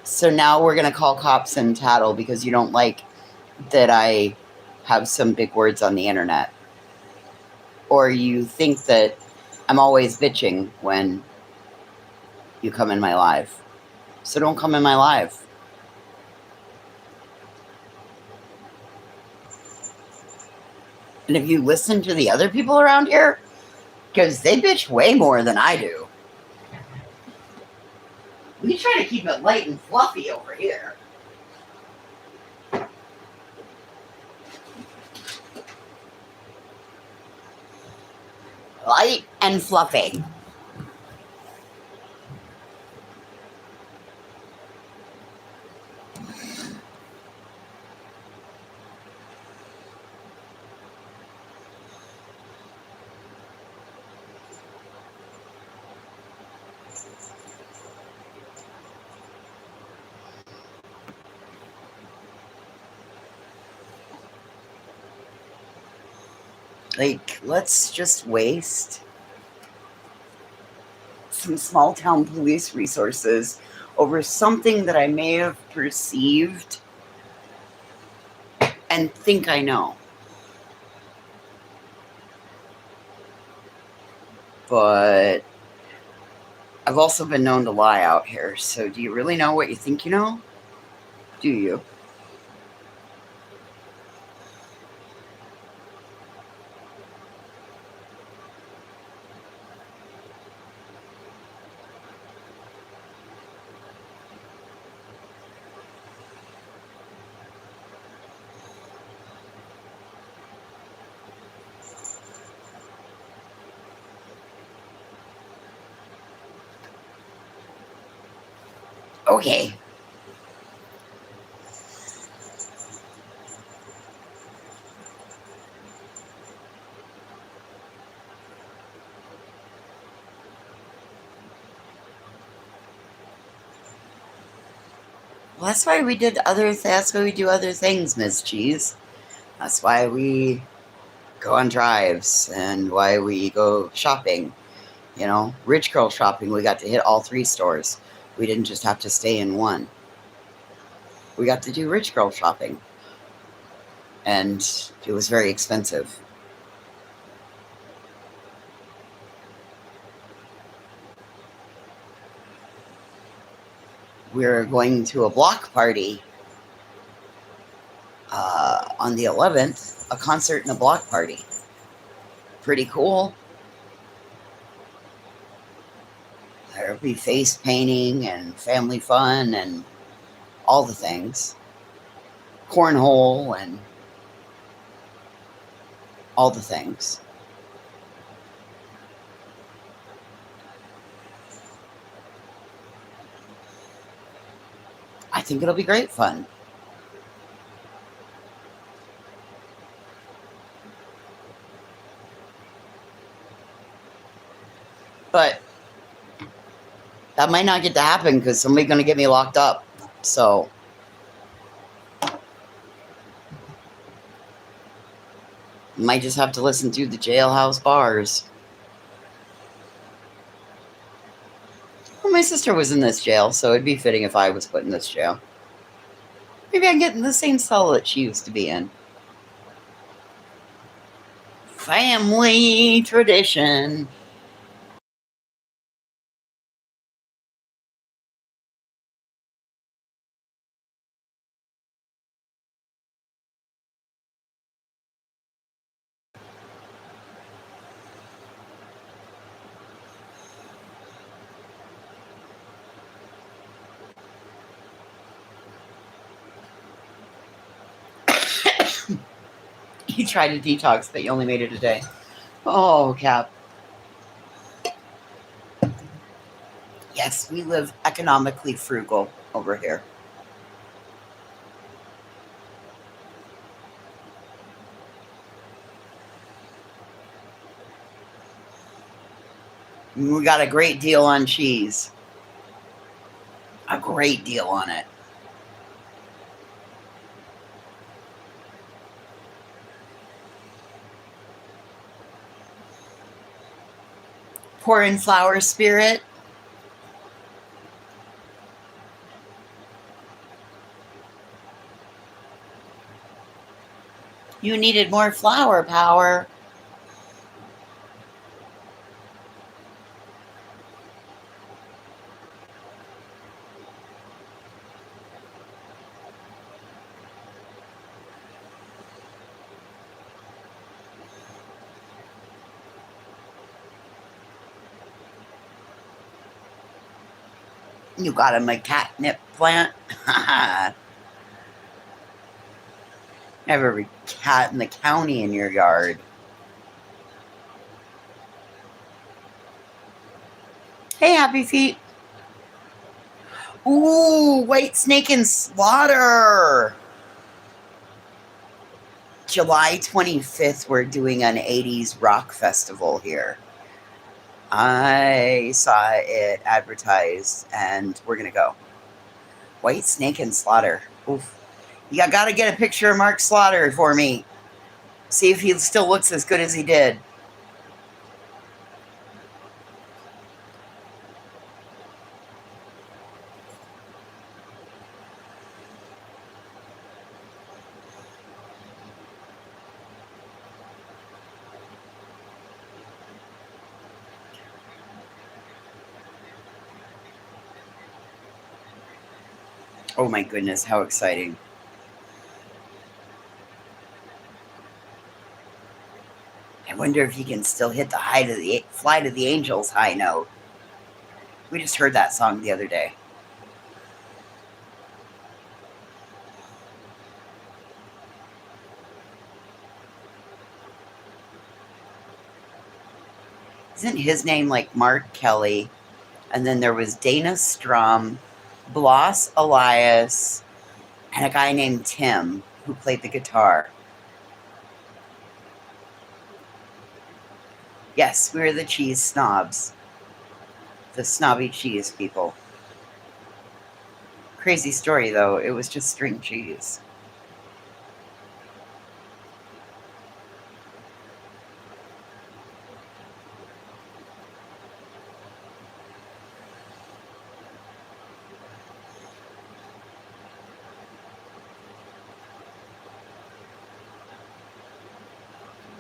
A: So now we're going to call cops and tattle because you don't like that I have some big words on the internet. Or you think that I'm always bitching when you come in my live. So don't come in my live. And if you listen to the other people around here, because they bitch way more than I do. We try to keep it light and fluffy over here. Light and fluffy. Like, let's just waste some small town police resources over something that I may have perceived and think I know. But I've also been known to lie out here, so do you really know what you think you know? Do you? Okay. Well, that's why we did that's why we do other things, Miss Cheese. That's why we go on drives and why we go shopping. You know, Rich Girl shopping, we got to hit all 3 stores. We didn't just have to stay in one. We got to do Rich Girl shopping. And it was very expensive. We're going to a block party on the 11th, a concert and a block party. Pretty cool. There'll be face painting and family fun and all the things. Cornhole and all the things. I think it'll be great fun. But that might not get to happen because somebody's going to get me locked up. So might just have to listen to the jailhouse bars. Well, my sister was in this jail, so it'd be fitting if I was put in this jail. Maybe I can get in the same cell that she used to be in. Family tradition. You tried to detox, but you only made it a day. Oh, Cap. Yes, we live economically frugal over here. We got a great deal on cheese. A great deal on it. Pour in flour spirit. You needed more flour power. You got a catnip plant. Have every cat in the county in your yard. Hey, Happy Feet. Ooh, White Snake and Slaughter. July 25th, we're doing an 80s rock festival here. I saw it advertised, and we're going to go. White Snake and Slaughter. Oof. You got to get a picture of Mark Slaughter for me. See if he still looks as good as he did. Oh my goodness, how exciting. I wonder if he can still hit the Fly to the Angels high note. We just heard that song the other day. Isn't his name like Mark Kelly? And then there was Dana Strum, Bloss Elias, and a guy named Tim who played the guitar. Yes, we're the cheese snobs. The snobby cheese people. Crazy story, though. It was just string cheese.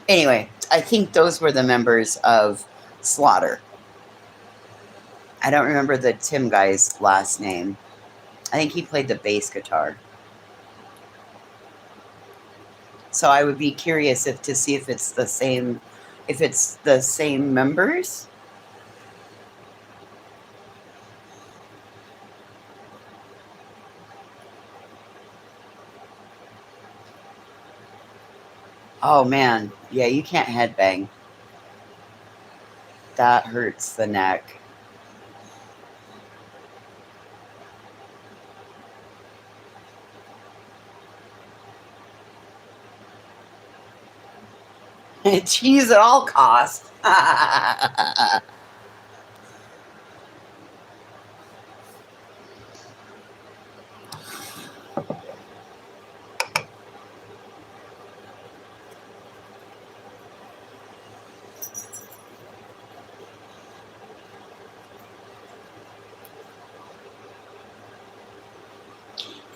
A: Anyway, I think those were the members of Slaughter. I don't remember the Tim guy's last name. I think he played the bass guitar. So I would be curious if to see if it's the same members. Oh man, yeah, you can't headbang. That hurts the neck. Cheese at all costs.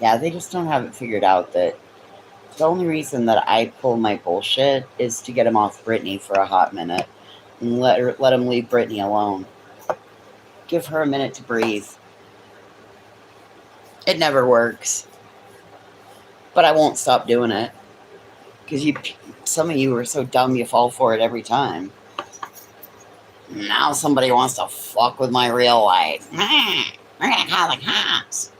A: Yeah, they just don't have it figured out that the only reason that I pull my bullshit is to get him off Brittany for a hot minute and let him leave Brittany alone. Give her a minute to breathe. It never works, but I won't stop doing it because some of you are so dumb you fall for it every time. Now somebody wants to fuck with my real life. We're gonna call the cops.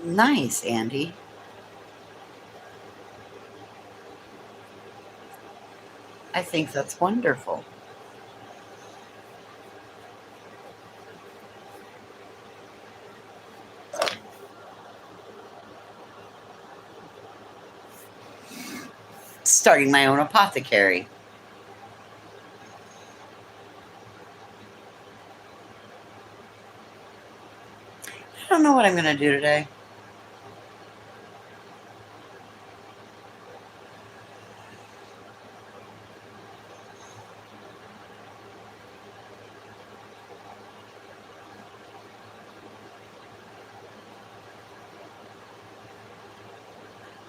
A: Nice, Andy. I think that's wonderful. Starting my own apothecary. I don't know what I'm going to do today.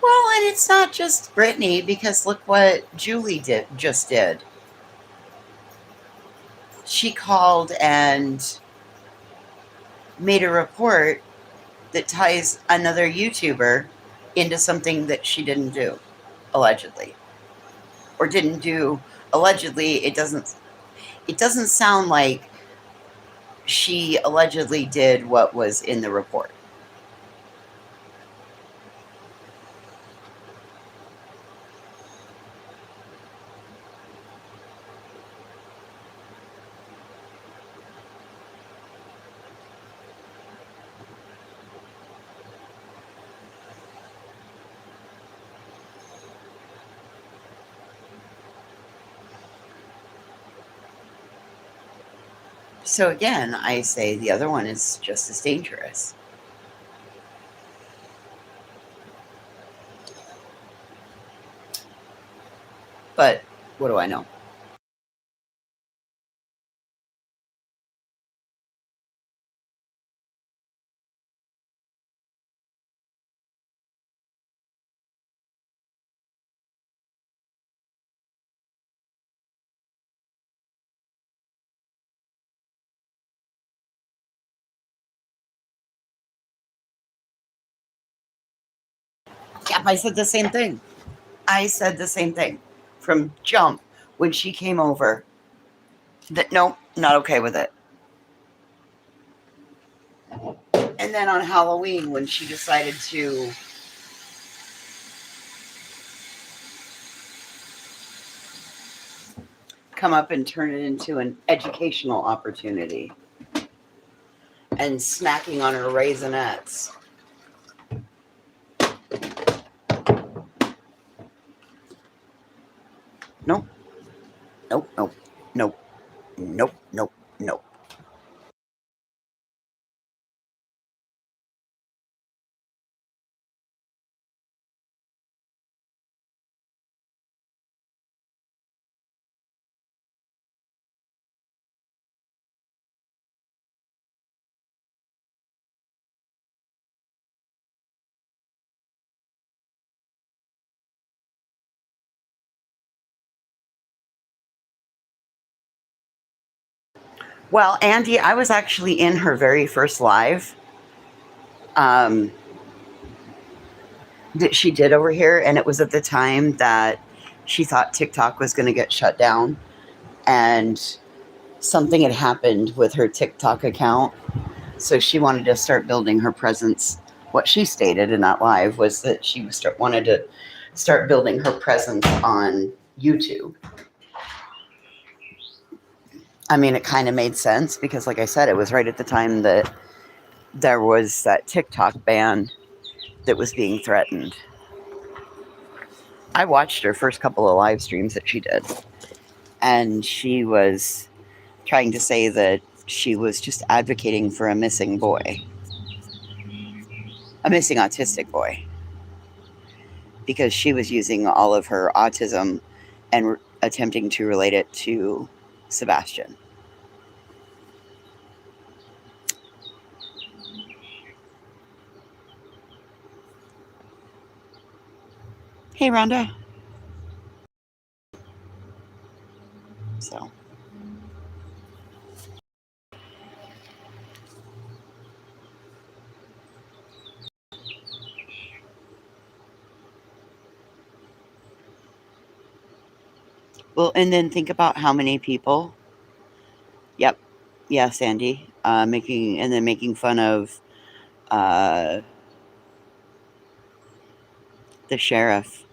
A: Well, and it's not just Brittany because look what Julie just did. She called and made a report that ties another YouTuber into something that she didn't do, allegedly. Or didn't do allegedly. It doesn't sound like she allegedly did what was in the report. So again, I say the other one is just as dangerous. But What do I know? Yep, I said the same thing. I said the same thing from jump when she came over. That nope, not okay with it. And then on Halloween when she decided to come up and turn it into an educational opportunity and snacking on her raisinets. Nope, nope, nope, nope, nope, nope, nope. Well, Andy, I was actually in her very first live um, that she did over here, and it was at the time that she thought TikTok was going to get shut down, and something had happened with her TikTok account. So she wanted to start building her presence. What she stated in that live was that she wanted to start building her presence on YouTube. I mean, it kind of made sense because, like I said, it was right at the time that there was that TikTok ban that was being threatened. I watched her first couple of live streams that she did, and she was trying to say that she was just advocating for a missing boy, a missing autistic boy, because she was using all of her autism and attempting to relate it to Sebastian. Hey, Rhonda. So, well, and then think about how many people. Yep. Yeah, Sandy. Making fun of uh, the sheriff.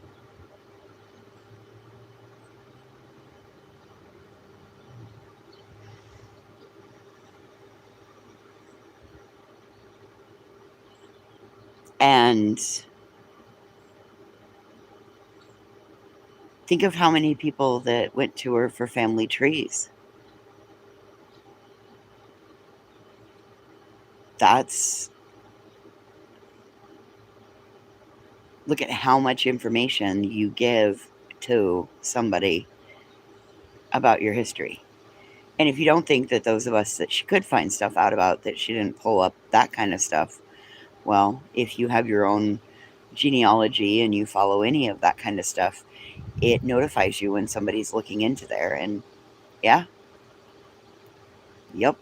A: And think of how many people that went to her for family trees. That's Look at how much information you give to somebody about your history. And if you don't think that those of us that she could find stuff out about, that she didn't pull up that kind of stuff, well, if you have your own genealogy and you follow any of that kind of stuff, it notifies you when somebody's looking into there. And yeah, yep.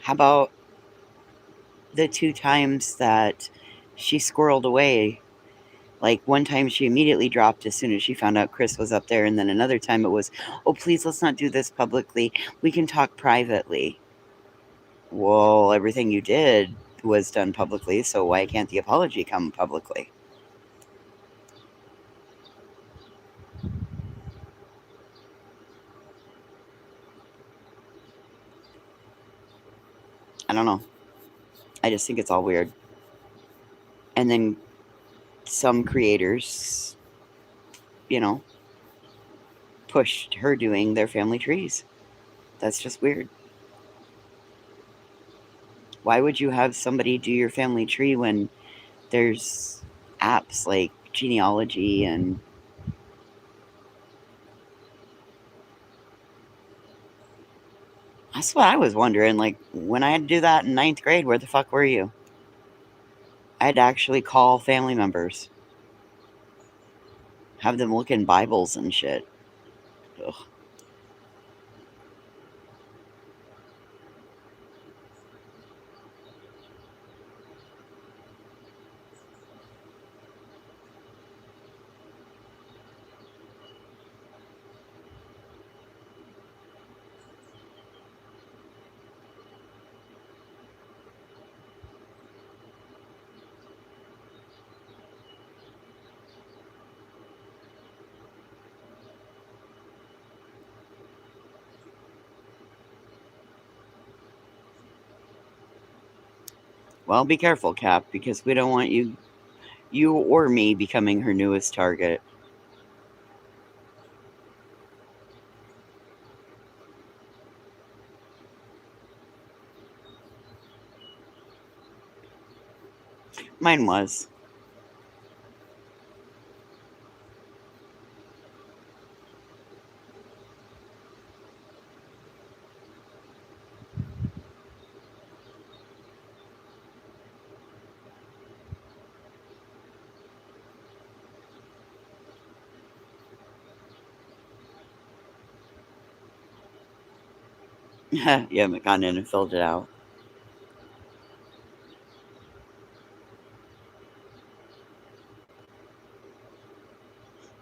A: How about the two times that she squirreled away? Like one time she immediately dropped as soon as she found out Chris was up there, and then another time it was, oh, please, let's not do this publicly. We can talk privately. Well, everything you did was done publicly, so why can't the apology come publicly? I don't know. I just think it's all weird. And then some creators you know, pushed her doing their family trees. That's just weird. Why would you have somebody do your family tree when there's apps like genealogy and that's what I was wondering. Like when I had to do that in ninth grade, where the fuck were you? I had to actually call family members, have them look in Bibles and shit. Ugh. Well, be careful, Cap, because we don't want you or me becoming her newest target. Mine was. You haven't gone in and filled it out.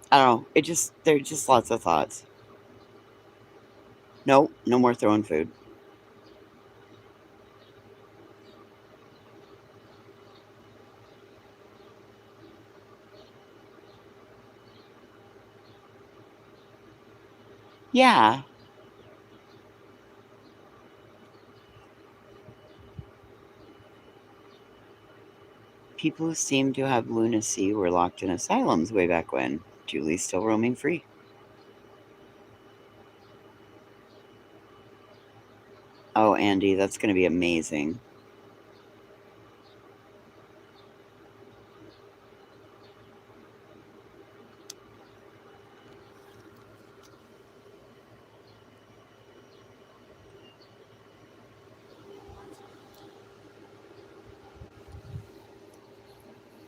A: I don't know. It just there's just lots of thoughts. No, no more throwing food. Yeah, people who seem to have lunacy were locked in asylums way back when. Julie's still roaming free. Oh, Andy, that's going to be amazing.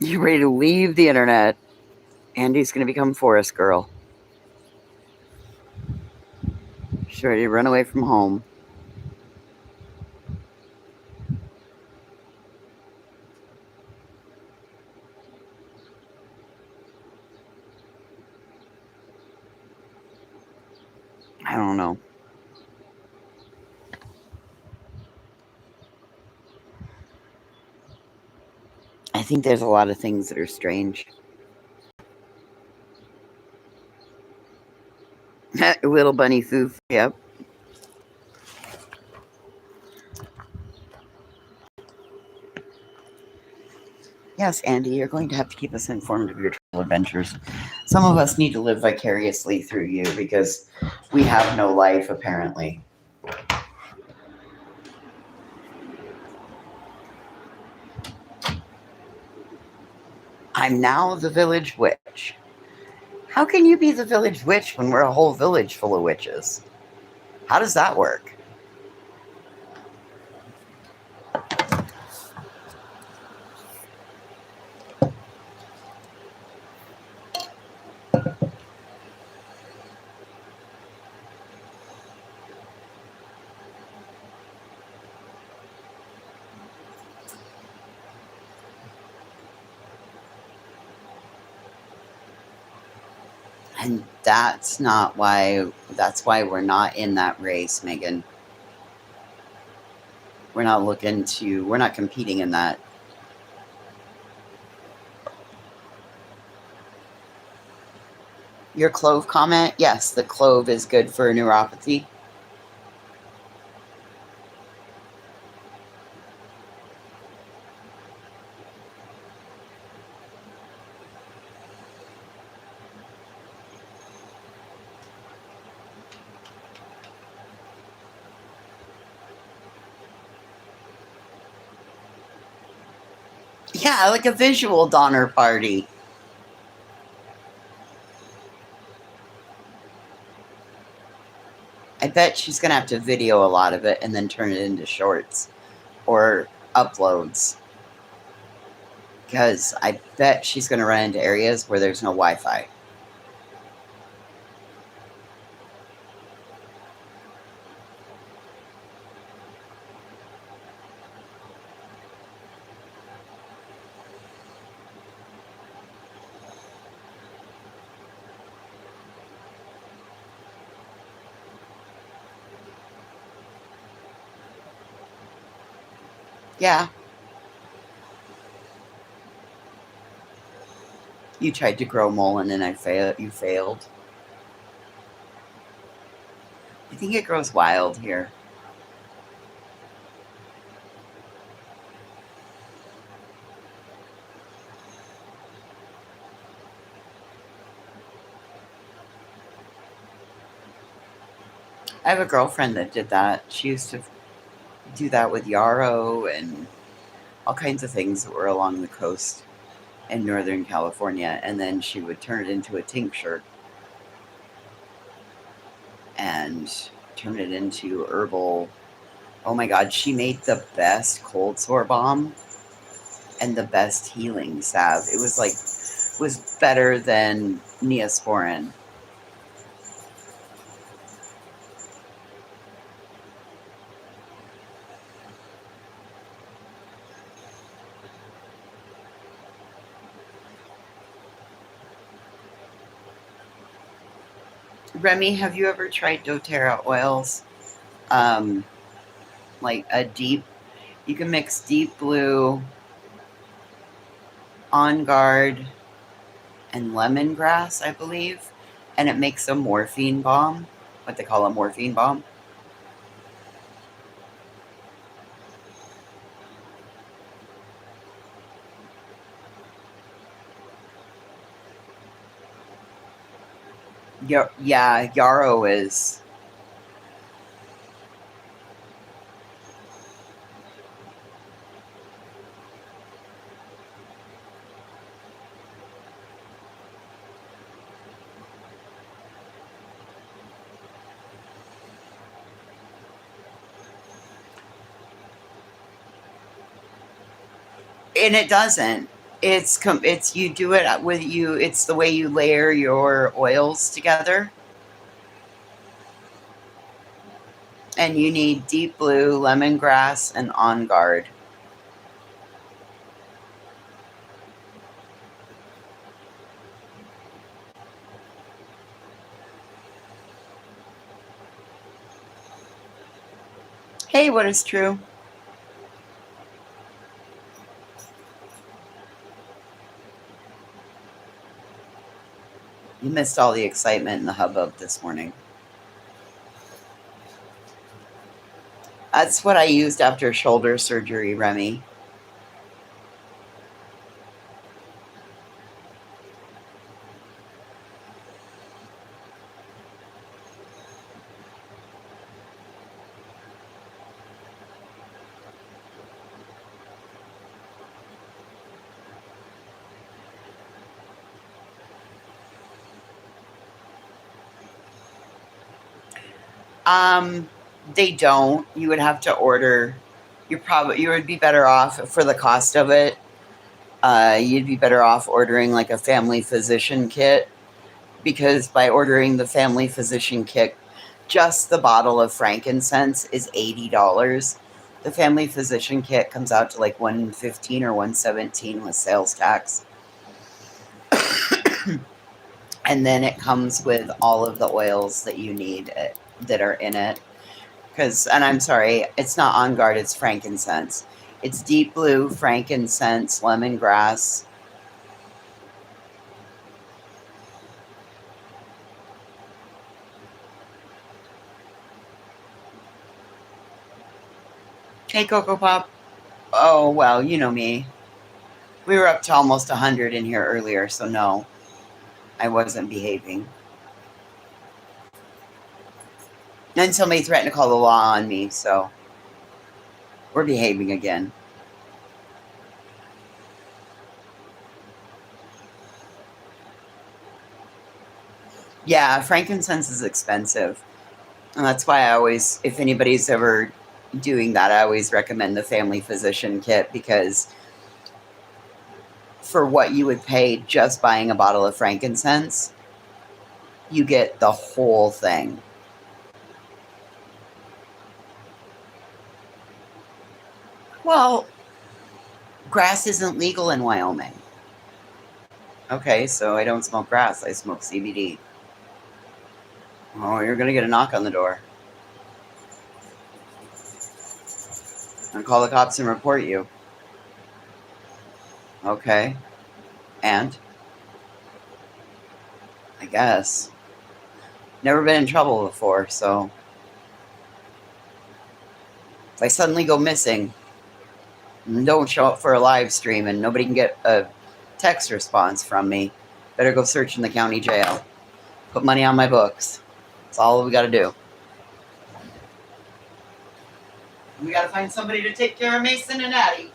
A: You ready to leave the internet? Andy's going to become Forest Girl. She's ready to run away from home. I don't know. I think there's a lot of things that are strange. Little bunny foof. Yep. Yes, Andy, you're going to have to keep us informed of your travel adventures. Some of us need to live vicariously through you because we have no life, apparently. I'm now the village witch. How can you be the village witch when we're a whole village full of witches? How does that work? And that's why we're not in that race, Megan. We're not competing in that. Your clove comment, yes, the clove is good for neuropathy. Yeah, like a visual Donner Party. I bet she's going to have to video a lot of it and then turn it into shorts or uploads. Because I bet she's going to run into areas where there's no Wi Fi. Yeah. You tried to grow mullein and you failed. I think it grows wild here. I have a girlfriend that did that. She used to do that with yarrow and all kinds of things that were along the coast in Northern California. And then she would turn it into a tincture and turn it into herbal. Oh my God, she made the best cold sore balm and the best healing salve. It was better than Neosporin. Remy, have you ever tried doTERRA oils? Um, like a deep, you can mix deep blue, on guard, and lemongrass, I believe, and it makes a morphine balm, what they call a morphine balm. Yeah, yarrow is. And it doesn't. It's you do it with you. It's the way you layer your oils together, and you need deep blue, lemongrass, and on guard. Hey, what is true? You missed all the excitement and the hubbub this morning. That's what I used after shoulder surgery, Remy. Um, they don't. You would have to order. You would be better off for the cost of it. You'd be better off ordering like a family physician kit, because by ordering the family physician kit, just the bottle of frankincense is $80. The family physician kit comes out to like 115 or 117 with sales tax. And then it comes with all of the oils that you need that are in it. And I'm sorry, it's not On Guard, it's frankincense. It's deep blue, frankincense, lemongrass. Hey, Cocoa Pop. Oh, well, you know me. We were up to almost 100 in here earlier, so no, I wasn't behaving. Then somebody threatened to call the law on me, so we're behaving again. Yeah, frankincense is expensive. And that's why I always, if anybody's ever doing that, I always recommend the family physician kit, because for what you would pay just buying a bottle of frankincense, you get the whole thing. Well, grass isn't legal in Wyoming. Okay, so I don't smoke grass, I smoke CBD. Oh, you're going to get a knock on the door. I'll call the cops and report you. Okay. And? I guess. Never been in trouble before, so if I suddenly go missing and don't show up for a live stream and nobody can get a text response from me, better go search in the county jail. Put money on my books. That's all we got to do. We got to find somebody to take care of Mason and Addie.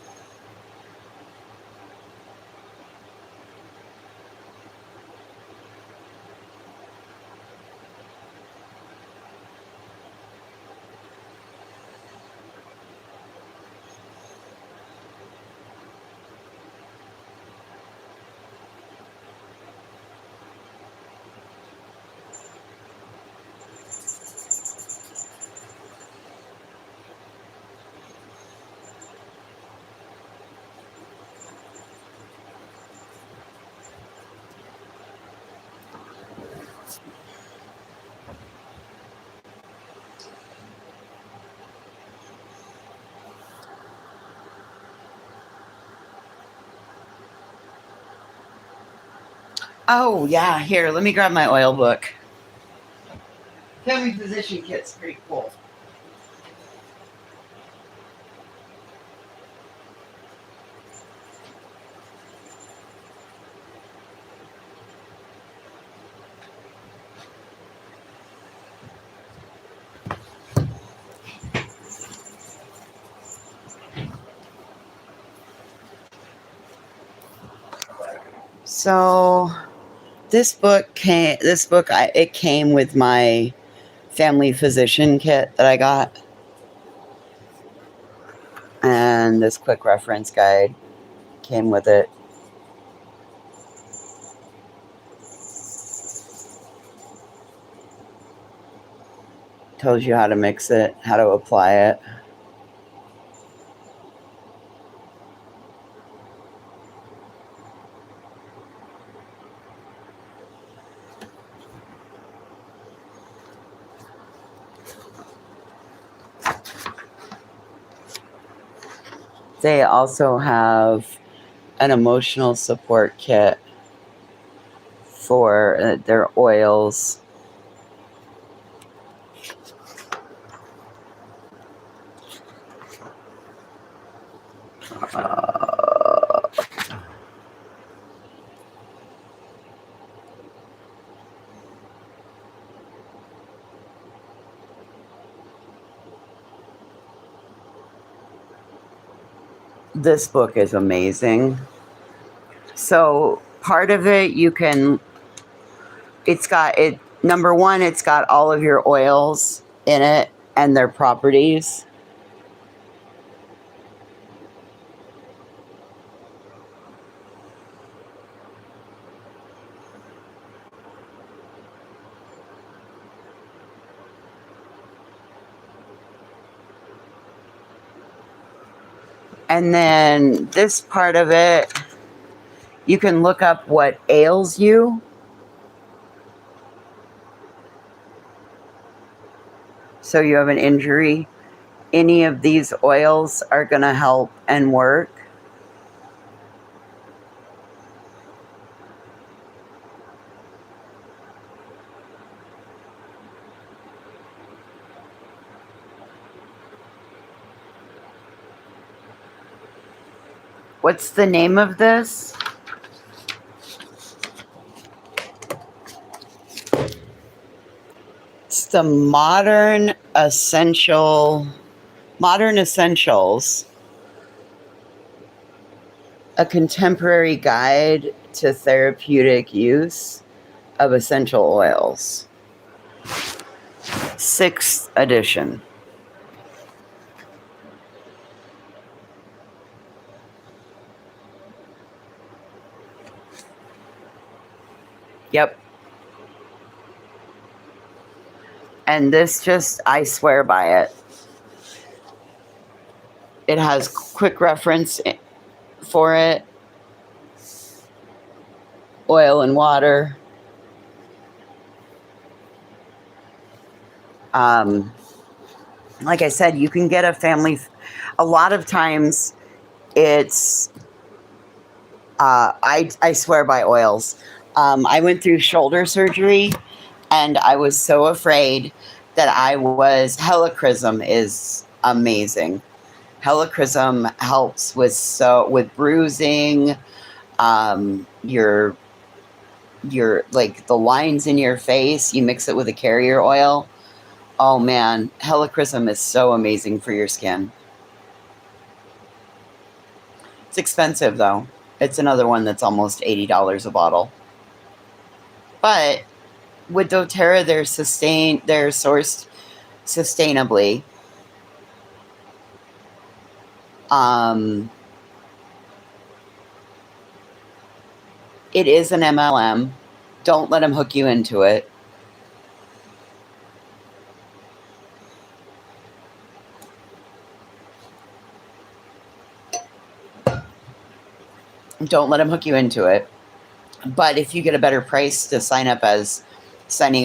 A: Oh, yeah. Here, let me grab my oil book. Family physician kit's pretty cool. So it came with my family physician kit that I got, and this quick reference guide came with it. Tells you how to mix it, how to apply it. They also have an emotional support kit for their oils. This book is amazing. So part of it, number one, it's got all of your oils in it and their properties. And then this part of it, you can look up what ails you. So you have an injury. Any of these oils are going to help and work. What's the name of this? It's the Modern Essentials, a contemporary guide to therapeutic use. of essential oils. 6th edition. Yep. And this just, I swear by it. It has quick reference for it. Oil and water. Like I said, you can get a family. A lot of times it's, I swear by oils. I went through shoulder surgery and I was so afraid that Helichrysum is amazing. Helichrysum helps with bruising, your like the lines in your face. You mix it with a carrier oil. Oh man, Helichrysum is so amazing for your skin. It's expensive though. It's another one that's almost $80 a bottle. But with doTERRA, they're sourced sustainably. It is an MLM. Don't let them hook you into it. Don't let them hook you into it. But if you get a better price to signing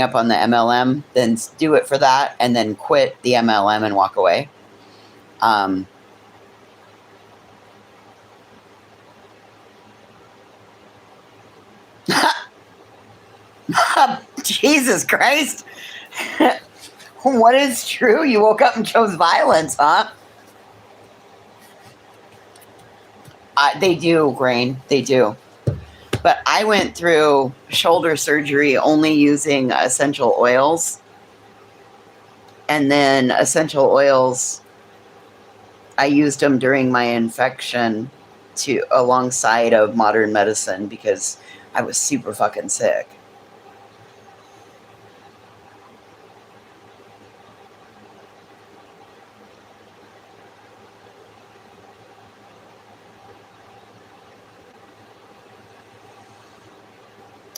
A: up on the MLM, then do it for that and then quit the MLM and walk away. Jesus Christ. What is true? You woke up and chose violence, huh? They do, Grain. They do. But I went through shoulder surgery only using essential oils. And then essential oils, I used them during my infection alongside of modern medicine because I was super fucking sick.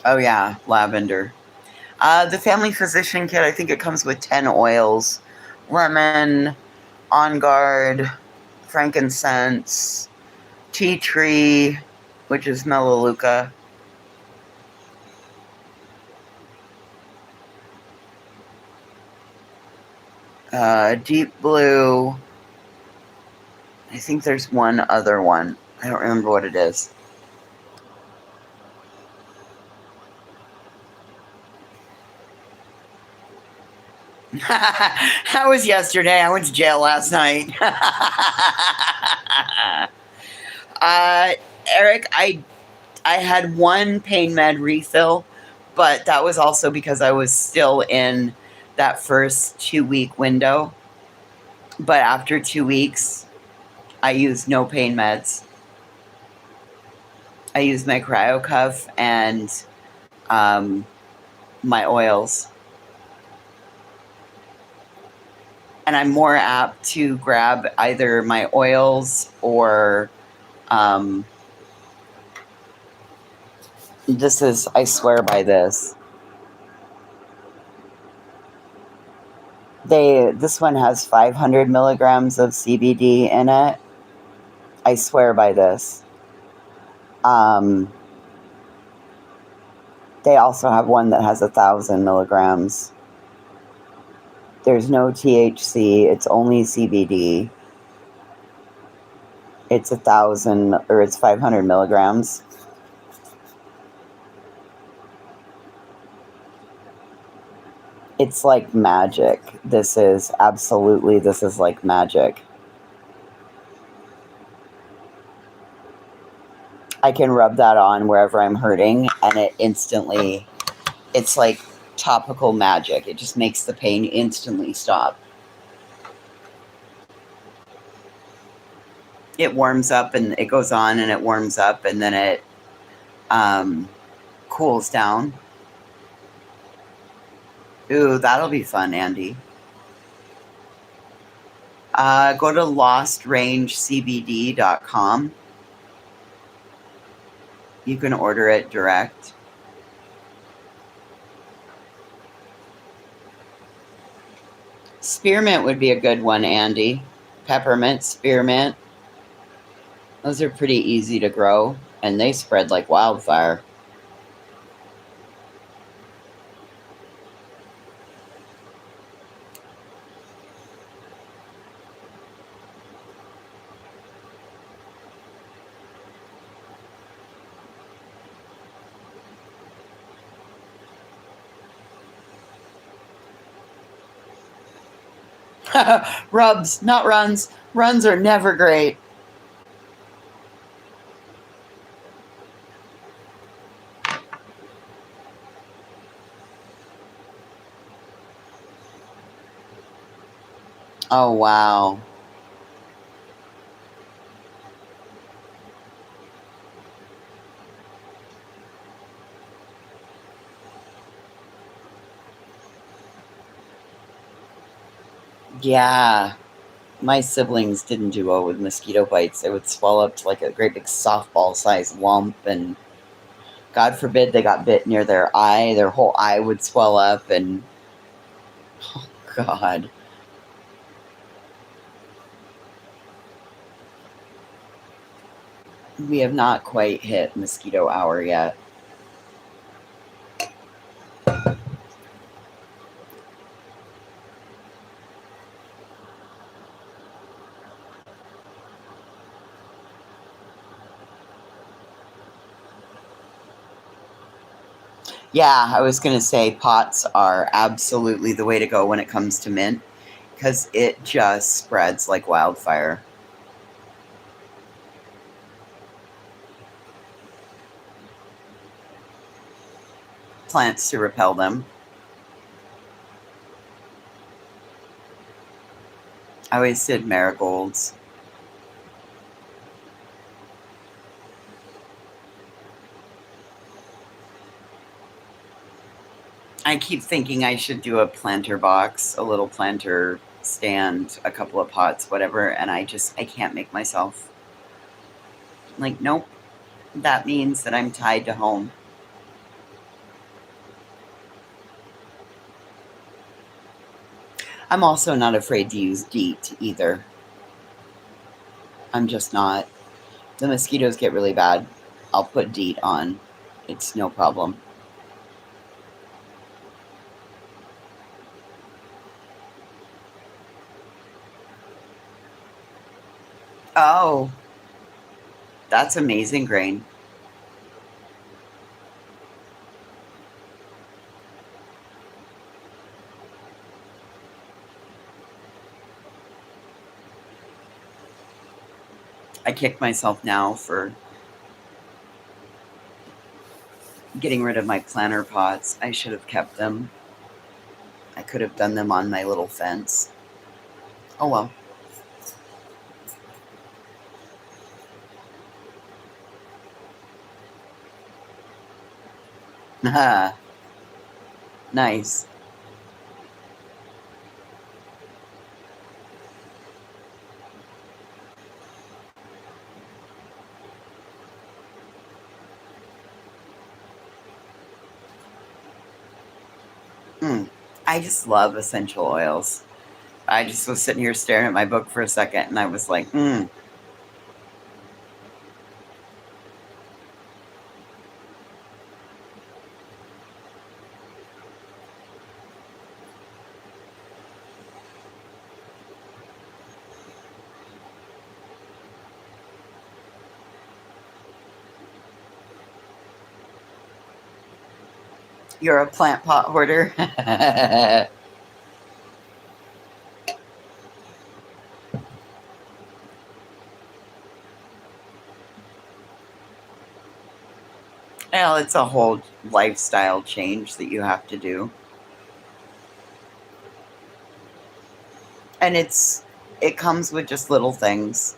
A: Oh yeah, lavender. The Family Physician Kit, I think it comes with 10 oils. Lemon, On Guard, frankincense, tea tree, which is melaleuca. Deep blue. I think there's one other one. I don't remember what it is. How was yesterday? I went to jail last night. Eric, I had one pain med refill, but that was also because I was still in that first 2-week window. But after 2 weeks, I used no pain meds. I used my CryoCuff and my oils. And I'm more apt to grab either my oils or I swear by this. This one has 500 milligrams of CBD in it. I swear by this. They also have one that has 1,000 milligrams. There's no THC. It's only CBD. It's 1,000 or it's 500 milligrams. It's like magic. This is like magic. I can rub that on wherever I'm hurting and it's like topical magic. It just makes the pain instantly stop. It warms up and it goes on and it warms up and then it cools down. Ooh, that'll be fun, Andy. Go to lostrange.cbd.com. You can order it direct. Spearmint would be a good one, Andy. Peppermint, spearmint. Those are pretty easy to grow, and they spread like wildfire. Rubs, not runs. Runs are never great. Oh, wow. Yeah. My siblings didn't do well with mosquito bites. They would swell up to like a great big softball sized lump, and God forbid they got bit near their eye. Their whole eye would swell up, and oh, God. We have not quite hit mosquito hour yet. Yeah, I was going to say pots are absolutely the way to go when it comes to mint because it just spreads like wildfire. Plants to repel them. I always did marigolds. I keep thinking I should do a planter box, a little planter stand, a couple of pots, whatever, and I can't make myself. Like, nope, that means that I'm tied to home. I'm also not afraid to use DEET either. I'm just not. The mosquitoes get really bad. I'll put DEET on. It's no problem. Oh, that's amazing grain. I kick myself now for getting rid of my planter pots. I should have kept them. I could have done them on my little fence. Oh well. Nice. Mm. I just love essential oils. I just was sitting here staring at my book for a second and I was like, you're a plant pot hoarder. Well, it's a whole lifestyle change that you have to do. And it comes with just little things.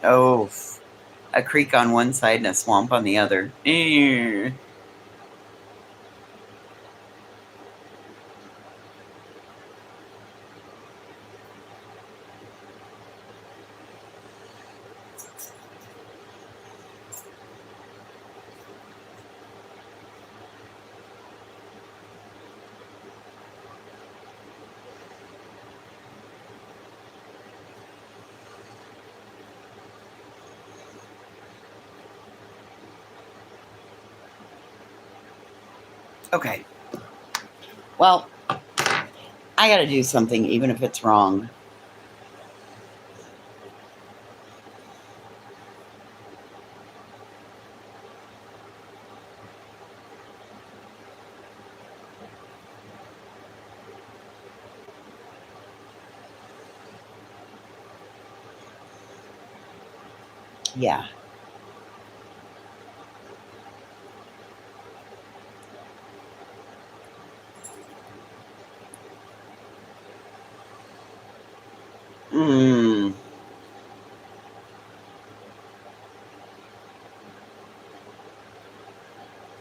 A: Oh, a creek on one side and a swamp on the other. Okay. Well, I got to do something, even if it's wrong. Yeah. Mm.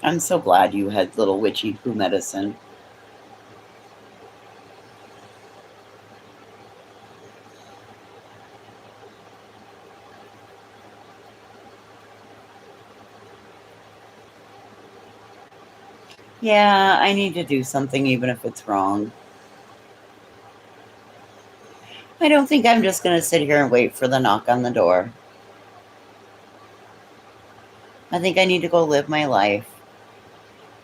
A: I'm so glad you had little witchy poo medicine. Yeah, I need to do something, even if it's wrong. I don't think I'm just going to sit here and wait for the knock on the door. I think I need to go live my life.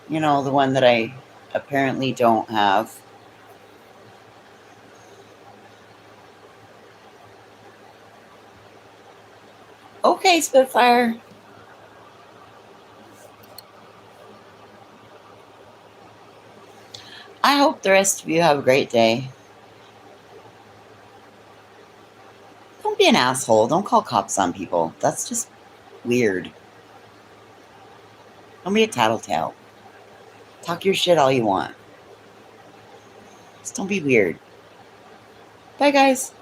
A: You know, the one that I apparently don't have. Okay, Spitfire. I hope the rest of you have a great day. Don't be an asshole. Don't call cops on people. That's just weird. Don't be a tattletale. Talk your shit all you want. Just don't be weird. Bye, guys.